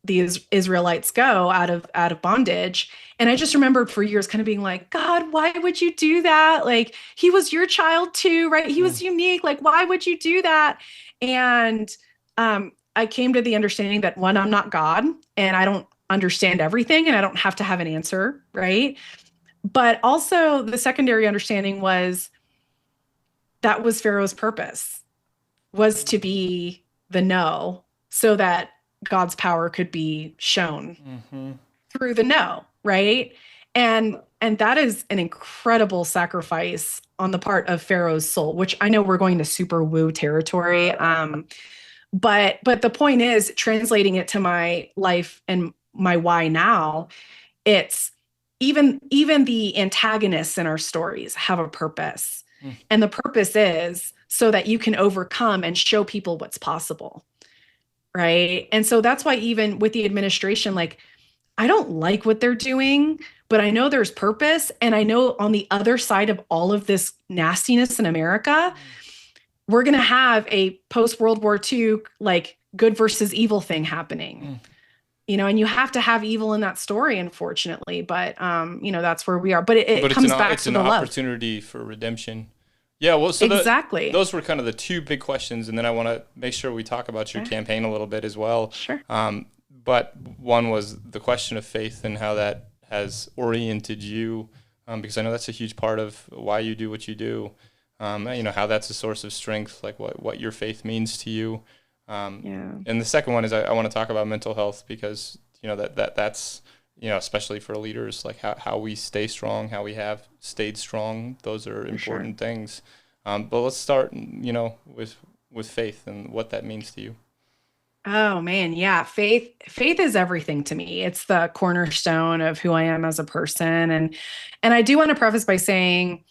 the Israelites go out of bondage. And I just remembered for years kind of being like, God, why would you do that? Like, he was your child too, right? He was unique. Like, why would you do that? And I came to the understanding that, one, I'm not God and I don't understand everything and I don't have to have an answer, right? But also the secondary understanding was that was Pharaoh's purpose, was to be the no so that God's power could be shown through the no, right? And that is an incredible sacrifice on the part of Pharaoh's soul, which I know we're going to super woo territory. But the point is, translating it to my life and my why now, it's even the antagonists in our stories have a purpose. And the purpose is so that you can overcome and show people what's possible. Right. And so that's why even with the administration, like, I don't like what they're doing, but I know there's purpose. And I know on the other side of all of this nastiness in America, we're going to have a post-World War II, like, good versus evil thing happening. And you have to have evil in that story, unfortunately. But, that's where we are. But it comes back to the love. It's an opportunity for redemption. Yeah, well, so exactly. Those were kind of the two big questions, and then I want to make sure we talk about your campaign a little bit as well. Sure. But one was the question of faith and how that has oriented you, because I know that's a huge part of why you do what you do. How that's a source of strength, like what your faith means to you. Yeah. And the second one is I want to talk about mental health, because that's especially for leaders, like how we stay strong, how we have stayed strong. Those are important things. But let's start with faith and what that means to you. Oh man, yeah. Faith is everything to me. It's the cornerstone of who I am as a person. And I do want to preface by saying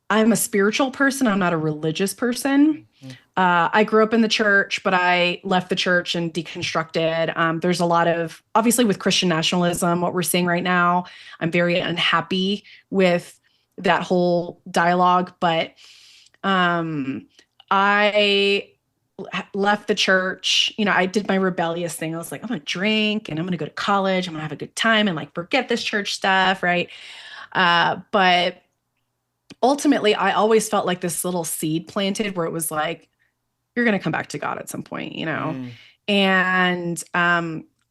I'm a spiritual person. I'm not a religious person. Mm-hmm. I grew up in the church, but I left the church and deconstructed. There's a lot of, obviously, with Christian nationalism, what we're seeing right now. I'm very unhappy with that whole dialogue, but I left the church. I did my rebellious thing. I was like, I'm going to drink and I'm going to go to college. I'm going to have a good time and like forget this church stuff. Right. But ultimately, I always felt like this little seed planted where it was like, you're going to come back to God at some point, And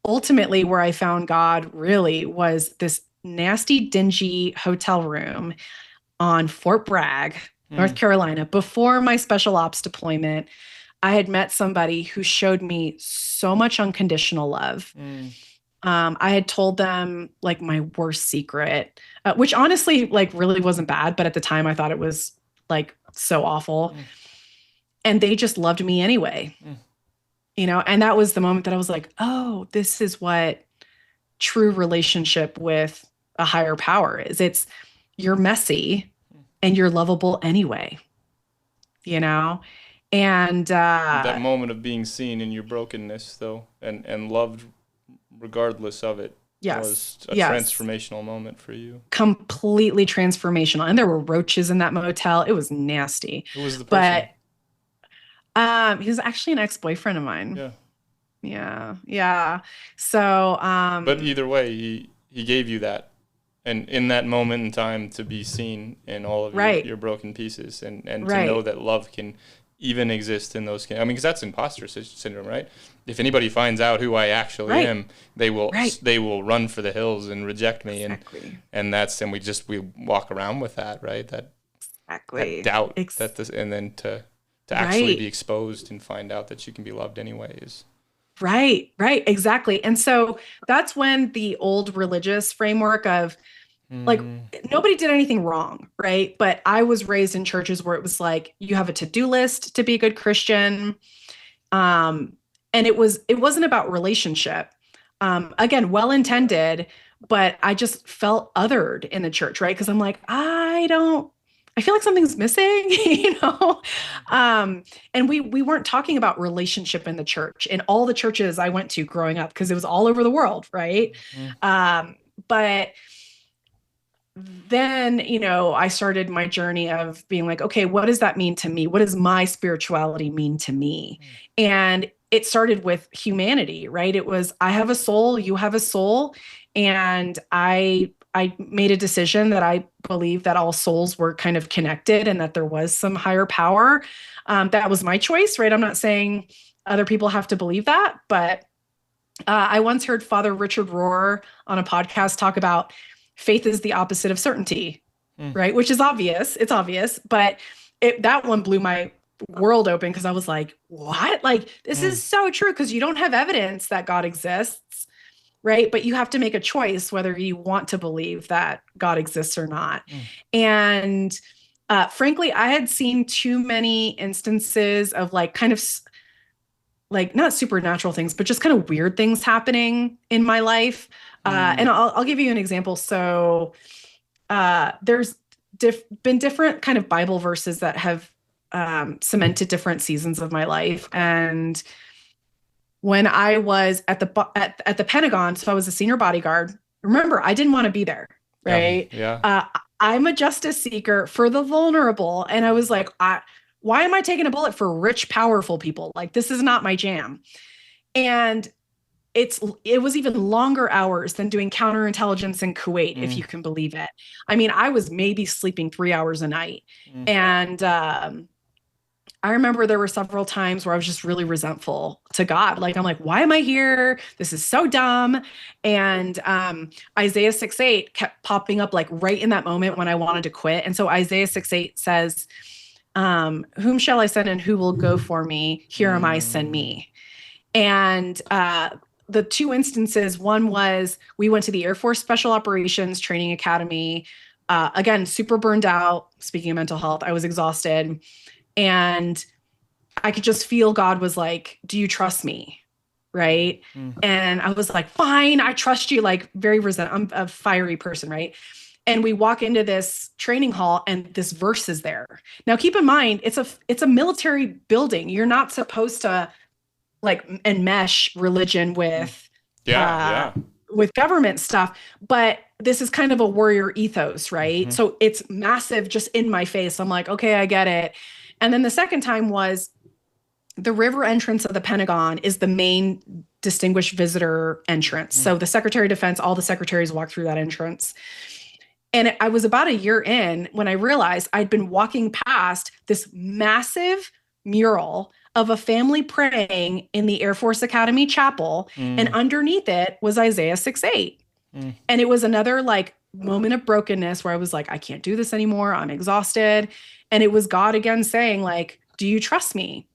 ultimately, where I found God really was this nasty, dingy hotel room on Fort Bragg, North Carolina. Before my special ops deployment, I had met somebody who showed me so much unconditional love. I had told them like my worst secret, which honestly like really wasn't bad, but at the time I thought it was like so awful. And they just loved me anyway, and that was the moment that I was like, oh, this is what true relationship with a higher power is. It's you're messy and you're lovable anyway, and that moment of being seen in your brokenness, though, and loved regardless of it, was a transformational moment for you. Completely transformational. And there were roaches in that motel. It was nasty. Who was the person? He was actually an ex-boyfriend of mine. Yeah. So, but either way, he gave you that, and in that moment in time, to be seen in all of your broken pieces, and to know that love can even exist in those. Because that's imposter syndrome, right? If anybody finds out who I actually am, they will run for the hills and reject me, and we walk around with that, right? That doubt, and then to actually be exposed and find out that you can be loved anyways. Right, exactly. And so that's when the old religious framework of like nobody did anything wrong, right? But I was raised in churches where it was like you have a to-do list to be a good Christian. And it wasn't about relationship. Again, well-intended, but I just felt othered in the church, right? Because I'm like, I feel like something's missing, and we weren't talking about relationship in the church, in all the churches I went to growing up, because it was all over the world, right? But then, I started my journey of being like, okay, what does that mean to me? What does my spirituality mean to me? And it started with humanity, right? It was, I have a soul, you have a soul. And I made a decision that I believe that all souls were kind of connected and that there was some higher power. That was my choice, right? I'm not saying other people have to believe that, but I once heard Father Richard Rohr on a podcast talk about faith is the opposite of certainty, right? Which is obvious. It's obvious, but that one blew my world open, because I was like, what? Like, this is so true, because you don't have evidence that God exists, right? But you have to make a choice whether you want to believe that God exists or not. And frankly, I had seen too many instances of like kind of like not supernatural things, but just kind of weird things happening in my life. And I'll give you an example. So there's been different kind of Bible verses that have cemented different seasons of my life. And when I was at the Pentagon, so I was a senior bodyguard. Remember, I didn't want to be there, right? I'm a justice seeker for the vulnerable. And I was like, why am I taking a bullet for rich, powerful people? Like, this is not my jam. And it was even longer hours than doing counterintelligence in Kuwait, if you can believe it. I mean, I was maybe sleeping 3 hours a night. And I remember there were several times where I was just really resentful to God. Like, I'm like, why am I here? This is so dumb. And Isaiah 6:8 kept popping up like right in that moment when I wanted to quit. And so Isaiah 6:8 says, Whom shall I send and who will go for me? Here am I, send me. And the two instances, one was we went to the Air Force Special Operations Training Academy. Again, super burned out. Speaking of mental health, I was exhausted. And I could just feel God was like, do you trust me? Right. And I was like, fine, I trust you. Like I'm a fiery person. Right. And we walk into this training hall and this verse is there. Now, keep in mind, it's a military building. You're not supposed to like enmesh religion with with government stuff, but this is kind of a warrior ethos, right? So it's massive just in my face. I'm like, okay, I get it. And then the second time was the river entrance of the Pentagon is the main distinguished visitor entrance. So the Secretary of Defense, all the secretaries walk through that entrance. And I was about a year in when I realized I'd been walking past this massive mural of a family praying in the Air Force Academy chapel. And underneath it was Isaiah 6:8. And it was another like moment of brokenness where I was like, I can't do this anymore. I'm exhausted. And it was God again saying like, do you trust me?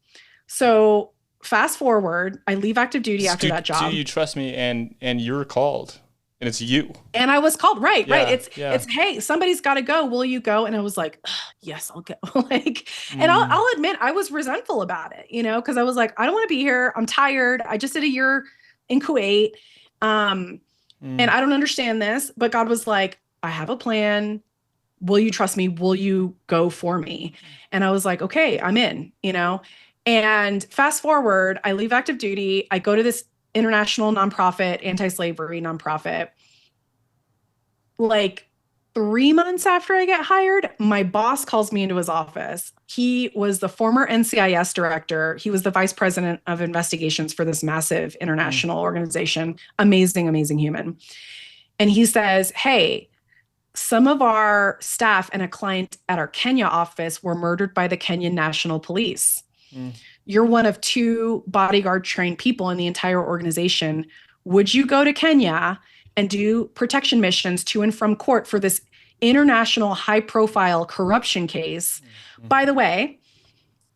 So fast forward, I leave active duty after that job. Do you trust me? And you're called. And it's you. And I was called, right. It's, hey, somebody's got to go. Will you go? And I was like, yes, I'll go. And I'll admit I was resentful about it, because I was like, I don't want to be here. I'm tired. I just did a year in Kuwait. And I don't understand this, but God was like, I have a plan. Will you trust me? Will you go for me? And I was like, okay, I'm in, and fast forward, I leave active duty. I go to this international nonprofit, anti-slavery nonprofit. Like 3 months after I get hired, my boss calls me into his office. He was the former NCIS director. He was the vice president of investigations for this massive international organization. Amazing, amazing human. And he says, hey, some of our staff and a client at our Kenya office were murdered by the Kenyan National Police. You're one of 2 bodyguard trained people in the entire organization. Would you go to Kenya and do protection missions to and from court for this international high profile corruption case? By the way,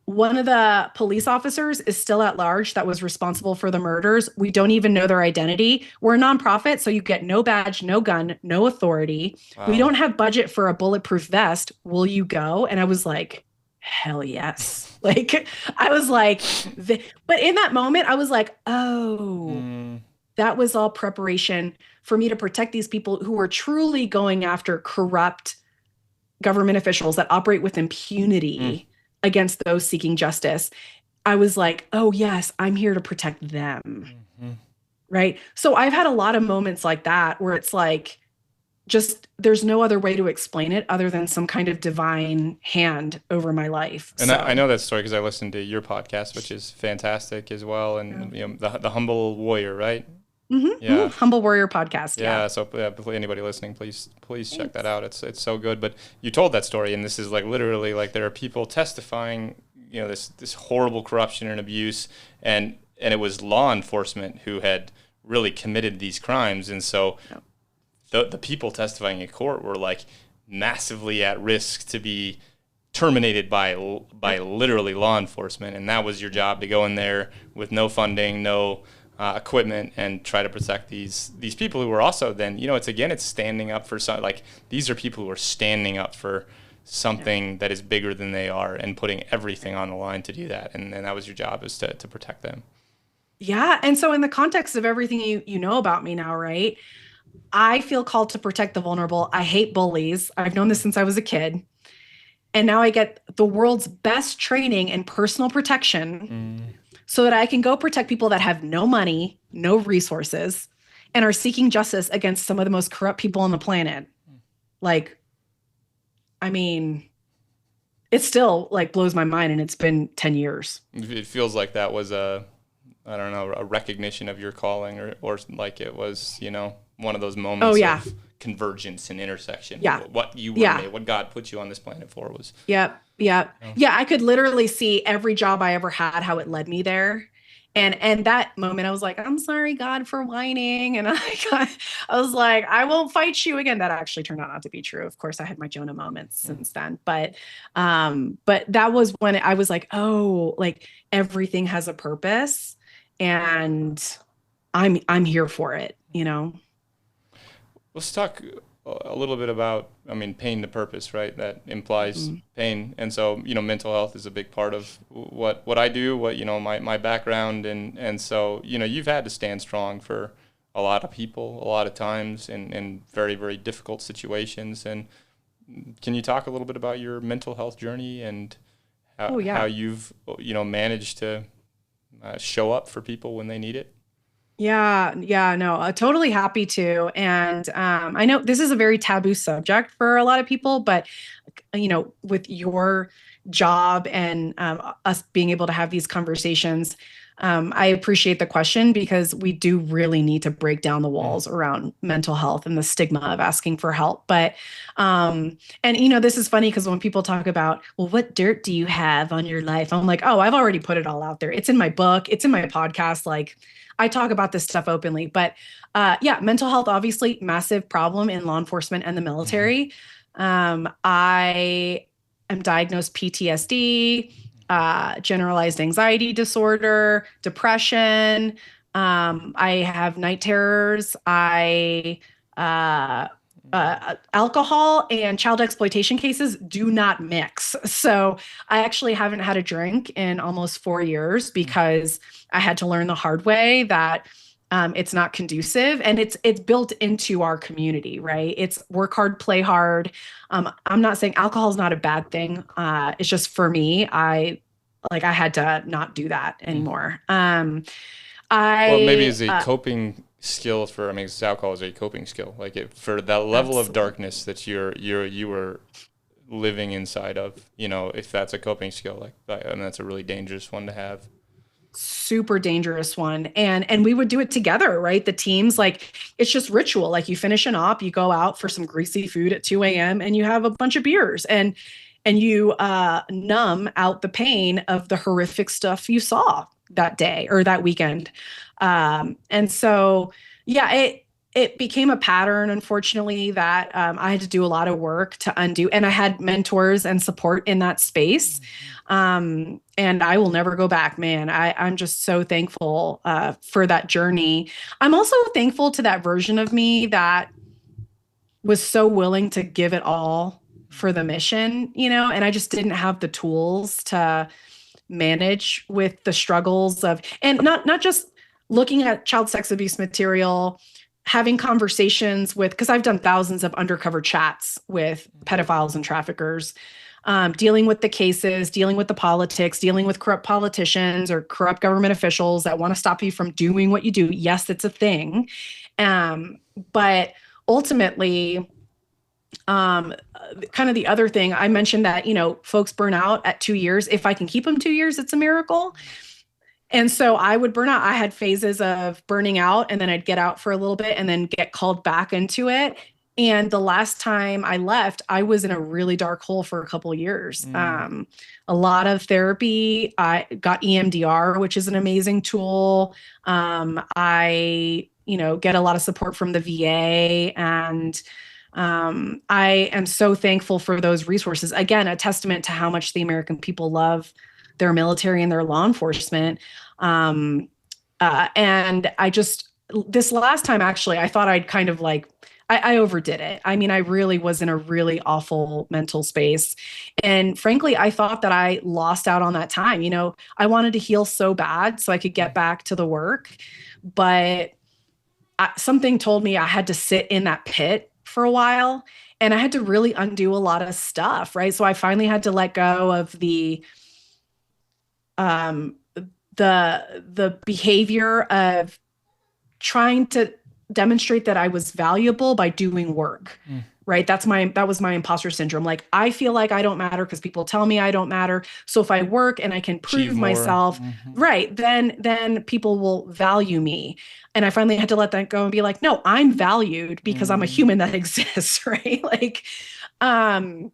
one of the police officers is still at large that was responsible for the murders. We don't even know their identity. We're a nonprofit, so you get no badge, no gun, no authority. Wow. We don't have budget for a bulletproof vest. Will you go? And I was like, hell yes. I was like, but in that moment, I was like, that was all preparation for me to protect these people who were truly going after corrupt government officials that operate with impunity against those seeking justice. I was like, oh yes, I'm here to protect them. Right. So I've had a lot of moments like that where it's like, just there's no other way to explain it other than some kind of divine hand over my life. And I know that story because I listened to your podcast, which is fantastic as well. And the Humble Warrior, right? Humble Warrior podcast. Yeah. So anybody listening, please check that out. It's so good. But you told that story, and this is like literally like there are people testifying, this horrible corruption and abuse, and it was law enforcement who had really committed these crimes, and so. The people testifying in court were like massively at risk to be terminated by literally law enforcement, and that was your job, to go in there with no funding, no equipment, and try to protect these people who were also then it's standing up for some, like these are people who are standing up for something that is bigger than they are and putting everything on the line to do that, and that was your job, is to protect them. Yeah, and so in the context of everything you know about me now, right? I feel called to protect the vulnerable. I hate bullies. I've known this since I was a kid. And now I get the world's best training in personal protection so that I can go protect people that have no money, no resources, and are seeking justice against some of the most corrupt people on the planet. Like, I mean, it still like blows my mind, and it's been 10 years. It feels like that was a recognition of your calling, or like it was, one of those moments of convergence and intersection. Yeah. What you were made, what God put you on this planet for was. Yep. Yeah. I could literally see every job I ever had, how it led me there. And that moment, I was like, I'm sorry, God, for whining. And I was like, I won't fight you again. That actually turned out not to be true. Of course, I had my Jonah moments since then. But that was when I was like, oh, like everything has a purpose, and I'm here for it, you know? Let's talk a little bit about, I mean, pain to purpose, right? That implies Mhm. pain. And so, mental health is a big part of what I do, my background. And so, you've had to stand strong for a lot of people, a lot of times in very, very difficult situations. And can you talk a little bit about your mental health journey and Oh how yeah. you've, managed to show up for people when they need it? Yeah, yeah, no, totally happy to. And I know this is a very taboo subject for a lot of people, but with your job and us being able to have these conversations, I appreciate the question because we do really need to break down the Mhm. walls around mental health and the stigma of asking for help. But and this is funny because when people talk about, well, what dirt do you have on your life? I'm like, oh, I've already put it all out there. It's in my book, it's in my podcast. Like, I talk about this stuff openly, but yeah, mental health, obviously, massive problem in law enforcement and the Mhm. military. I am diagnosed PTSD, generalized anxiety disorder, depression. I have night terrors. Alcohol and child exploitation cases do not mix. So I actually haven't had a drink in almost 4 years because I had to learn the hard way that it's not conducive, and it's built into our community, right? It's work hard, play hard. I'm not saying alcohol is not a bad thing. It's just for me, I had to not do that Mhm. anymore. Or maybe I as a coping skill for, I mean, 'cause alcohol is a coping skill. Like for that level of Absolutely. darkness that you were living inside of, if that's a coping skill, and that's a really dangerous one to have. Super dangerous one, and we would do it together, right? The teams, like, it's just ritual. Like, you finish an op, you go out for some greasy food at 2 a.m. and you have a bunch of beers, and you numb out the pain of the horrific stuff you saw that day or that weekend. And so yeah, it became a pattern, unfortunately, that I had to do a lot of work to undo, and I had mentors and support in that space. And I will never go back, man. I'm just so thankful for that journey. I'm also thankful to that version of me that was so willing to give it all for the mission, and I just didn't have the tools to manage with the struggles of, and not just looking at child sex abuse material, having conversations with, because I've done thousands of undercover chats with pedophiles and traffickers, dealing with the cases, dealing with the politics, dealing with corrupt politicians or corrupt government officials that want to stop you from doing what you do. Yes, it's a thing. But ultimately, kind of the other thing I mentioned, that folks burn out at 2 years. If I can keep them 2 years, it's a miracle. And so I would burn out. I had phases of burning out, and then I'd get out for a little bit and then get called back into it. And the last time I left, I was in a really dark hole for a couple of years. Mm. A lot of therapy. I got EMDR, which is an amazing tool. I get a lot of support from the VA, and I am so thankful for those resources. Again, a testament to how much the American people love their military and their law enforcement. Um, and I just, this last time, actually, I thought I'd kind of like, I overdid it. I mean, I really was in a really awful mental space. And frankly, I thought that I lost out on that time. I wanted to heal so bad so I could get back to the work. But something told me I had to sit in that pit for a while, and I had to really undo a lot of stuff, right? So I finally had to let go of um the behavior of trying to demonstrate that I was valuable by doing work. Mm. Right? That was my imposter syndrome. Like, I feel like I don't matter because people tell me I don't matter. So if I work and I can Achieve prove more. myself, right, then people will value me. And I finally had to let that go and be like, no, I'm valued because I'm a Mm. human that exists, right? Like, um,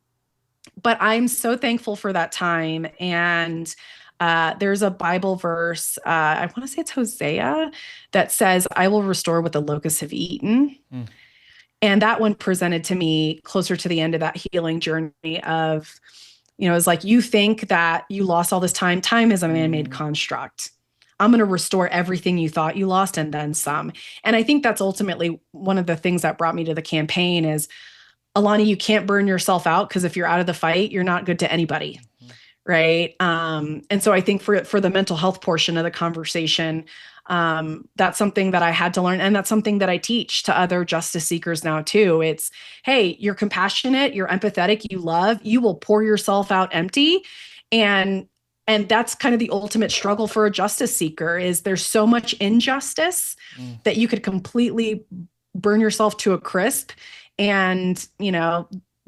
but I'm so thankful for that time. And There's a Bible verse, I want to say it's Hosea, that says, I will restore what the locusts have eaten. Mm. And that one presented to me closer to the end of that healing journey of, it's like, you think that you lost all this time. Time is a man-made construct. I'm going to restore everything you thought you lost and then some. And I think that's ultimately one of the things that brought me to the campaign is, Alani, you can't burn yourself out, because if you're out of the fight, you're not good to anybody. Right. And so I think for the mental health portion of the conversation, that's something that I had to learn. And that's something that I teach to other justice seekers now too. It's, hey, you're compassionate, you're empathetic, you love, you will pour yourself out empty. And that's kind of the ultimate struggle for a justice seeker is there's so much injustice that you could completely burn yourself to a crisp. And,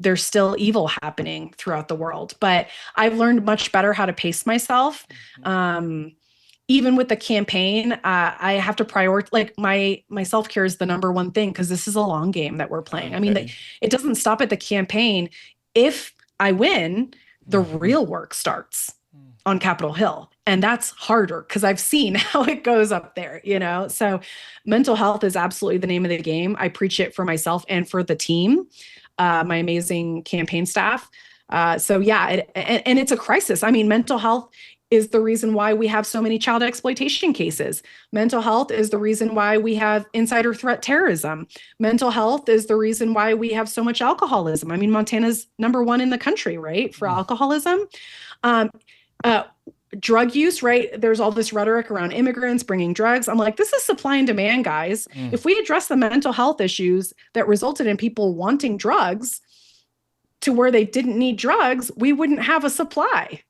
there's still evil happening throughout the world. But I've learned much better how to pace myself. Even with the campaign, I have to prioritize, like my self-care is the number one thing, because this is a long game that we're playing. I mean, it doesn't stop at the campaign. If I win, the real work starts on Capitol Hill. And that's harder because I've seen how it goes up there, So mental health is absolutely the name of the game. I preach it for myself and for the team. My amazing campaign staff. So yeah, and it's a crisis. I mean, mental health is the reason why we have so many child exploitation cases. Mental health is the reason why we have insider threat terrorism. Mental health is the reason why we have so much alcoholism. I mean, Montana's number one in the country, right, for alcoholism. Drug use, right? There's all this rhetoric around immigrants bringing drugs. I'm like, this is supply and demand, guys. If we address the mental health issues that resulted in people wanting drugs to where they didn't need drugs, we wouldn't have a supply.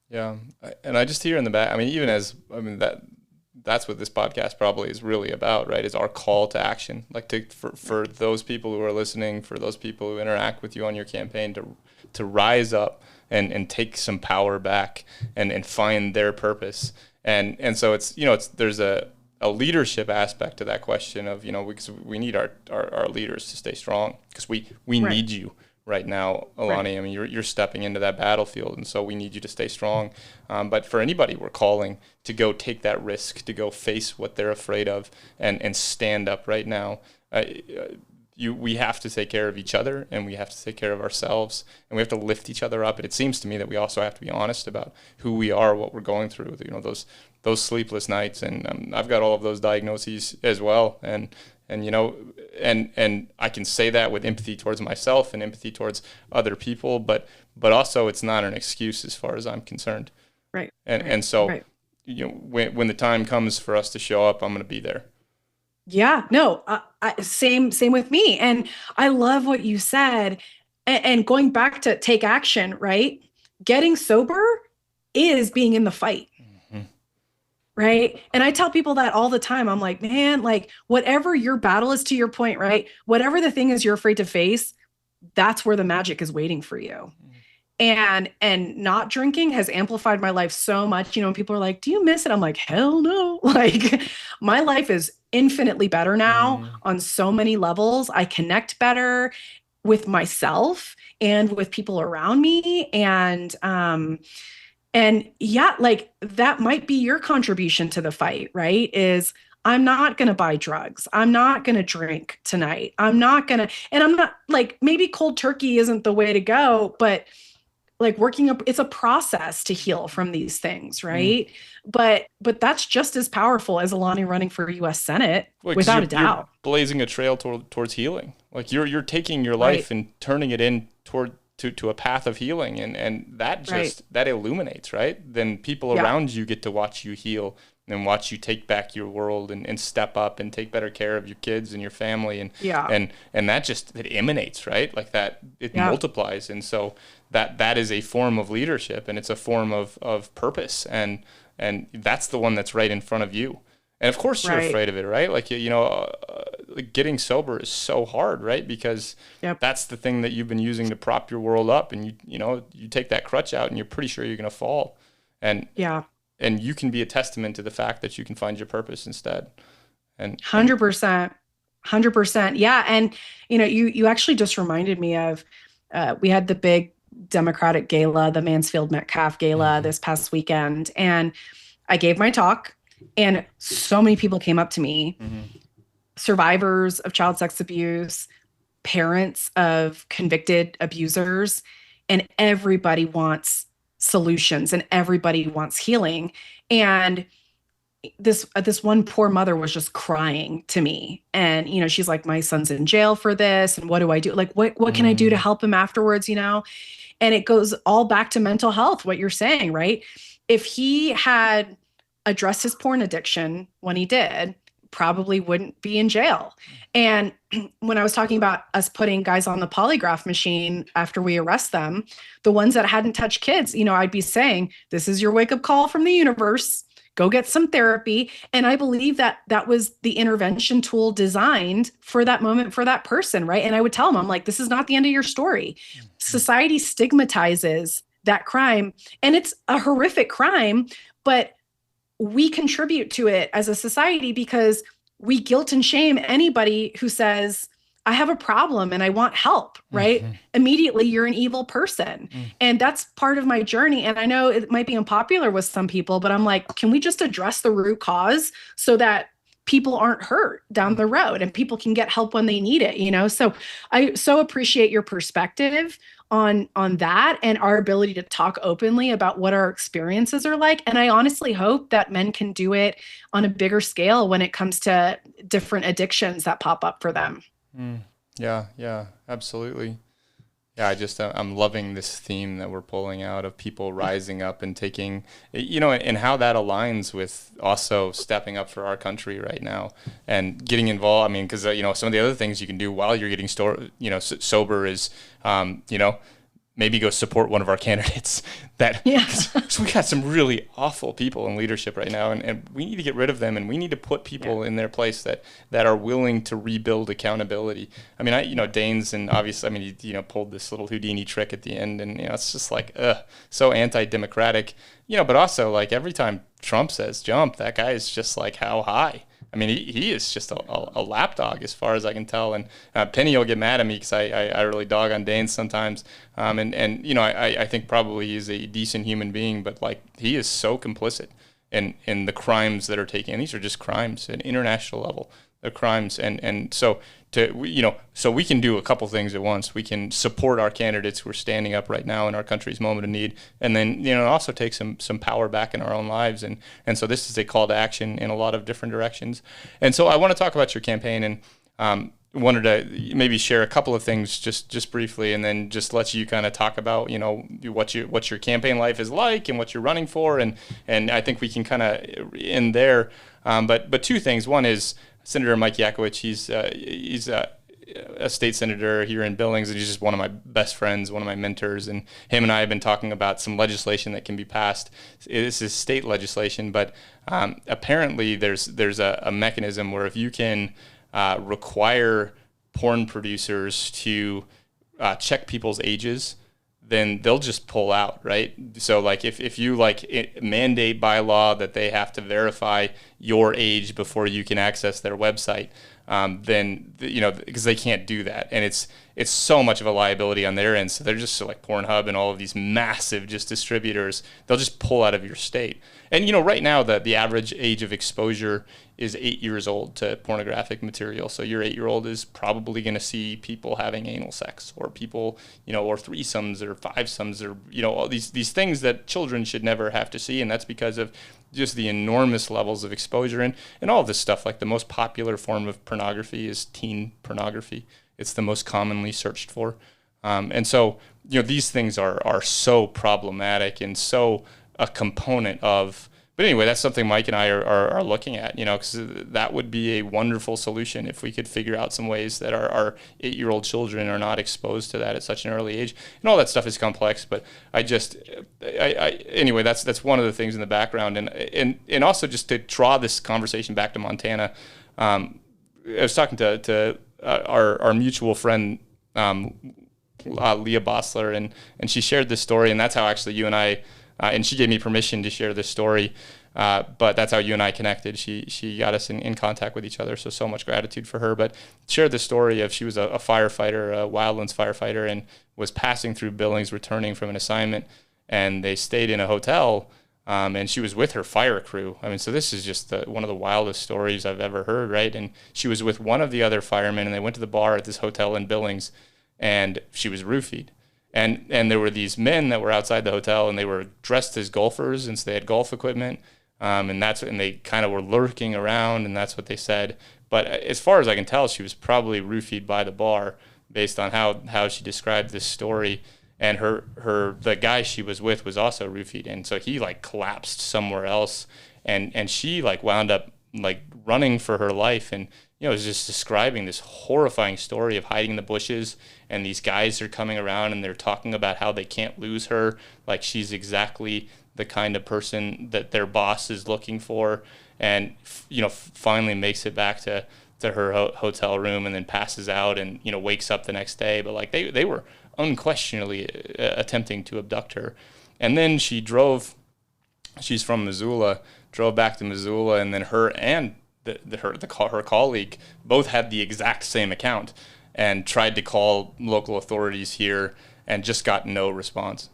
Yeah. And I just hear in the back, that's what this podcast probably is really about, right? Is our call to action, like for those people who are listening, for those people who interact with you on your campaign to rise up and take some power back and find their purpose. And so it's, there's a leadership aspect to that question of, because we need our leaders to stay strong, because we Right. need you right now, Alani. Right. I mean, you're stepping into that battlefield, and so we need you to stay strong. But for anybody we're calling to go take that risk, to go face what they're afraid of and stand up right now, we have to take care of each other, and we have to take care of ourselves, and we have to lift each other up. And it seems to me that we also have to be honest about who we are, what we're going through, those sleepless nights. And I've got all of those diagnoses as well. And I can say that with empathy towards myself and empathy towards other people, but also it's not an excuse as far as I'm concerned. Right. And so, right. When the time comes for us to show up, I'm going to be there. Yeah, no, same with me. And I love what you said. And going back to take action, right? Getting sober is being in the fight. Right. And I tell people that all the time. I'm like, man, like whatever your battle is, to your point, right? Whatever the thing is you're afraid to face, that's where the magic is waiting for you. And not drinking has amplified my life so much. People are like, do you miss it? I'm like, hell no. Like my life is infinitely better now on so many levels. I connect better with myself and with people around me. And yeah, like that might be your contribution to the fight, right? Is I'm not going to buy drugs. I'm not going to drink tonight. I'm not like, maybe cold turkey isn't the way to go, but like working up, it's a process to heal from these things, right? But that's just as powerful as Alani running for U.S. Senate, without a doubt. You're blazing a trail towards healing. Like you're taking your life and turning it in to a path of healing, and that just that illuminates, right? Then people around you get to watch you heal and watch you take back your world and step up and take better care of your kids and your family, and that just, it emanates, right? Like that, it multiplies. And so that is a form of leadership, and it's a form of purpose, and that's the one that's right in front of you. And of course you're afraid of it, right? Like, like getting sober is so hard, right? Because that's the thing that you've been using to prop your world up, and you take that crutch out and you're pretty sure you're going to fall. And you can be a testament to the fact that you can find your purpose instead. And 100%. Yeah. And, you actually just reminded me of, we had the big Democratic gala, the Mansfield Metcalf Gala this past weekend. And I gave my talk, and so many people came up to me, survivors of child sex abuse, parents of convicted abusers, and everybody wants solutions and everybody wants healing. And this one poor mother was just crying to me, and she's like, my son's in jail for this, and what do I do? Like, what can I do to help him afterwards? And it goes all back to mental health, what you're saying, right? If he had addressed his porn addiction when he did, probably wouldn't be in jail. And when I was talking about us putting guys on the polygraph machine after we arrest them, the ones that hadn't touched kids, I'd be saying, this is your wake-up call from the universe. Go get some therapy. And I believe that that was the intervention tool designed for that moment for that person, right? And I would tell them, I'm like, this is not the end of your story. Society stigmatizes that crime, and it's a horrific crime, but we contribute to it as a society because we guilt and shame anybody who says, I have a problem and I want help, right? Immediately, you're an evil person. And that's part of my journey. And I know it might be unpopular with some people, but I'm like, can we just address the root cause so that people aren't hurt down the road and people can get help when they need it, So I so appreciate your perspective on that and our ability to talk openly about what our experiences are like. And I honestly hope that men can do it on a bigger scale when it comes to different addictions that pop up for them. Yeah, absolutely. Yeah, I'm loving this theme that we're pulling out of people rising up and taking, and how that aligns with also stepping up for our country right now and getting involved. I mean, because, some of the other things you can do while you're getting sober is, maybe go support one of our candidates so we got some really awful people in leadership right now, and we need to get rid of them, and we need to put people in their place that are willing to rebuild accountability. I mean, Danes, and obviously, he pulled this little Houdini trick at the end, and, it's just like, so anti-democratic, but also like every time Trump says jump, that guy is just like, how high? I mean, he is just a lapdog as far as I can tell. And Penny will get mad at me because I really dog on Danes sometimes. I think probably he's a decent human being, but like he is so complicit in the crimes that are taken. And these are just crimes at an international level. They're crimes. So we can do a couple things at once. We can support our candidates who are standing up right now in our country's moment of need, and then also take some power back in our own lives. And so this is a call to action in a lot of different directions. And so I want to talk about your campaign, and wanted to maybe share a couple of things just briefly, and then just let you kind of talk about what your campaign life is like and what you're running for, and I think we can kind of end there. But two things. One is Senator Mike Yakowicz. He's a state senator here in Billings, and he's just one of my best friends, one of my mentors, and him and I have been talking about some legislation that can be passed. This is state legislation, but apparently there's a mechanism where if you can require porn producers to check people's ages, then they'll just pull out, right? So like if you mandate by law that they have to verify your age before you can access their website, then because they can't do that, and it's so much of a liability on their end. So they're just like Pornhub and all of these massive just distributors, they'll just pull out of your state. And right now the average age of exposure is 8 years old to pornographic material. So your 8-year-old is probably going to see people having anal sex, or people, or threesomes or fivesomes, or all these things that children should never have to see. And that's because of just the enormous levels of exposure and all of this stuff. Like the most popular form of pornography is teen pornography. It's the most commonly searched for. And so, these things are so problematic and so a component of, but anyway, that's something Mike and I are looking at, because that would be a wonderful solution if we could figure out some ways that our 8-year-old children are not exposed to that at such an early age. And all that stuff is complex, but anyway, that's one of the things in the background. And also just to draw this conversation back to Montana, I was talking to our mutual friend, Leah Bossler, and she shared this story, and that's how actually you and I, and she gave me permission to share this story. But that's how you and I connected. She got us in contact with each other. So much gratitude for her. But shared the story of she was a firefighter, a wildlands firefighter, and was passing through Billings, returning from an assignment, and they stayed in a hotel. And she was with her fire crew. I mean, so this is just one of the wildest stories I've ever heard, right? And she was with one of the other firemen, and they went to the bar at this hotel in Billings, and she was roofied. And there were these men that were outside the hotel, and they were dressed as golfers, and so they had golf equipment, and they kind of were lurking around, and that's what they said. But as far as I can tell, she was probably roofied by the bar, based on how she described this story. And the guy she was with was also roofied, and so he like collapsed somewhere else, and she like wound up like running for her life, and was just describing this horrifying story of hiding in the bushes, and these guys are coming around and they're talking about how they can't lose her, like she's exactly the kind of person that their boss is looking for, and finally makes it back to her hotel room, and then passes out, and wakes up the next day. But like they were unquestionably attempting to abduct her. And then she's from Missoula, drove back to Missoula, and then her and her colleague both had the exact same account, and tried to call local authorities here and just got no response.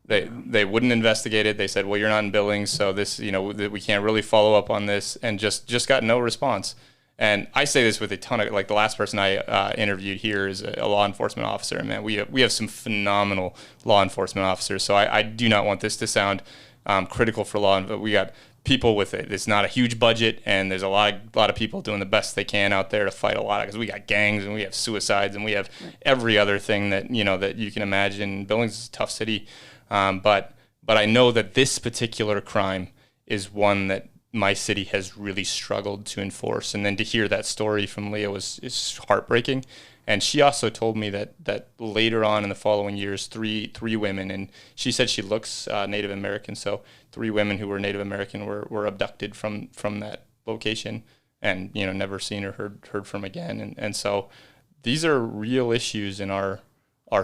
They wouldn't investigate it. They said, well, you're not in Billings, so this, we can't really follow up on this, and just got no response. And I say this with a ton of, like, the last person I interviewed here is a law enforcement officer. And man, we have some phenomenal law enforcement officers. So I do not want this to sound critical for law, but we got people with it. It's not a huge budget, and there's a lot of people doing the best they can out there to fight a lot, because we got gangs, and we have suicides, and we have every other thing that that you can imagine. Billings is a tough city, but I know that this particular crime is one that my city has really struggled to enforce. And then to hear that story from Leah is heartbreaking. And she also told me that later on in the following years, three women, and she said she looks Native American, so 3 women who were Native American were abducted from that location, and never seen or heard from again. And so these are real issues in our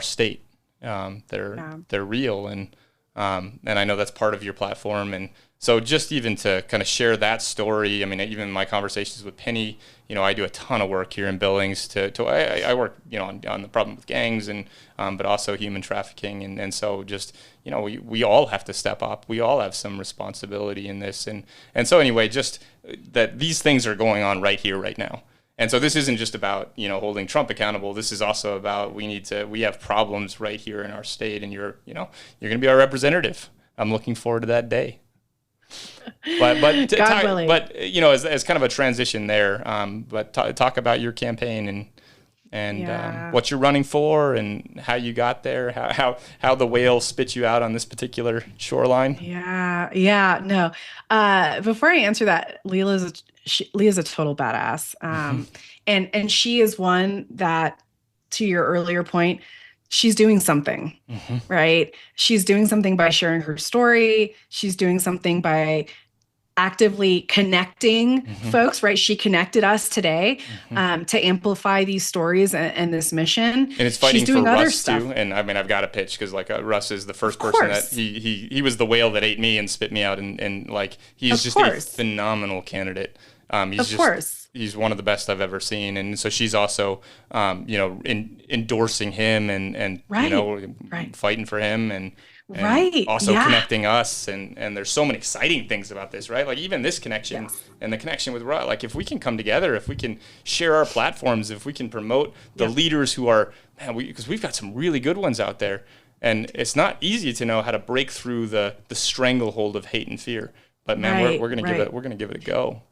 state. They're real, and I know that's part of your platform. And so just even to kind of share that story, I mean, even my conversations with Penny, I do a ton of work here in Billings I work, on the problem with gangs, and but also human trafficking. And so just, we all have to step up. We all have some responsibility in this. And so anyway, just that these things are going on right here, right now. And so this isn't just about, holding Trump accountable. This is also about we have problems right here in our state, and you're going to be our representative. I'm looking forward to that day. But as kind of a transition there, but talk about your campaign and what you're running for, and how you got there, how the whale spit you out on this particular shoreline. No. Before I answer that, Leah's a total badass. And she is one that, to your earlier point, she's doing something, right? She's doing something by sharing her story. She's doing something by actively connecting folks, right? She connected us today to amplify these stories and this mission. And it's fighting for Russ too. And I mean, I've got to pitch, because Russ is the first person that he was the whale that ate me and spit me out, and like he's just a phenomenal candidate. He's one of the best I've ever seen, and so she's also, endorsing him and fighting for him, and also connecting us, and there's so many exciting things about this, right? Like even this connection and the connection with Russ. Like if we can come together, if we can share our platforms, if we can promote the leaders who are, because we've got some really good ones out there, and it's not easy to know how to break through the stranglehold of hate and fear. But man, we're gonna give it a go.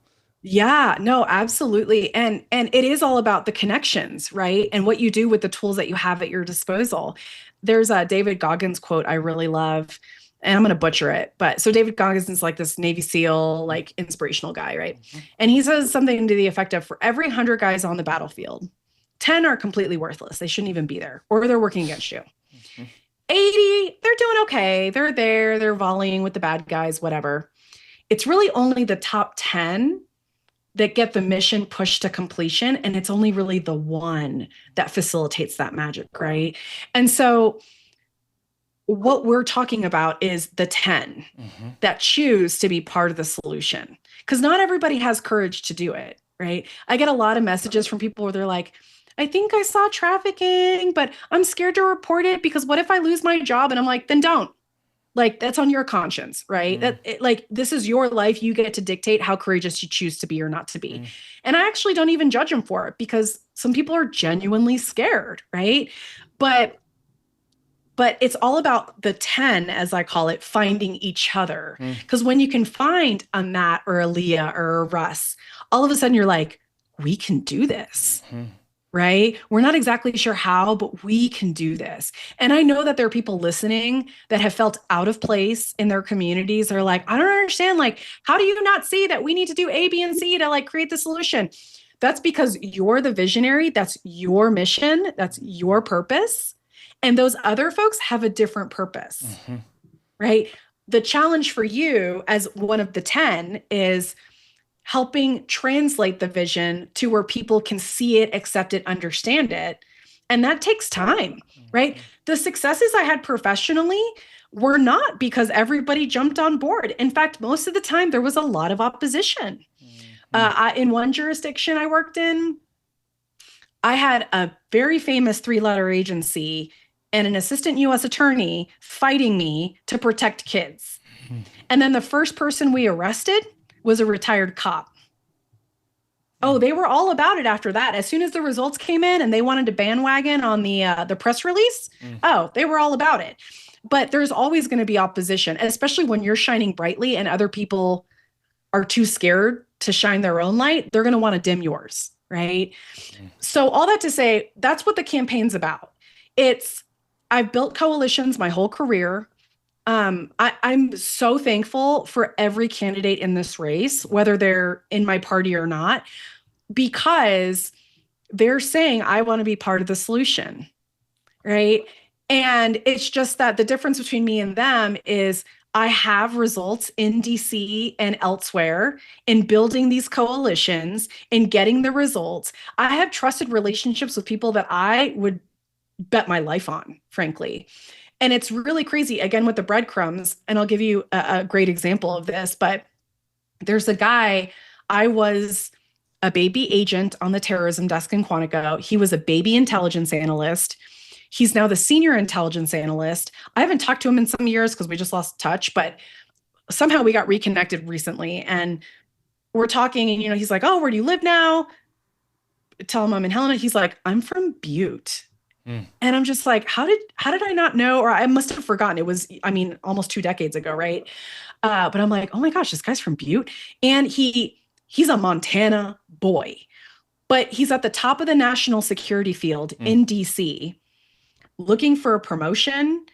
Yeah, no, absolutely. And it is all about the connections, right? And what you do with the tools that you have at your disposal. There's a David Goggins quote I really love, and I'm going to butcher it. But so David Goggins is like this Navy SEAL, like inspirational guy, right? And he says something to the effect of, for every 100 guys on the battlefield, 10 are completely worthless. They shouldn't even be there, or they're working against you. 80, they're doing okay. They're there, they're volleying with the bad guys, whatever. It's really only the top 10 that get the mission pushed to completion. And it's only really the one that facilitates that magic, right? And so what we're talking about is the 10 that choose to be part of the solution. Because not everybody has courage to do it, right? I get a lot of messages from people where they're like, I think I saw trafficking, but I'm scared to report it because what if I lose my job? And I'm like, then don't. Like, that's on your conscience, right? Like, this is your life. You get to dictate how courageous you choose to be or not to be. And I actually don't even judge them for it because some people are genuinely scared, right? But it's all about the 10, as I call it, finding each other. Because when you can find a Matt or a Leah or a Russ, all of a sudden you're like, we can do this. Right? We're not exactly sure how, but we can do this. And I know that there are people listening that have felt out of place in their communities. They're like, I don't understand. Like, how do you not see that we need to do A, B, and C to like create the solution? That's because you're the visionary. That's your mission. That's your purpose. And those other folks have a different purpose, right? The challenge for you as one of the 10 is helping translate the vision to where people can see it, accept it, understand it. And that takes time, right? The successes I had professionally were not because everybody jumped on board. In fact, most of the time there was a lot of opposition. In one jurisdiction I worked in, I had a very famous 3-letter agency and an assistant U.S. attorney fighting me to protect kids. And then the first person we arrested was a retired cop. Oh, they were all about it after that. As soon as the results came in and they wanted to bandwagon on the press release, they were all about it. But there's always going to be opposition, especially when you're shining brightly and other people are too scared to shine their own light. They're going to want to dim yours, right? So all that to say, that's what the campaign's about. I've built coalitions my whole career. I'm so thankful for every candidate in this race, whether they're in my party or not, because they're saying, I want to be part of the solution, right? And it's just that the difference between me and them is I have results in DC and elsewhere in building these coalitions and getting the results. I have trusted relationships with people that I would bet my life on, frankly. And it's really crazy, again, with the breadcrumbs. And I'll give you a great example of this, but there's a guy, I was a baby agent on the terrorism desk in Quantico. He was a baby intelligence analyst. He's now the senior intelligence analyst. I haven't talked to him in some years because we just lost touch, but somehow we got reconnected recently. And we're talking and, he's like, oh, where do you live now? Tell him I'm in Helena. He's like, I'm from Butte. And I'm just like, how did I not know? Or I must have forgotten. It was, almost 2 decades ago, right? But I'm like, oh my gosh, this guy's from Butte. And he's a Montana boy, but he's at the top of the national security field in DC, looking for a promotion,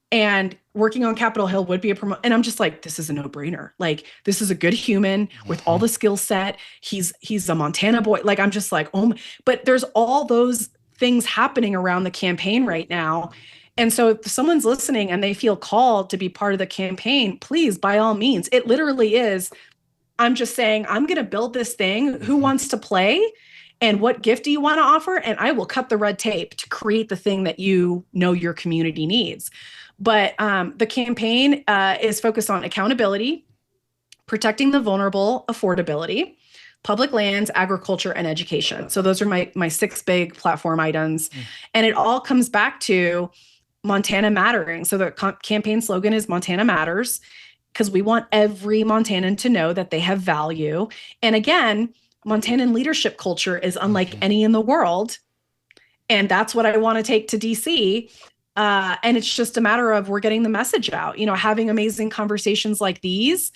and working on Capitol Hill would be a promotion. And I'm just like, this is a no-brainer. Like, this is a good human with all the skill set. He's a Montana boy. Like, I'm just like, oh, but there's all those things happening around the campaign right now. And so if someone's listening and they feel called to be part of the campaign, please, by all means, it literally is, I'm just saying, I'm going to build this thing. Who wants to play? And what gift do you want to offer? And I will cut the red tape to create the thing that you know your community needs. But the campaign is focused on accountability, protecting the vulnerable, affordability, public lands, agriculture, and education. So those are my 6 big platform items. And it all comes back to Montana mattering. So the campaign slogan is Montana Matters, because we want every Montanan to know that they have value. And again, Montanan leadership culture is unlike any in the world. And that's what I want to take to DC. And it's just a matter of we're getting the message out, having amazing conversations like these.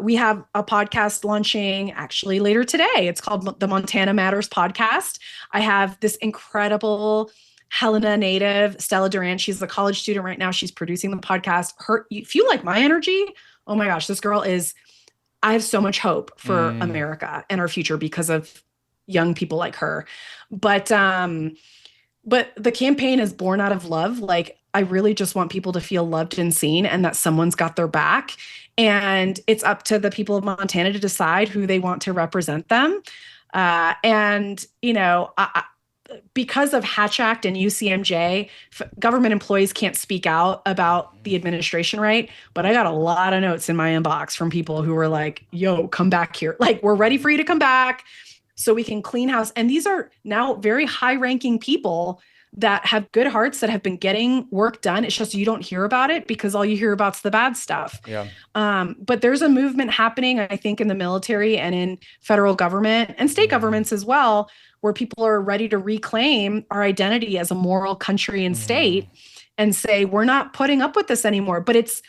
We have a podcast launching actually later today. It's called the Montana Matters Podcast. I have this incredible Helena native, Stella Durant. She's a college student right now. She's producing the podcast. If you like my energy, oh my gosh, this girl I have so much hope for America and our future because of young people like her. But the campaign is born out of love. Like, I really just want people to feel loved and seen and that someone's got their back. And it's up to the people of Montana to decide who they want to represent them. because of Hatch Act and UCMJ, government employees can't speak out about the administration, right? But I got a lot of notes in my inbox from people who were like, yo, come back here. Like, we're ready for you to come back so we can clean house. And these are now very high ranking people that have good hearts, that have been getting work done. It's just you don't hear about it because all you hear about is the bad stuff. Yeah. But there's a movement happening, I think, in the military and in federal government and state governments as well, where people are ready to reclaim our identity as a moral country and state and say, we're not putting up with this anymore. But it's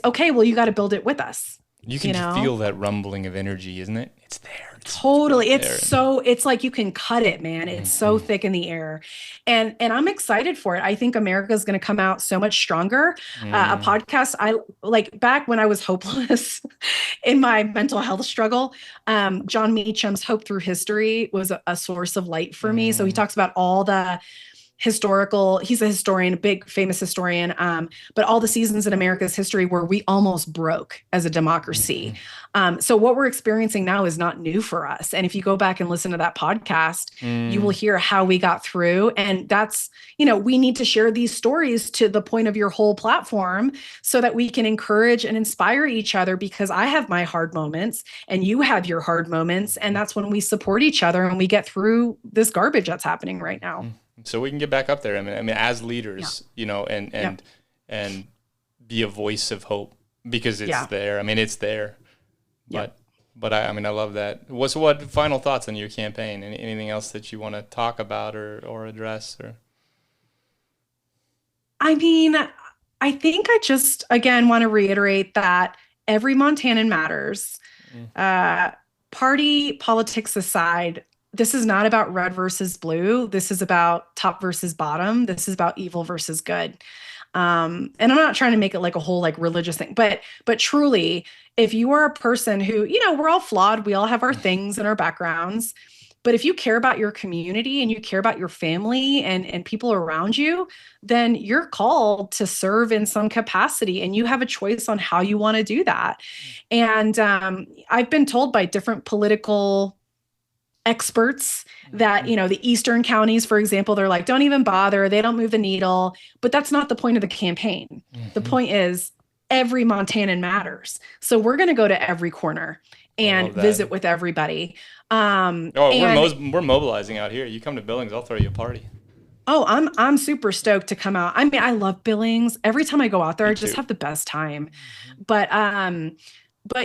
okay. Well, you got to build it with us. You can feel that rumbling of energy, isn't it? It's there. Totally. It's like you can cut it, man. It's so thick in the air. And I'm excited for it. I think America is going to come out so much stronger. A podcast, I like back when I was hopeless in my mental health struggle, John Meacham's Hope Through History was a source of light for me. So he talks about all the historical, he's a historian, a big famous historian, but all the seasons in America's history where we almost broke as a democracy. So what we're experiencing now is not new for us. And if you go back and listen to that podcast, you will hear how we got through. And that's, we need to share these stories to the point of your whole platform so that we can encourage and inspire each other, because I have my hard moments and you have your hard moments. And that's when we support each other and we get through this garbage that's happening right now. So we can get back up there. I mean, as leaders, and be a voice of hope, because it's there. I mean, it's there. But I love that. What final thoughts on your campaign? Anything else that you want to talk about or address? Or I mean, I think I just again want to reiterate that every Montanan matters. Party politics aside, this is not about red versus blue. This is about top versus bottom. This is about evil versus good. And I'm not trying to make it like a whole like religious thing, but truly, if you are a person who, we're all flawed, we all have our things and our backgrounds, but if you care about your community and you care about your family and people around you, then you're called to serve in some capacity and you have a choice on how you want to do that. And I've been told by different political experts that, the eastern counties, for example, they're like, don't even bother. They don't move the needle. But that's not the point of the campaign. The point is every Montanan matters. So we're going to go to every corner and visit with everybody. We're mobilizing out here. You come to Billings, I'll throw you a party. Oh, I'm super stoked to come out. I mean, I love Billings. Every time I go out there, I just have the best time. But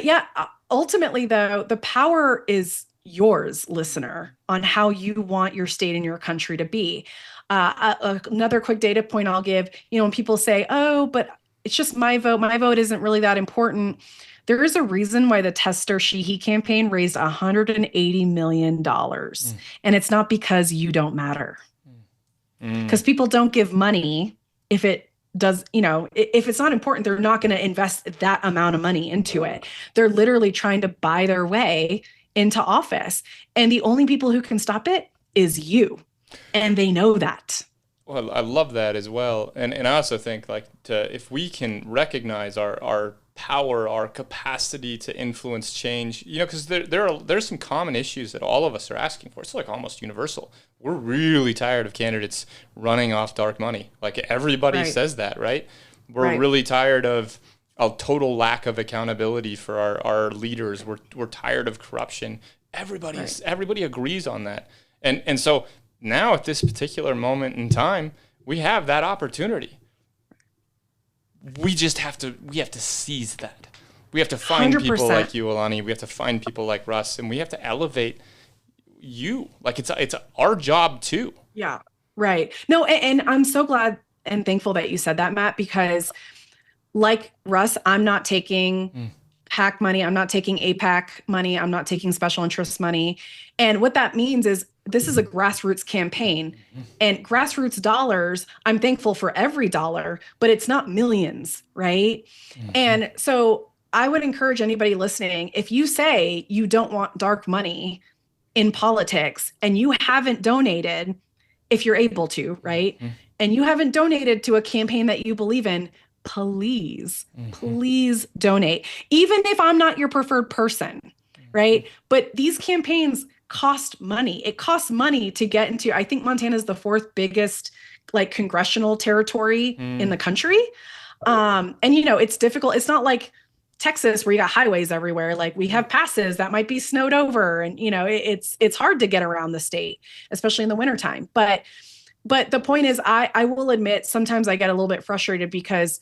yeah, ultimately though, the power is yours, listener, on how you want your state and your country to be. Another quick data point I'll give, when people say, oh, but it's just my vote isn't really that important. There is a reason why the Tester Sheehy campaign raised $180 million. And it's not because you don't matter. Because people don't give money if it does, if it's not important, they're not going to invest that amount of money into it. They're literally trying to buy their way into office. And the only people who can stop it is you. And they know that. Well, I love that as well. And I also think if we can recognize our power, our capacity to influence change, because there's some common issues that all of us are asking for. It's like almost universal. We're really tired of candidates running off dark money. Like everybody says that, right? We're really tired of a total lack of accountability for our leaders. We're tired of corruption. Everybody agrees on that. And so now at this particular moment in time, we have that opportunity. We have to seize that. We have to find 100%. People like you, Alani. We have to find people like Russ, and we have to elevate you. Like it's our job too. Yeah. Right. No, and I'm so glad and thankful that you said that, Matt, because like Russ, I'm not taking hack money. I'm not taking APAC money. I'm not taking special interest money. And what that means is this is a grassroots campaign, and grassroots dollars, I'm thankful for every dollar, but it's not millions, right? And so I would encourage anybody listening, if you say you don't want dark money in politics and you haven't donated, if you're able to, right? And you haven't donated to a campaign that you believe in, please donate. Even if I'm not your preferred person, right? But these campaigns cost money. It costs money to get into, I think Montana is the fourth biggest like congressional territory in the country. And it's difficult. It's not like Texas where you got highways everywhere. Like we have passes that might be snowed over, and it's hard to get around the state, especially in the wintertime. But the point is, I will admit sometimes I get a little bit frustrated because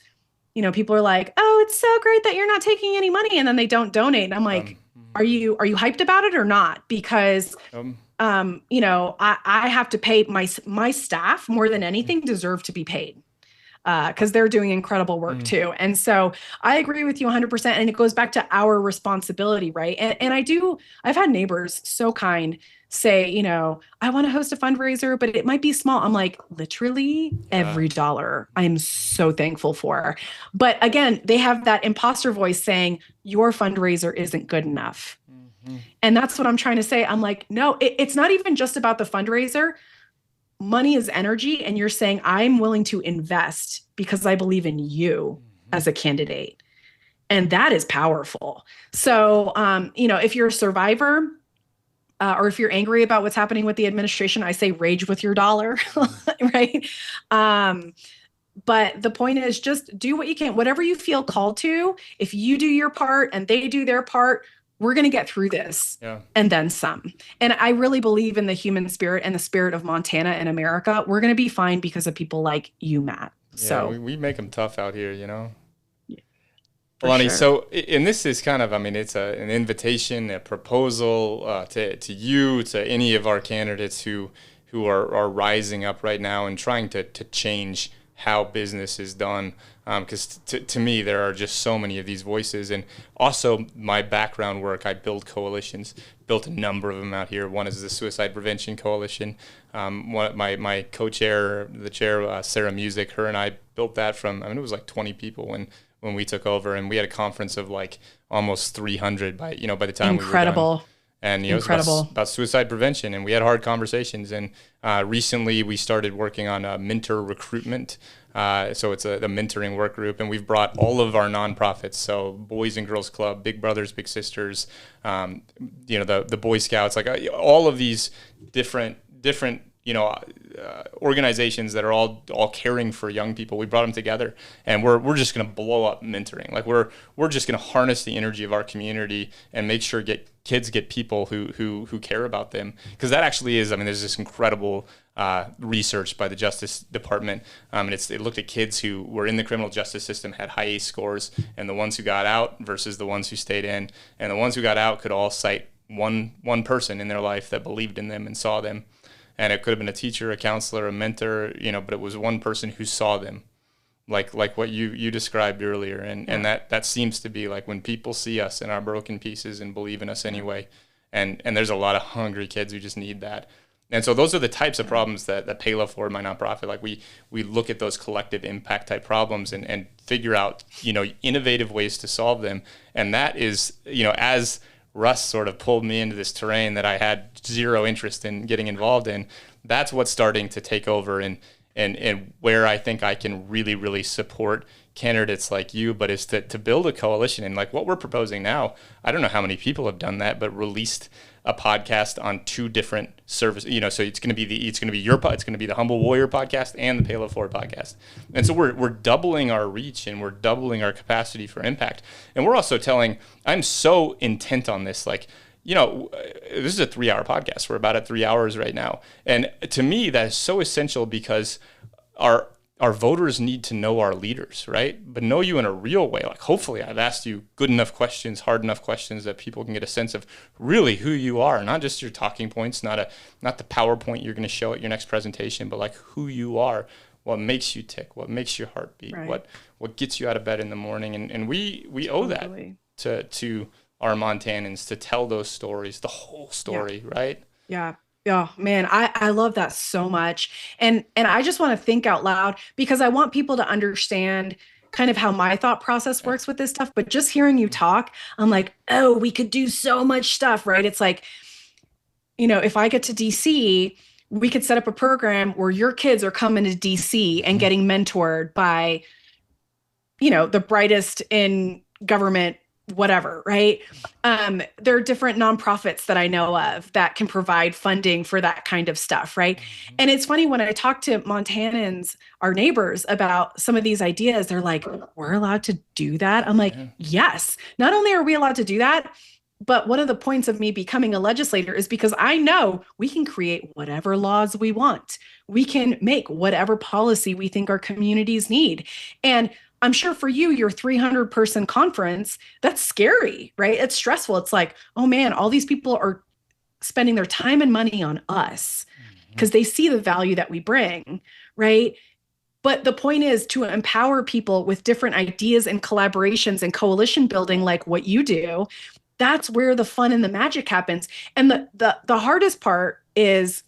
people are like, oh, it's so great that you're not taking any money, and then they don't donate. And I'm like, are you hyped about it or not? Because I have to pay my staff more than anything deserve to be paid. Because they're doing incredible work too. And so I agree with you 100%. And it goes back to our responsibility, right? And I've had neighbors so kind say, I want to host a fundraiser, but it might be small. I'm like, literally every dollar I am so thankful for. But again, they have that imposter voice saying your fundraiser isn't good enough. And that's what I'm trying to say. I'm like, no, it's not even just about the fundraiser. Money is energy, and you're saying I'm willing to invest because I believe in you as a candidate. And that is powerful. So, if you're a survivor or if you're angry about what's happening with the administration, I say rage with your dollar, right? But the point is just do what you can, whatever you feel called to. If you do your part and they do their part, we're going to get through this and then some. And I really believe in the human spirit and the spirit of Montana and America. We're going to be fine because of people like you, Matt. So we make them tough out here, Alani, sure. So, and this is kind of, it's an invitation, a proposal to you, to any of our candidates who are rising up right now and trying to change how business is done. Because to me, there are just so many of these voices. And also my background work, I build coalitions, built a number of them out here. One is the Suicide Prevention Coalition. My co-chair, the chair, Sarah Music, her and I built that from, it was like 20 people when we took over. And we had a conference of like almost 300 by the time we were done. And it was about suicide prevention, and we had hard conversations. And recently we started working on mentor recruitment. So it's the mentoring work group, and we've brought all of our nonprofits, so Boys and Girls Club, Big Brothers Big Sisters, the Boy Scouts, like all of these different organizations that are all caring for young people. We brought them together, and we're just going to blow up mentoring. Like we're just going to harness the energy of our community and make sure kids get people who care about them, because that actually is. There's this incredible research by the Justice Department, and it looked at kids who were in the criminal justice system, had high ACE scores, and the ones who got out versus the ones who stayed in, and the ones who got out could all cite one person in their life that believed in them and saw them. And it could have been a teacher, a counselor, a mentor, but it was one person who saw them, like what you described earlier. And that seems to be like when people see us in our broken pieces and believe in us anyway. And there's a lot of hungry kids who just need that. And so those are the types of problems that pay love for my nonprofit. Like we look at those collective impact type problems and figure out, innovative ways to solve them. And that is, as Russ sort of pulled me into this terrain that I had zero interest in getting involved in, that's what's starting to take over and where I think I can really, really support candidates like you, but is to build a coalition. And like what we're proposing now, I don't know how many people have done that, but released a podcast on two different services, so it's going to be the Humble Warrior podcast and the Pay Love Forward podcast. And so we're doubling our reach and we're doubling our capacity for impact. And we're also I'm so intent on this, like, this is a 3-hour podcast. We're about at 3 hours right now. And to me, that is so essential because our voters need to know our leaders, right? But know you in a real way. Like, hopefully I've asked you good enough questions, hard enough questions that people can get a sense of really who you are, not just your talking points, not the PowerPoint you're going to show at your next presentation, but like who you are, what makes you tick, what makes your heart beat, right, what gets you out of bed in the morning. And we owe that to our Montanans, to tell those stories, the whole story, right? Yeah. Oh man, I love that so much. And I just want to think out loud because I want people to understand kind of how my thought process works with this stuff. But just hearing you talk, I'm like, oh, we could do so much stuff, right? It's like, if I get to DC, we could set up a program where your kids are coming to DC and getting mentored by, the brightest in government whatever, right? There are different nonprofits that I know of that can provide funding for that kind of stuff, right? And it's funny when I talk to Montanans, our neighbors, about some of these ideas, they're like, we're allowed to do that? I'm like, yes. Not only are we allowed to do that, but one of the points of me becoming a legislator is because I know we can create whatever laws we want. We can make whatever policy we think our communities need. And I'm sure for you, your 300-person conference, that's scary, right? It's stressful. It's like, oh man, all these people are spending their time and money on us because they see the value that we bring, right? But the point is to empower people with different ideas and collaborations and coalition building like what you do. That's where the fun and the magic happens. And the hardest part is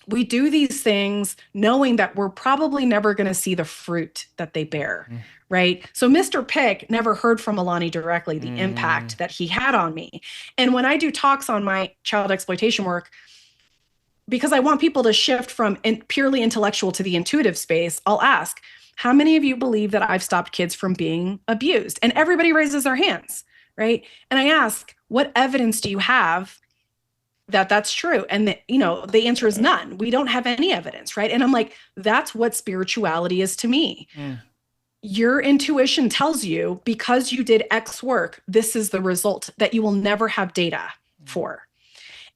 we do these things knowing that we're probably never going to see the fruit that they bear, right? So Mr. Pick never heard from Alani directly, the impact that he had on me. And when I do talks on my child exploitation work, because I want people to shift from purely intellectual to the intuitive space, I'll ask, how many of you believe that I've stopped kids from being abused? And everybody raises their hands, right? And I ask, what evidence do you have that that's true? And the answer is none. We don't have any evidence, right? And I'm like, that's what spirituality is to me. Your intuition tells you because you did X work, this is the result that you will never have data for.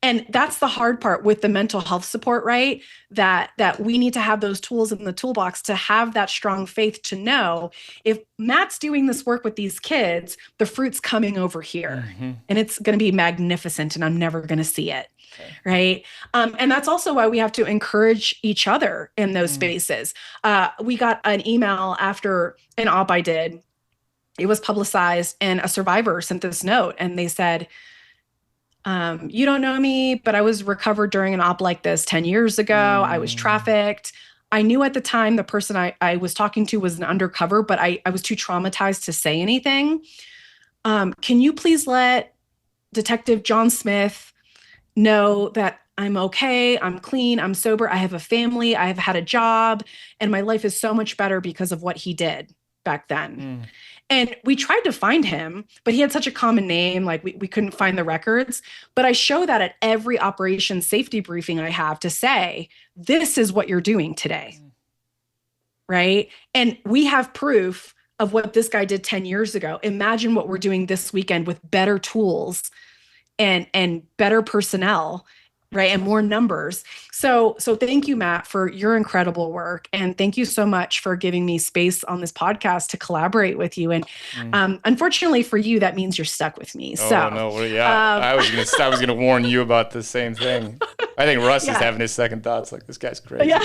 And that's the hard part with the mental health support, right? That we need to have those tools in the toolbox to have that strong faith to know if Matt's doing this work with these kids, the fruit's coming over here and it's going to be magnificent and I'm never going to see it. Right. And that's also why we have to encourage each other in those spaces. We got an email after an op I did. It was publicized and a survivor sent this note and they said, you don't know me, but I was recovered during an op like this 10 years ago. I was trafficked. I knew at the time the person I was talking to was an undercover, but I was too traumatized to say anything. Can you please let Detective John Smith know that I'm okay, I'm clean, I'm sober, I have a family, I have had a job, and my life is so much better because of what he did back then. And we tried to find him, but he had such a common name, like we couldn't find the records. But I show that at every operation safety briefing I have to say, this is what you're doing today, right? And we have proof of what this guy did 10 years ago. Imagine what we're doing this weekend with better tools and better personnel, right? And more numbers. So thank you, Matt, for your incredible work. And thank you so much for giving me space on this podcast to collaborate with you. And unfortunately for you, that means you're stuck with me. I was gonna warn you about the same thing. I think Russ is having his second thoughts, like, this guy's crazy. Yeah.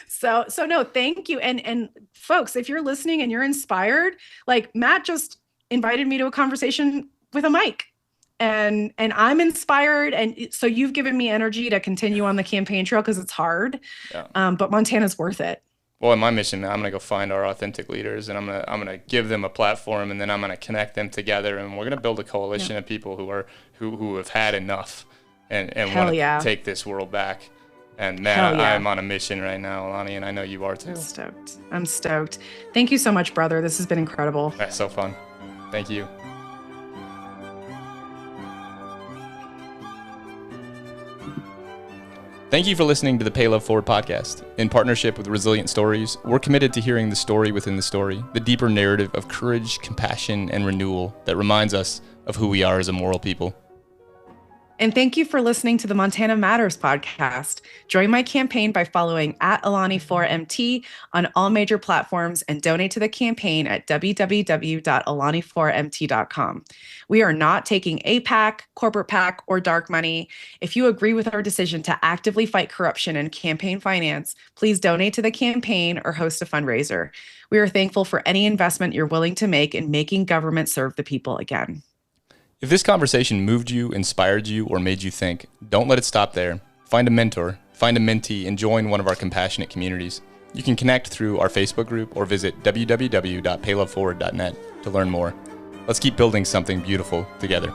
So no, thank you. And folks, if you're listening and you're inspired, like Matt just invited me to a conversation with a mic. And I'm inspired. And so you've given me energy to continue on the campaign trail because it's hard. But Montana's worth it. Well, in my mission, I'm going to go find our authentic leaders and I'm going to give them a platform and then I'm going to connect them together and we're going to build a coalition of people who have had enough and want to take this world back. And man, I'm on a mission right now, Alani, and I know you are too. I'm stoked. Thank you so much, brother. This has been incredible. That's so fun. Thank you. Thank you for listening to the Pay Love Forward podcast. In partnership with Resilient Stories, we're committed to hearing the story within the story, the deeper narrative of courage, compassion, and renewal that reminds us of who we are as a moral people. And thank you for listening to the Montana Matters podcast. Join my campaign by following @Alani4MT on all major platforms and donate to the campaign at www.alani4mt.com. We are not taking APAC, corporate PAC, or dark money. If you agree with our decision to actively fight corruption and campaign finance, please donate to the campaign or host a fundraiser. We are thankful for any investment you're willing to make in making government serve the people again. If this conversation moved you, inspired you, or made you think, don't let it stop there. Find a mentor, find a mentee, and join one of our compassionate communities. You can connect through our Facebook group or visit www.payloveforward.net to learn more. Let's keep building something beautiful together.